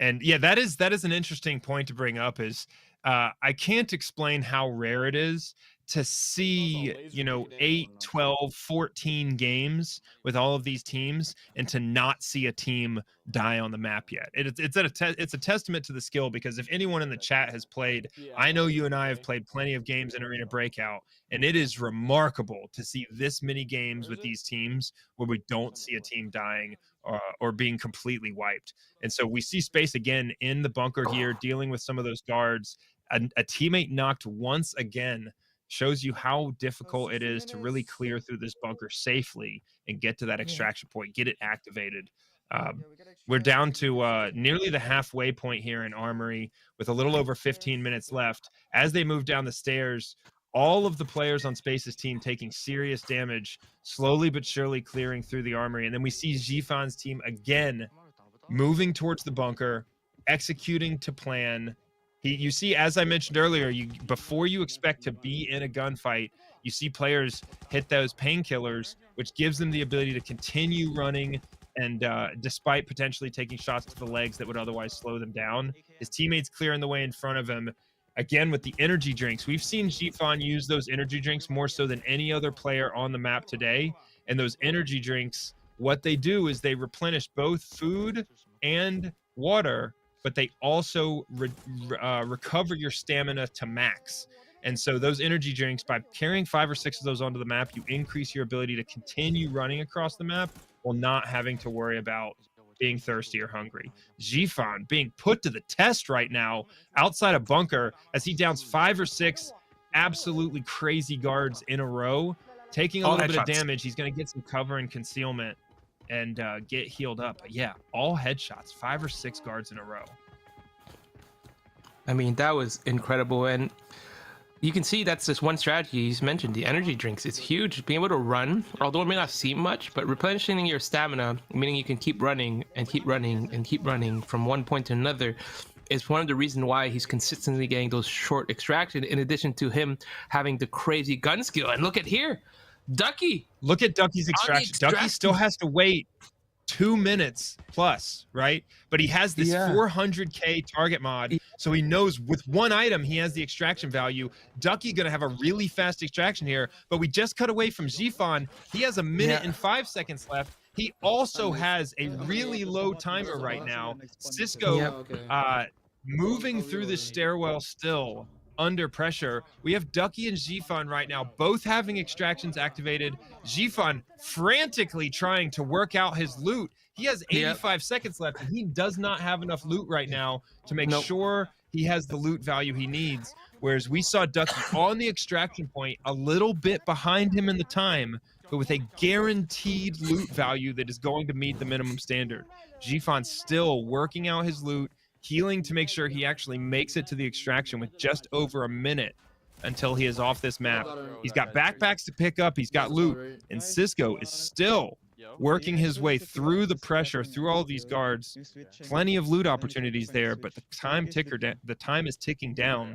And yeah, that is an interesting point to bring up. Is I can't explain how rare it is to see, you know, 8, 12, 14 games with all of these teams and to not see a team die on the map yet. It's a testament to the skill, because if anyone in the chat has played, I know you and I have played plenty of games in Arena Breakout, and it is remarkable to see this many games with these teams where we don't see a team dying or being completely wiped. And so we see Space again in the bunker here, dealing with some of those guards. A teammate knocked once again shows you how difficult it is to really clear through this bunker safely and get to that extraction point, get it activated. We're down to nearly the halfway point here in Armory with a little over 15 minutes left. As they move down the stairs, all of the players on Space's team taking serious damage, slowly but surely clearing through the Armory. And then we see xifan's team again moving towards the bunker, executing to plan. You see, as I mentioned earlier, before you expect to be in a gunfight, you see players hit those painkillers, which gives them the ability to continue running, and despite potentially taking shots to the legs that would otherwise slow them down. His teammates clearing the way in front of him. Again, with the energy drinks, we've seen xifan use those energy drinks more so than any other player on the map today. And those energy drinks, what they do is they replenish both food and water, but they also recover your stamina to max. And so those energy drinks, by carrying 5 or 6 of those onto the map, you increase your ability to continue running across the map while not having to worry about being thirsty or hungry. xifan being put to the test right now outside a bunker as he downs 5 or 6 absolutely crazy guards in a row, taking a little bit of damage. He's going to get some cover and concealment and get healed up. But yeah, all headshots, 5 or 6 guards in a row. I mean, that was incredible. And you can see that's just one strategy he's mentioned, the energy drinks. It's huge. Being able to run, although it may not seem much, but replenishing your stamina, meaning you can keep running and keep running and keep running from one point to another, is one of the reasons why he's consistently getting those short extraction, in addition to him having the crazy gun skill. And look at here, Ducky. Look at Ducky's extraction. Ducky still has to wait 2 minutes plus, right? But he has this 400k target mod, so he knows with one item he has the extraction value. Ducky gonna have a really fast extraction here, but we just cut away from xifan. He has 1 minute and 5 seconds left. He also has a really low timer right now. Sisco moving through the stairwell still under pressure. We have Ducky and xifan right now, both having extractions activated. xifan frantically trying to work out his loot. He has 85 seconds left, and he does not have enough loot right now to make sure he has the loot value he needs. Whereas we saw Ducky on the extraction point, a little bit behind him in the time, but with a guaranteed loot value that is going to meet the minimum standard. xifan still working out his loot, healing to make sure he actually makes it to the extraction with just over 1 minute until he is off this map. He's got backpacks to pick up, he's got loot, and Sisco is still working his way through the pressure, through all these guards. Plenty of loot opportunities there, but the time is ticking down.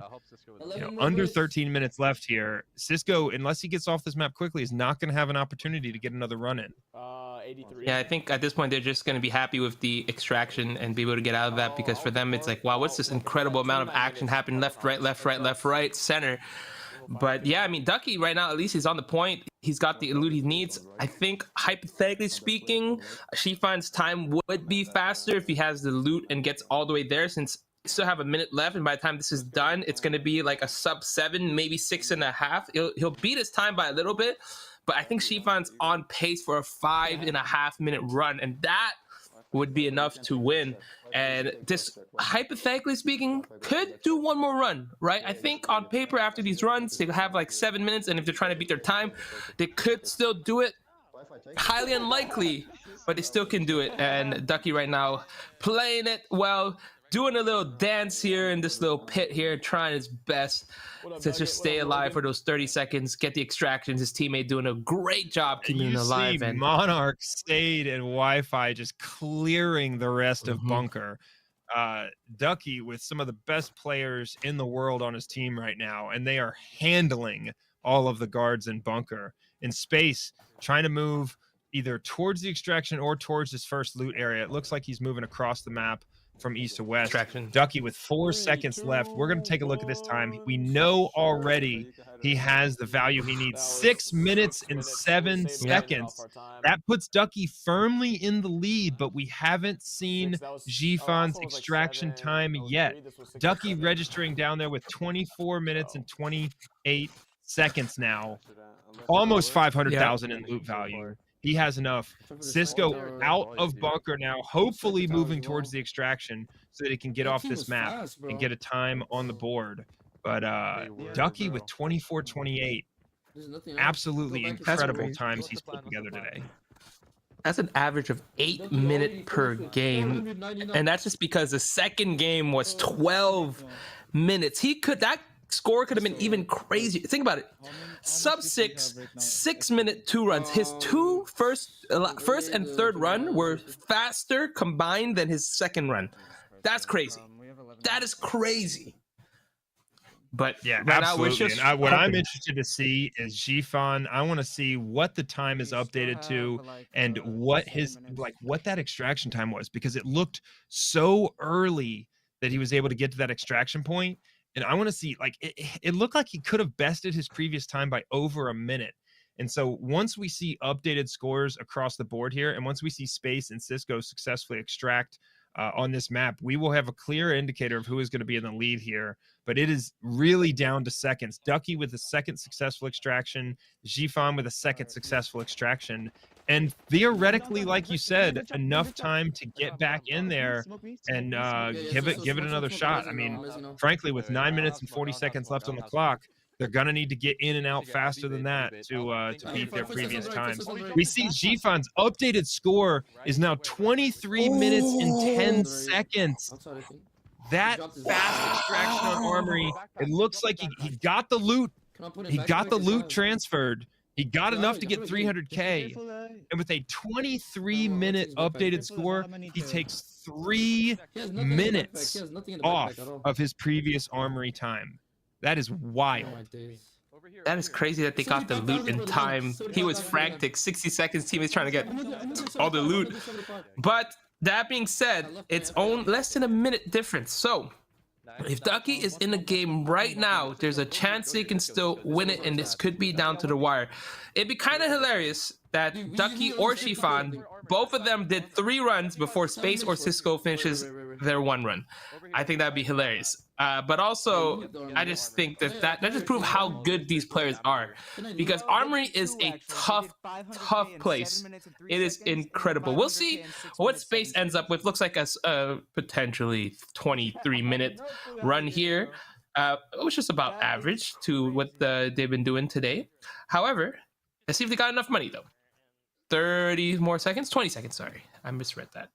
You know, under 13 minutes left here. Sisco, unless he gets off this map quickly, is not going to have an opportunity to get another run in. 83. Yeah, I think at this point they're just going to be happy with the extraction and be able to get out of that, because for them it's like, wow, what's this incredible amount of action happening left, right, left, right, left, right, center. But yeah, I mean, Ducky right now, at least he's on the point. He's got the loot he needs. I think, hypothetically speaking, xifan's time would be faster if he has the loot and gets all the way there, since we still have 1 minute left, and by the time this is done, it's going to be like a sub 7, maybe 6.5. He'll beat his time by a little bit, but I think xifans on pace for a 5.5 minute run, and that would be enough to win. And this, hypothetically speaking, could do one more run, right? I think on paper, after these runs, they'll have like 7 minutes, and if they're trying to beat their time, they could still do it. Highly unlikely, but they still can do it. And Ducky right now playing it well, doing a little dance here in this little pit here, trying his best to just stay alive for those 30 seconds, get the extractions. His teammate doing a great job keeping him alive. And Monarch stayed and Wi-Fi just clearing the rest of bunker. Ducky with some of the best players in the world on his team right now, and they are handling all of the guards in bunker. In space, trying to move either towards the extraction or towards his first loot area. It looks like he's moving across the map from east to west. Ducky with 4 seconds left. We're going to take a look at this time. We know already he has the value he needs. 6 minutes and 7 seconds. That puts Ducky firmly in the lead, but we haven't seen xifan's extraction time yet. Ducky registering down there with 24 minutes and 28 seconds now. Almost 500,000 in loot value. He has enough. Sisco out of bunker now, hopefully moving towards the extraction so that he can get off this map and get a time on the board. But Ducky with 24:28, absolutely incredible times he's put together today. That's an average of 8 minutes per game, and that's just because the second game was 12 minutes. That score could have been even crazier. Think about it. Sub 6 minute 2 runs. His first and third run were faster combined than his second run. That's crazy. That is crazy. But yeah, right absolutely. Now, what I'm interested to see is xifan. I want to see what the time is updated to and what that extraction time was, because it looked so early that he was able to get to that extraction point. And I want to see, like, it looked like he could have bested his previous time by over a minute. And so once we see updated scores across the board here, and once we see Space and Sisco successfully extract on this map, we will have a clear indicator of who is going to be in the lead here. But it is really down to seconds. Ducky with a second successful extraction, xifan with a second successful extraction. And theoretically, like you said, enough time to get back in there and give it another shot. I mean, frankly, with 9 minutes and 40 seconds left on the clock, they're gonna need to get in and out faster than that to beat their previous times. We see xifan's updated score is now 23 minutes and 10 seconds. that fast extraction on Armory, it looks like he got the loot. He got the loot transferred. He got enough to get 300K. And with a 23-minute updated score, he takes 3 minutes off of his previous Armory time. That is wild. That is crazy that they got the loot in time. He was frantic. 60 seconds, team is trying to get all the loot. But that being said, it's less than a minute difference. So if Ducky is in the game right now, there's a chance they can still win it, and this could be down to the wire. It'd be kind of hilarious that Ducky or xifan, both of them did 3 runs before Space or Sisco finishes their 1 run. I think that'd be hilarious. But also, I just think that just proves how good these players are. Because Armory is a tough place. It is incredible. We'll see what Space ends up with. Looks like a potentially 23-minute run here. It was just about average to what they've been doing today. However, let's see if they got enough money, though. 30 more seconds? 20 seconds, sorry. I misread that.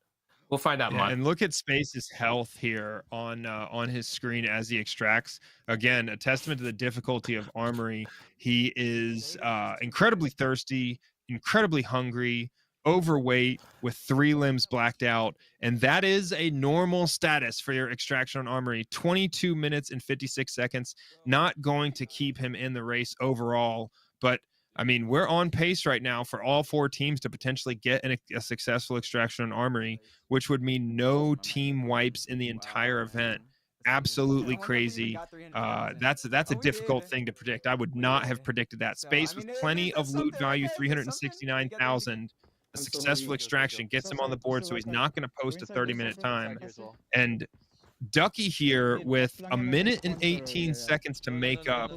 We'll find out. Yeah, and look at Space's health here on his screen as he extracts. Again, a testament to the difficulty of Armory. He is incredibly thirsty, incredibly hungry, overweight, with 3 limbs blacked out, and that is a normal status for your extraction on Armory. 22 minutes and 56 seconds. Not going to keep him in the race overall, but I mean, we're on pace right now for all 4 teams to potentially get a successful extraction on Armory, which would mean no team wipes in the entire event. Absolutely crazy. That's a difficult thing to predict. I would not have predicted that. Space with plenty of loot value, 369,000. A successful extraction gets him on the board, so he's not going to post a 30-minute time. And Ducky here with 1 minute and 18 seconds to make up.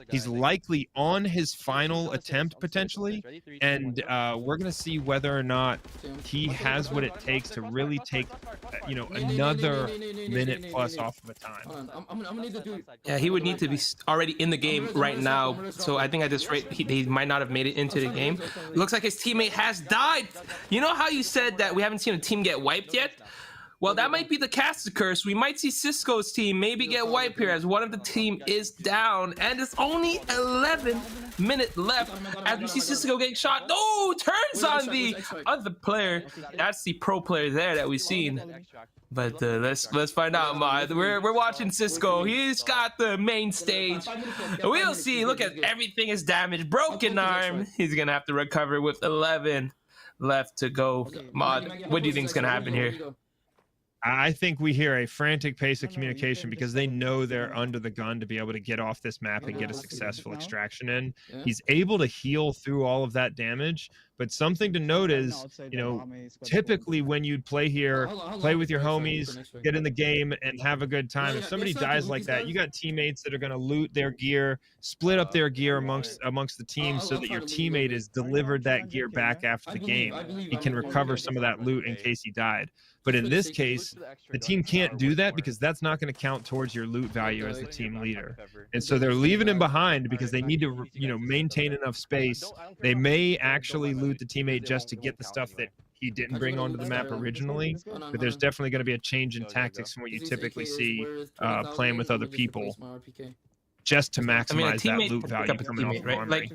He's likely on his final attempt potentially, and we're going to see whether or not he has what it takes to really take, another minute plus off of a time. Yeah, he would need to be already in the game right now. So I think at this rate, he might not have made it into the game. It looks like his teammate has died. You know how you said that we haven't seen a team get wiped yet? Well, that might be the caster curse. We might see Sisco's team maybe get wiped here as one of the team is down. And it's only 11 minutes left as we see Sisco getting shot. No, turns on the other player. That's the pro player there that we've seen. But let's find out, Mod. We're watching Sisco. He's got the main stage. We'll see. Look at everything is damaged. Broken arm. He's going to have to recover with 11 left to go. Mod, what do you think is going to happen here? I think we hear a frantic pace of communication because they know they're under the gun to be able to get off this map and get a successful extraction in. He's able to heal through all of that damage, but something to note is, typically when you'd play here, play with your homies, get in the game and have a good time. If somebody dies like that, you got teammates that are going to loot their gear, split up their gear amongst the team so that your teammate is delivered that gear back after the game. He can recover some of that loot in case he died. But in this case, the team can't do that because that's not going to count towards your loot value as the team leader. And so they're leaving him behind because they need to, maintain enough space. They may actually loot the teammate just to get the stuff that he didn't bring onto the map originally. But there's definitely going to be a change in tactics from what you typically see playing with other people, just to maximize that loot value coming off right? Armory.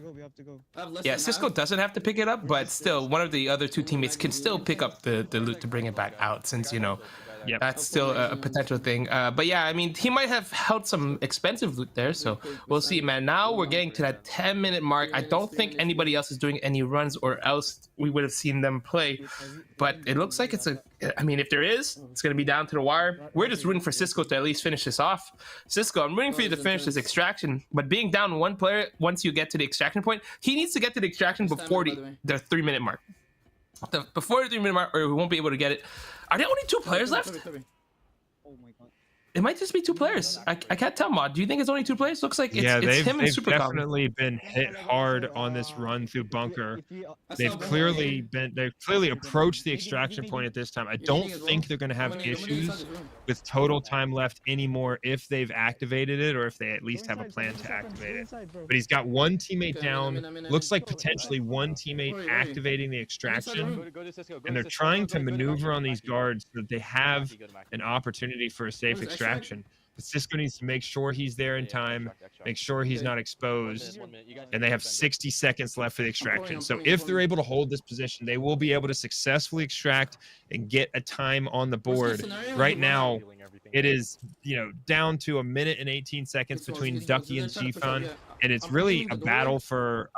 Yeah, Sisco doesn't have to pick it up, but still, one of the other 2 teammates can still pick up the loot to bring it back out, since, that's still a potential thing. But yeah, I mean, he might have held some expensive loot there, so we'll see, man. Now we're getting to that 10-minute mark. I don't think anybody else is doing any runs, or else we would have seen them play. But it looks like if there is, it's going to be down to the wire. We're just rooting for Sisco to at least finish this off. Sisco, I'm rooting for you to finish this extraction, but being down 1 player, once you get to the extraction point, he needs to get to the extraction before the 3-minute mark. Before the 3-minute mark, or we won't be able to get it. Are there only 2 players left? It might just be 2 players. I can't tell, Mod. Do you think it's only 2 players? Looks like it's him and Super. They've definitely been hit hard on this run through bunker. They've clearly approached the extraction point at this time. I don't think they're going to have issues with total time left anymore if they've activated it, or if they at least have a plan to activate it. But he's got 1 teammate down. Looks like potentially 1 teammate activating the extraction, and they're trying to maneuver on these guards so that they have an opportunity for a safe extraction. extraction. But Sisco needs to make sure he's there in time, make sure he's not exposed, and they have 60 seconds left for the extraction. So if they're able to hold this position, they will be able to successfully extract and get a time on the board. Right now, it is, you know, down to 1 minute and 18 seconds between Ducky and xifan, and it's really a battle for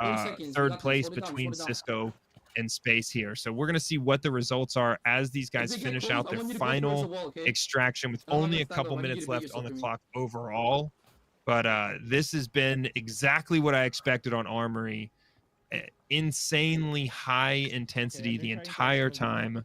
third place between Sisco and Space here. So we're going to see what the results are as these guys finish out their final extraction with only a couple minutes left on the clock overall. But this has been exactly what I expected on Armory. Insanely high intensity the entire time,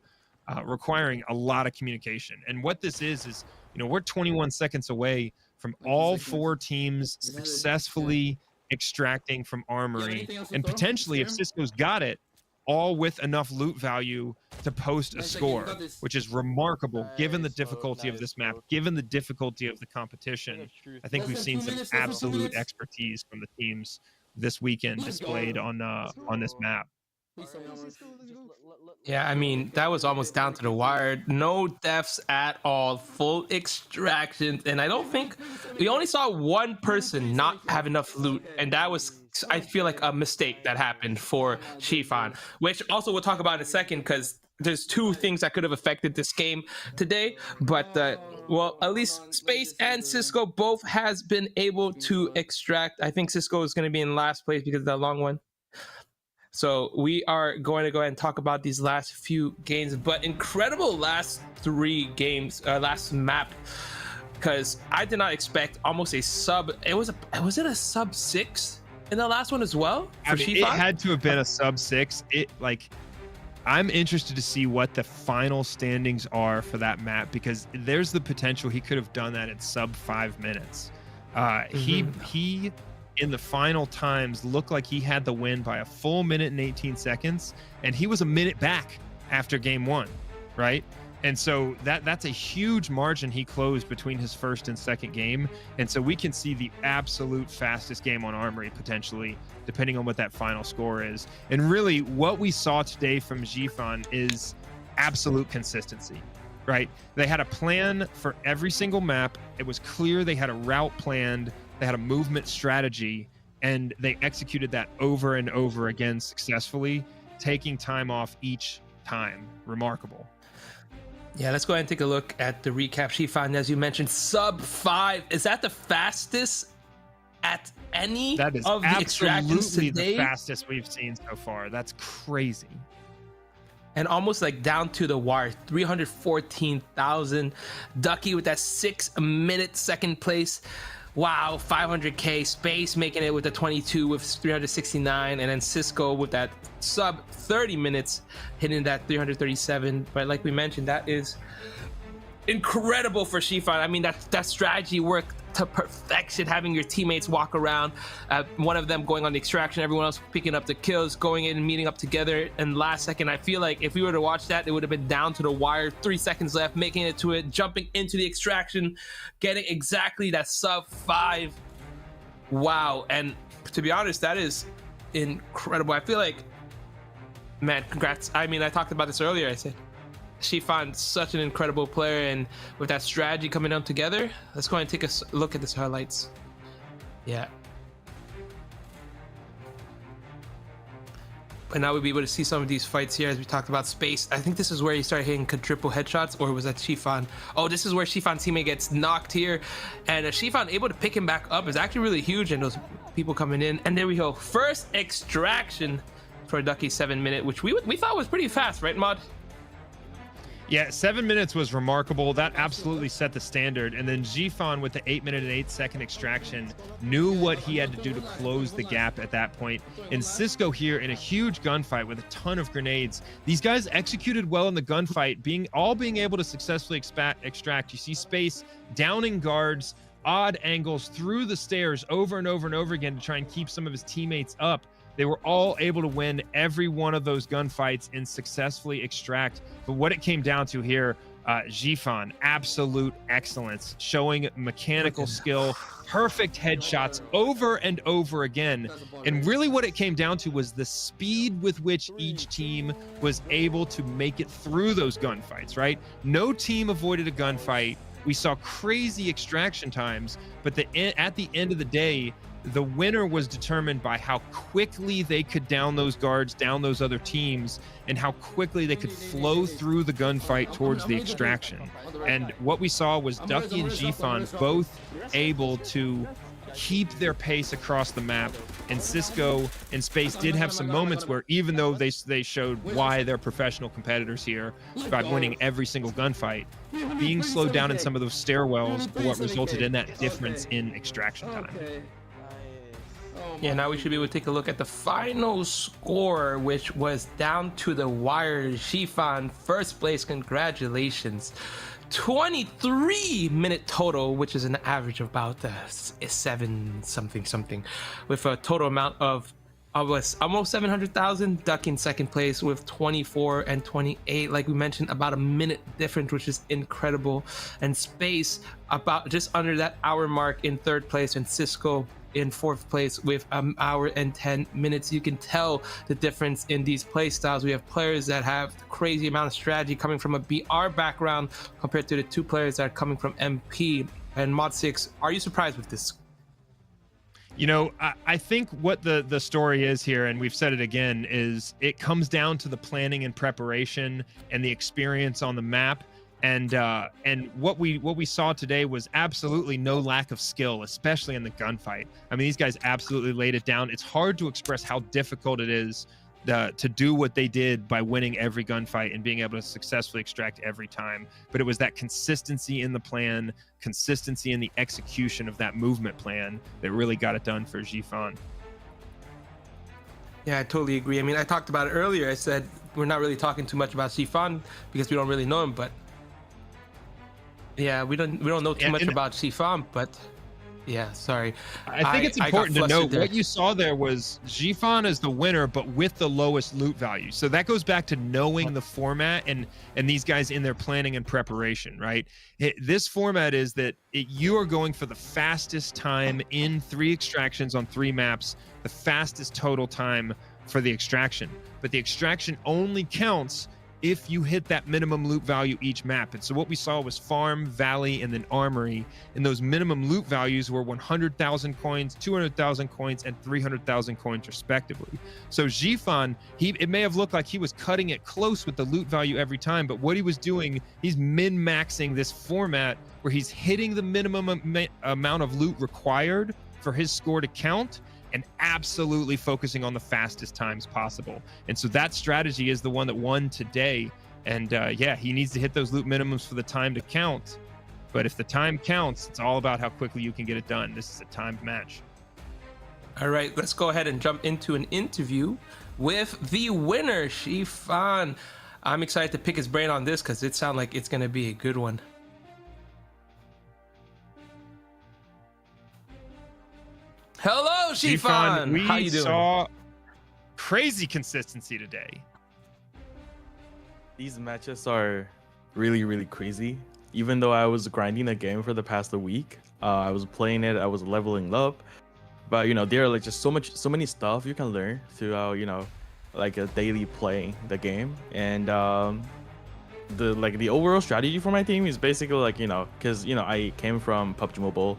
requiring a lot of communication. And what this is, you know, we're 21 seconds away from all 4 teams successfully extracting from Armory. And potentially, if Sisco's got it, all with enough loot value to post a score, which is remarkable given the difficulty of this map, given the difficulty of the competition. I think we've seen some absolute expertise from the teams this weekend displayed on this map. Yeah, I mean, that was almost down to the wire. No deaths at all, full extraction. And I don't think we only saw one person not have enough loot, and that was, I feel like, a mistake that happened for xifan, which also we'll talk about in a second, because there's 2 things that could have affected this game today. But well, at least Space and Sisco both has been able to extract. I think Sisco is going to be in last place because of that long one. So we are going to go ahead and talk about these last few games, but incredible last 3 games, last map, because I did not expect almost a sub. Was it a sub 6 in the last one as well? I mean, it had to have been a sub 6. I'm interested to see what the final standings are for that map, because there's the potential he could have done that in sub 5 minutes. He in the final times looked like he had the win by a full minute and 18 seconds, and he was a minute back after game 1, right? And so that's a huge margin he closed between his first and second game. And so we can see the absolute fastest game on Armory potentially, depending on what that final score is. And really what we saw today from xifan is absolute consistency, right? They had a plan for every single map. It was clear they had a route planned. They had a movement strategy, and they executed that over and over again successfully, taking time off each time. Remarkable. Yeah, let's go ahead and take a look at the recap. xifan, as you mentioned, sub 5. Is that the fastest at any of the extractions today? The fastest we've seen so far. That's crazy. And almost like down to the wire, 314,000. Ducky with that 6-minute second place. Wow, 500k. Space making it with the 22 with 369, and then Sisco with that sub 30 minutes hitting that 337. But like we mentioned, that is incredible for xifan. I mean, that strategy worked to perfection, having your teammates walk around, one of them going on the extraction, everyone else picking up the kills, going in and meeting up together. And last second, I feel like if we were to watch that, it would have been down to the wire, 3 seconds left, making it to it, jumping into the extraction, getting exactly that sub 5. Wow. And to be honest, that is incredible. I feel like, man, congrats. I mean, I talked about this earlier. I said xifan, such an incredible player, and with that strategy coming up together, let's go and take a look at this highlights. Yeah. And now we'll be able to see some of these fights here as we talked about Space. I think this is where he started hitting quadruple headshots, or was that xifan? Oh, this is where xifan's teammate gets knocked here, and xifan able to pick him back up is actually really huge, and those people coming in. And there we go, first extraction for Ducky 7-minute, which we thought was pretty fast, right, Mod? Yeah, 7 minutes was remarkable. That absolutely set the standard. And then xifan with the 8-minute and 8-second extraction knew what he had to do to close the gap at that point. And Sisco here in a huge gunfight with a ton of grenades. These guys executed well in the gunfight, being able to successfully extract. You see Space downing guards, odd angles through the stairs over and over and over again to try and keep some of his teammates up. They were all able to win every one of those gunfights and successfully extract. But what it came down to here, xifan, absolute excellence, showing mechanical skill, perfect headshots over and over again. And really what it came down to was the speed with which each team was able to make it through those gunfights, right? No team avoided a gunfight we saw crazy extraction times, but at the end of the day, the winner was determined by how quickly they could down those guards, down those other teams, and how quickly they could flow through the gunfight towards the extraction. And what we saw was Ducky and xifan both able to keep their pace across the map, and Sisco and Space did have some moments where, even though they showed why they're professional competitors here by winning every single gunfight, being slowed down in some of those stairwells were what resulted in that difference in extraction time. Yeah, now we should be able to take a look at the final score, which was down to the wire. xifan, first place, congratulations. 23-minute total, which is an average of about 7 something, with a total amount of almost 700,000. Duck in second place with 24 and 28, like we mentioned, about a minute difference, which is incredible. And Space about just under that hour mark in third place, and Sisco in fourth place with an hour and 10 minutes. You can tell the difference in these play styles. We have players that have the crazy amount of strategy coming from a BR background compared to the two players that are coming from MP and Mod 6. Are you surprised with this? You know, I think what the story is here, and we've said it again, is it comes down to the planning and preparation and the experience on the map. And what we saw today was absolutely no lack of skill, especially in the gunfight. I mean, these guys absolutely laid it down. It's hard to express how difficult it is to do what they did by winning every gunfight and being able to successfully extract every time. But it was that consistency in the plan, consistency in the execution of that movement plan that really got it done for xifan. Yeah, I totally agree. I mean, I talked about it earlier. I said we're not really talking too much about xifan because we don't really know him, but yeah, we don't know too much about xifan, but yeah, sorry. I think it's important to note what you saw there was xifan is the winner, but with the lowest loot value. So that goes back to knowing the format and these guys in their planning and preparation, right? This format is that you are going for the fastest time in 3 extractions on 3 maps, the fastest total time for the extraction. But the extraction only counts if you hit that minimum loot value each map. And so what we saw was Farm, Valley, and then Armory. And those minimum loot values were 100,000 coins, 200,000 coins, and 300,000 coins respectively. So xifan, it may have looked like he was cutting it close with the loot value every time, but what he was doing, he's min-maxing this format where he's hitting the minimum amount of loot required for his score to count, and absolutely focusing on the fastest times possible. And so that strategy is the one that won today. And yeah, he needs to hit those loot minimums for the time to count. But if the time counts, it's all about how quickly you can get it done. This is a timed match. All right, let's go ahead and jump into an interview with the winner, xifan. I'm excited to pick his brain on this because it sounds like it's going to be a good one. Hello, xifan. How you doing? We saw crazy consistency today. These matches are really, really crazy. Even though I was grinding the game for the past week, I was playing it, I was leveling up. But you know, there are like just so many stuff you can learn throughout, you know, like a daily playing the game. And the overall strategy for my team is basically like, you know, because you know I came from PUBG Mobile.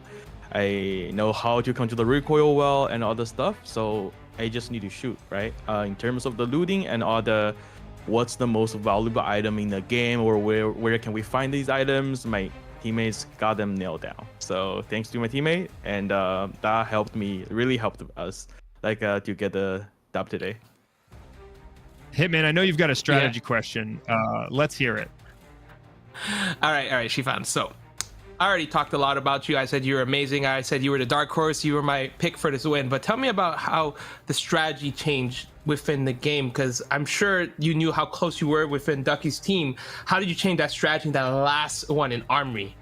I know how to control the recoil well and all the stuff, so I just need to shoot, right? In terms of the looting and all the what's the most valuable item in the game, or where can we find these items, my teammates got them nailed down. So thanks to my teammate, and that helped me, really helped us like to get the dub today. Hitman, I know you've got a strategy question. Let's hear it. All right, xifan. So I already talked a lot about you. I said you're amazing. I said you were the dark horse. You were my pick for this win. But tell me about how the strategy changed within the game, because I'm sure you knew how close you were within Ducky's team. How did you change that strategy in that last one in Armory?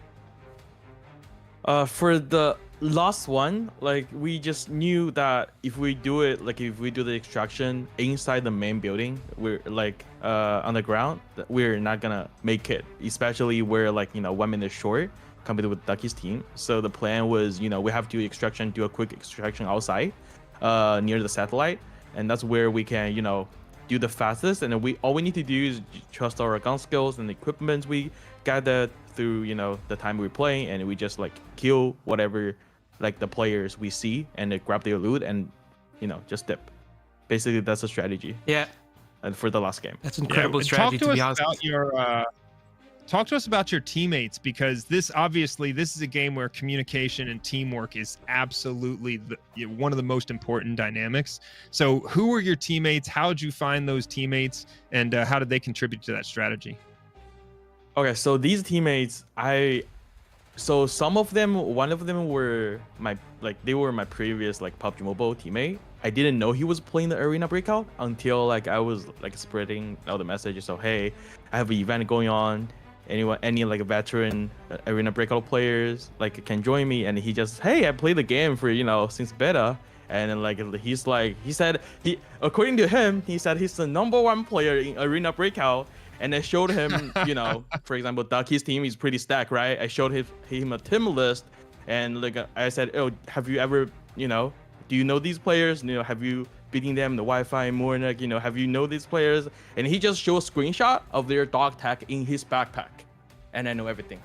For the last one, like we just knew that if we do it, like if we do the extraction inside the main building, we're like on the ground, we're not gonna make it, especially where like, you know, 1 minute short compared with Ducky's team. So the plan was, you know, we have to do a quick extraction outside near the satellite, and that's where we can, you know, do the fastest, and then all we need to do is trust our gun skills and the equipment we gathered through, you know, the time we're playing, and we just like kill whatever like the players we see and then grab their loot and, you know, just dip. Basically, that's a strategy. Yeah. And for the last game. That's incredible strategy, to be honest. Talk to us about your teammates, because this is a game where communication and teamwork is absolutely one of the most important dynamics. So who were your teammates? How did you find those teammates, and how did they contribute to that strategy? Okay, so these teammates, so some of them, one of them were my previous like PUBG Mobile teammate. I didn't know he was playing the Arena Breakout until like I was like spreading out the message. So hey, I have an event going on. Any like veteran Arena Breakout players like can join me, and he just, hey, I played the game for, you know, since beta, and then like he said according to him, he said he's the #1 player in Arena Breakout, and I showed him, you know, for example, Ducky's team is pretty stacked, right? I showed him a team list, and like I said, oh, have you ever, you know, do you know these players? You know, have you beating them in the Wi-Fi more, like, you know, have you know these players? And he just showed a screenshot of their dog tag in his backpack, and I know everything.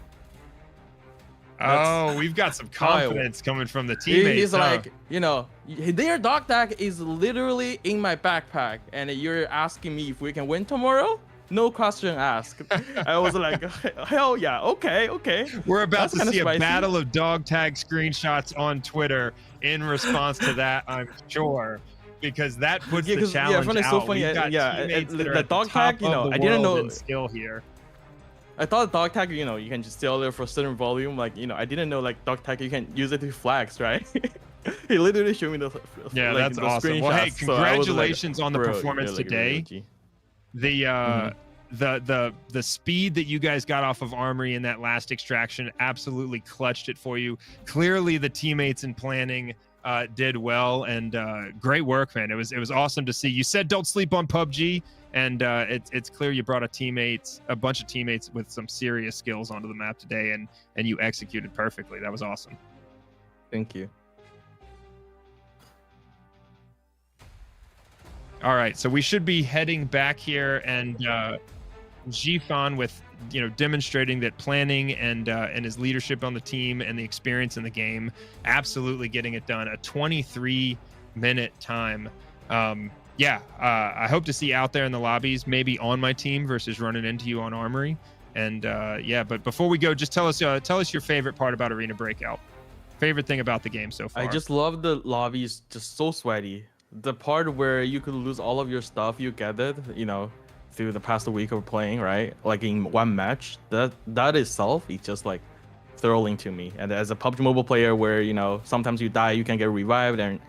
We've got some confidence coming from the teammates. He's like, you know, their dog tag is literally in my backpack, and you're asking me if we can win tomorrow? No question asked. I was like, hell yeah, okay. We're about to see a battle of dog tag screenshots on Twitter in response to that, I'm sure, because that puts the challenge out. So funny. The dog tag, you know, I didn't know skill here. I thought dog tag, you know, you can just steal it for a certain volume. Like, you know, I didn't know like dog tag you can use it to flags, right? He literally showed me the that's awesome. Well, hey, congratulations on the performance today. The speed that you guys got off of Armory in that last extraction absolutely clutched it for you. Clearly the teammates in planning did well, and great work, man. It was awesome to see. You said don't sleep on PUBG, and it's clear you brought a bunch of teammates with some serious skills onto the map today, and you executed perfectly. That was awesome. Thank you. All right, so we should be heading back here, and xifan, with, you know, demonstrating that planning and his leadership on the team and the experience in the game, absolutely getting it done. A 23-minute time. I hope to see you out there in the lobbies, maybe on my team versus running into you on Armory. And but before we go, just tell us your favorite part about Arena Breakout. Favorite thing about the game so far. I just love the lobbies, just so sweaty. The part where you could lose all of your stuff you gathered, you know, through the past week of playing, right? Like in one match, that itself is just like thrilling to me. And as a PUBG Mobile player, where, you know, sometimes you die, you can get revived, and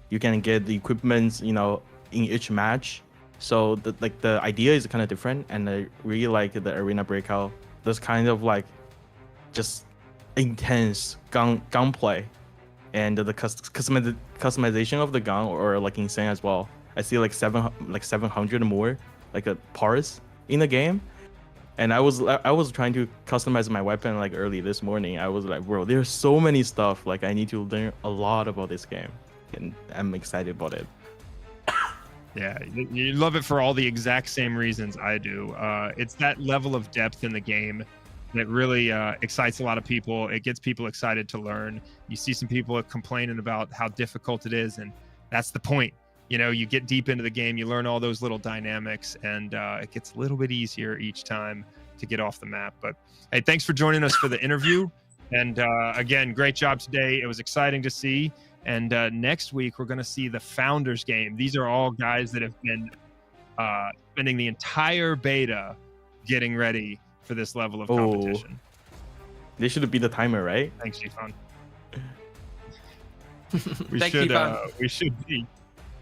you can get the equipment, you know, in each match. So the idea is kind of different, and I really like the Arena Breakout. This kind of like just intense gunplay. And the customization of the gun are like insane as well. I see like 700 more like parts in the game, and I was trying to customize my weapon like early this morning. I was like, bro, there's so many stuff. Like I need to learn a lot about this game, and I'm excited about it. Yeah, you love it for all the exact same reasons I do. It's that level of depth in the game that really excites a lot of people. It gets people excited to learn. You see some people complaining about how difficult it is, and that's the point. You know, you get deep into the game, you learn all those little dynamics, and it gets a little bit easier each time to get off the map. But hey, thanks for joining us for the interview. And again, great job today. It was exciting to see. And next week, we're going to see the Founders game. These are all guys that have been spending the entire beta getting ready for this level of competition. They should be the timer, right? Thanks, xifan.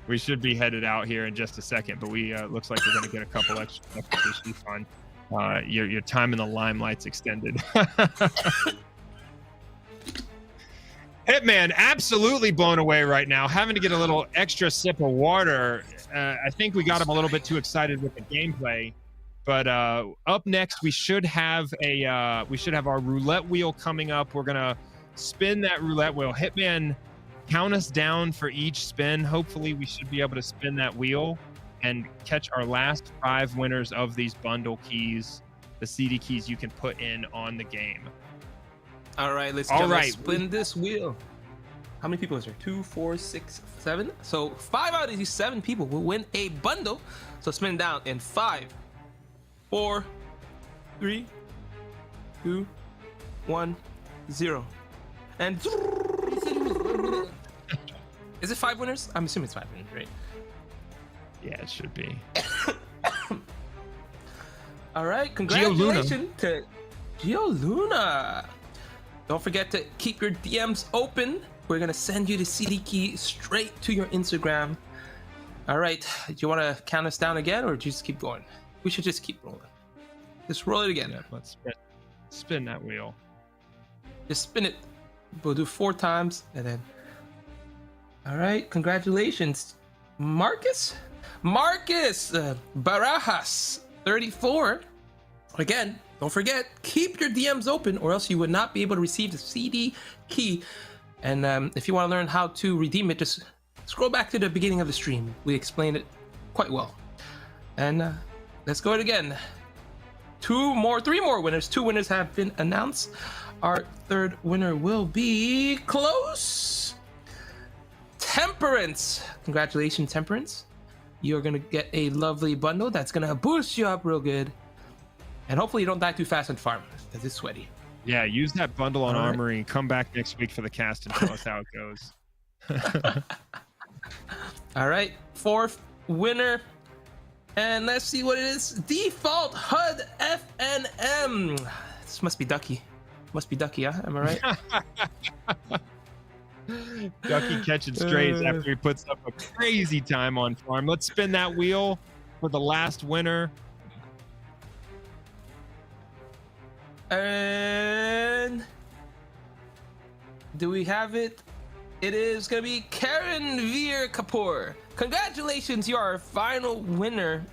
We should be headed out here in just a second, but we looks like we're going to get a couple extra xifan. Your time in the limelight's extended. Hitman, absolutely blown away right now. Having to get a little extra sip of water. I think we got him a little bit too excited with the gameplay. But up next, we should have our roulette wheel coming up. We're gonna spin that roulette wheel. Hitman, count us down for each spin. Hopefully, we should be able to spin that wheel. and catch our last 5 winners of these bundle keys, the CD keys you can put in on the game. All right, let's spin this wheel. How many people is there? 2, 4, 6, 7. So 5 out of these 7 people will win a bundle. So spin down in 5, 4, 3, 2, 1, 0. And is it 5 winners? I'm assuming it's 5 winners, right? Yeah, it should be. All right, congratulations to Gio Luna. Don't forget to keep your DMs open. We're gonna send you the CD key straight to your Instagram. All right, do you want to count us down again, or just keep going? We should just keep rolling. Just roll it again. Yeah, let's spin that wheel. Just spin it. We'll do 4 times, and then. All right, congratulations, Marcus Barajas 34. Again, don't forget, keep your DMs open, or else you would not be able to receive the CD key. And if you want to learn how to redeem it, just scroll back to the beginning of the stream. We explained it quite well. And let's go again. 3 more winners. 2 winners have been announced. Our 3rd winner will be close. Temperance. Congratulations, Temperance. You're going to get a lovely bundle that's going to boost you up real good. And hopefully you don't die too fast on farm, because it's sweaty. Yeah, use that bundle on Armory and come back next week for the cast and tell us how it goes. All right, 4th winner. And let's see what it is. Default HUD FNM. This must be Ducky. Must be Ducky, huh? Am I right? Ducky catching strays after he puts up a crazy time on farm. Let's spin that wheel for the last winner. And do we have it? It is gonna be Karen Veer Kapoor. Congratulations, you're our final winner.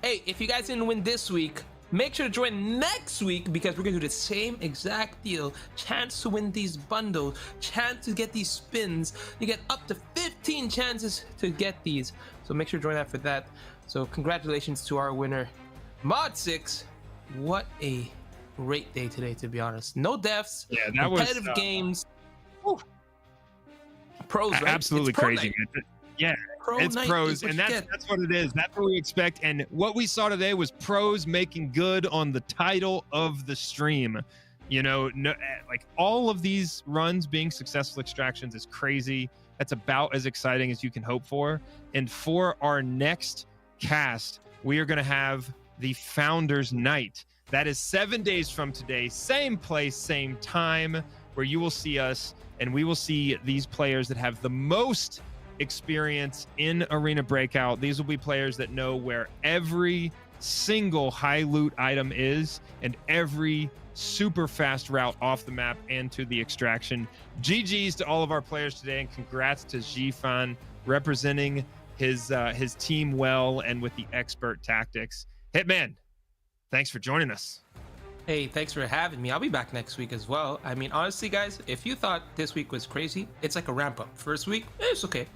Hey, if you guys didn't win this week, make sure to join next week, because we're gonna do the same exact deal. Chance to win these bundles, chance to get these spins. You get up to 15 chances to get these. So make sure to join that for that. So congratulations to our winner, Mod6. What a great day today, to be honest. No deaths, yeah, that competitive was, games. Woo. Pros, right? Absolutely crazy. Yeah, it's pros, and that's what it is. That's what we expect. And what we saw today was pros making good on the title of the stream. You know, like all of these runs being successful extractions is crazy. That's about as exciting as you can hope for. And for our next cast, we are going to have the Founders Night. That is 7 days from today, same place, same time, where you will see us and we will see these players that have the most experience in Arena Breakout. These will be players that know where every single high loot item is and every super fast route off the map and to the extraction. GG's to all of our players today, and congrats to xifan representing his team well and with the expert tactics. Hitman, thanks for joining us. Hey, thanks for having me. I'll be back next week as well. I mean, honestly, guys, if you thought this week was crazy, it's like a ramp up. First week, it's okay.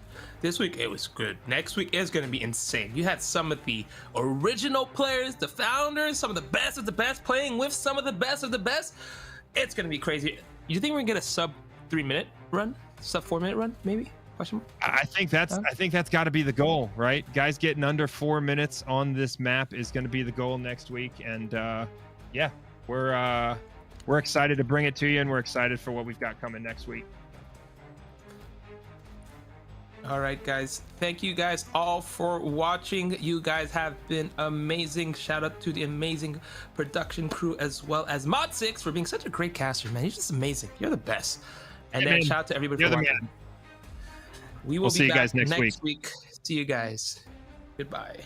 This week, it was good. Next week is going to be insane. You had some of the original players, the founders, some of the best playing with some of the best of the best. It's going to be crazy. You think we're going to get a sub 3-minute run? Sub 4-minute run, maybe? Question mark? I think that's got to be the goal, right? Guys getting under 4 minutes on this map is going to be the goal next week. And yeah, we're excited to bring it to you, and we're excited for what we've got coming next week. All right, guys. Thank you guys all for watching. You guys have been amazing. Shout out to the amazing production crew, as well as Mod6 for being such a great caster, man. You're just amazing. You're the best. And then shout out to everybody for watching. We will be see you back guys next week. See you guys. Goodbye.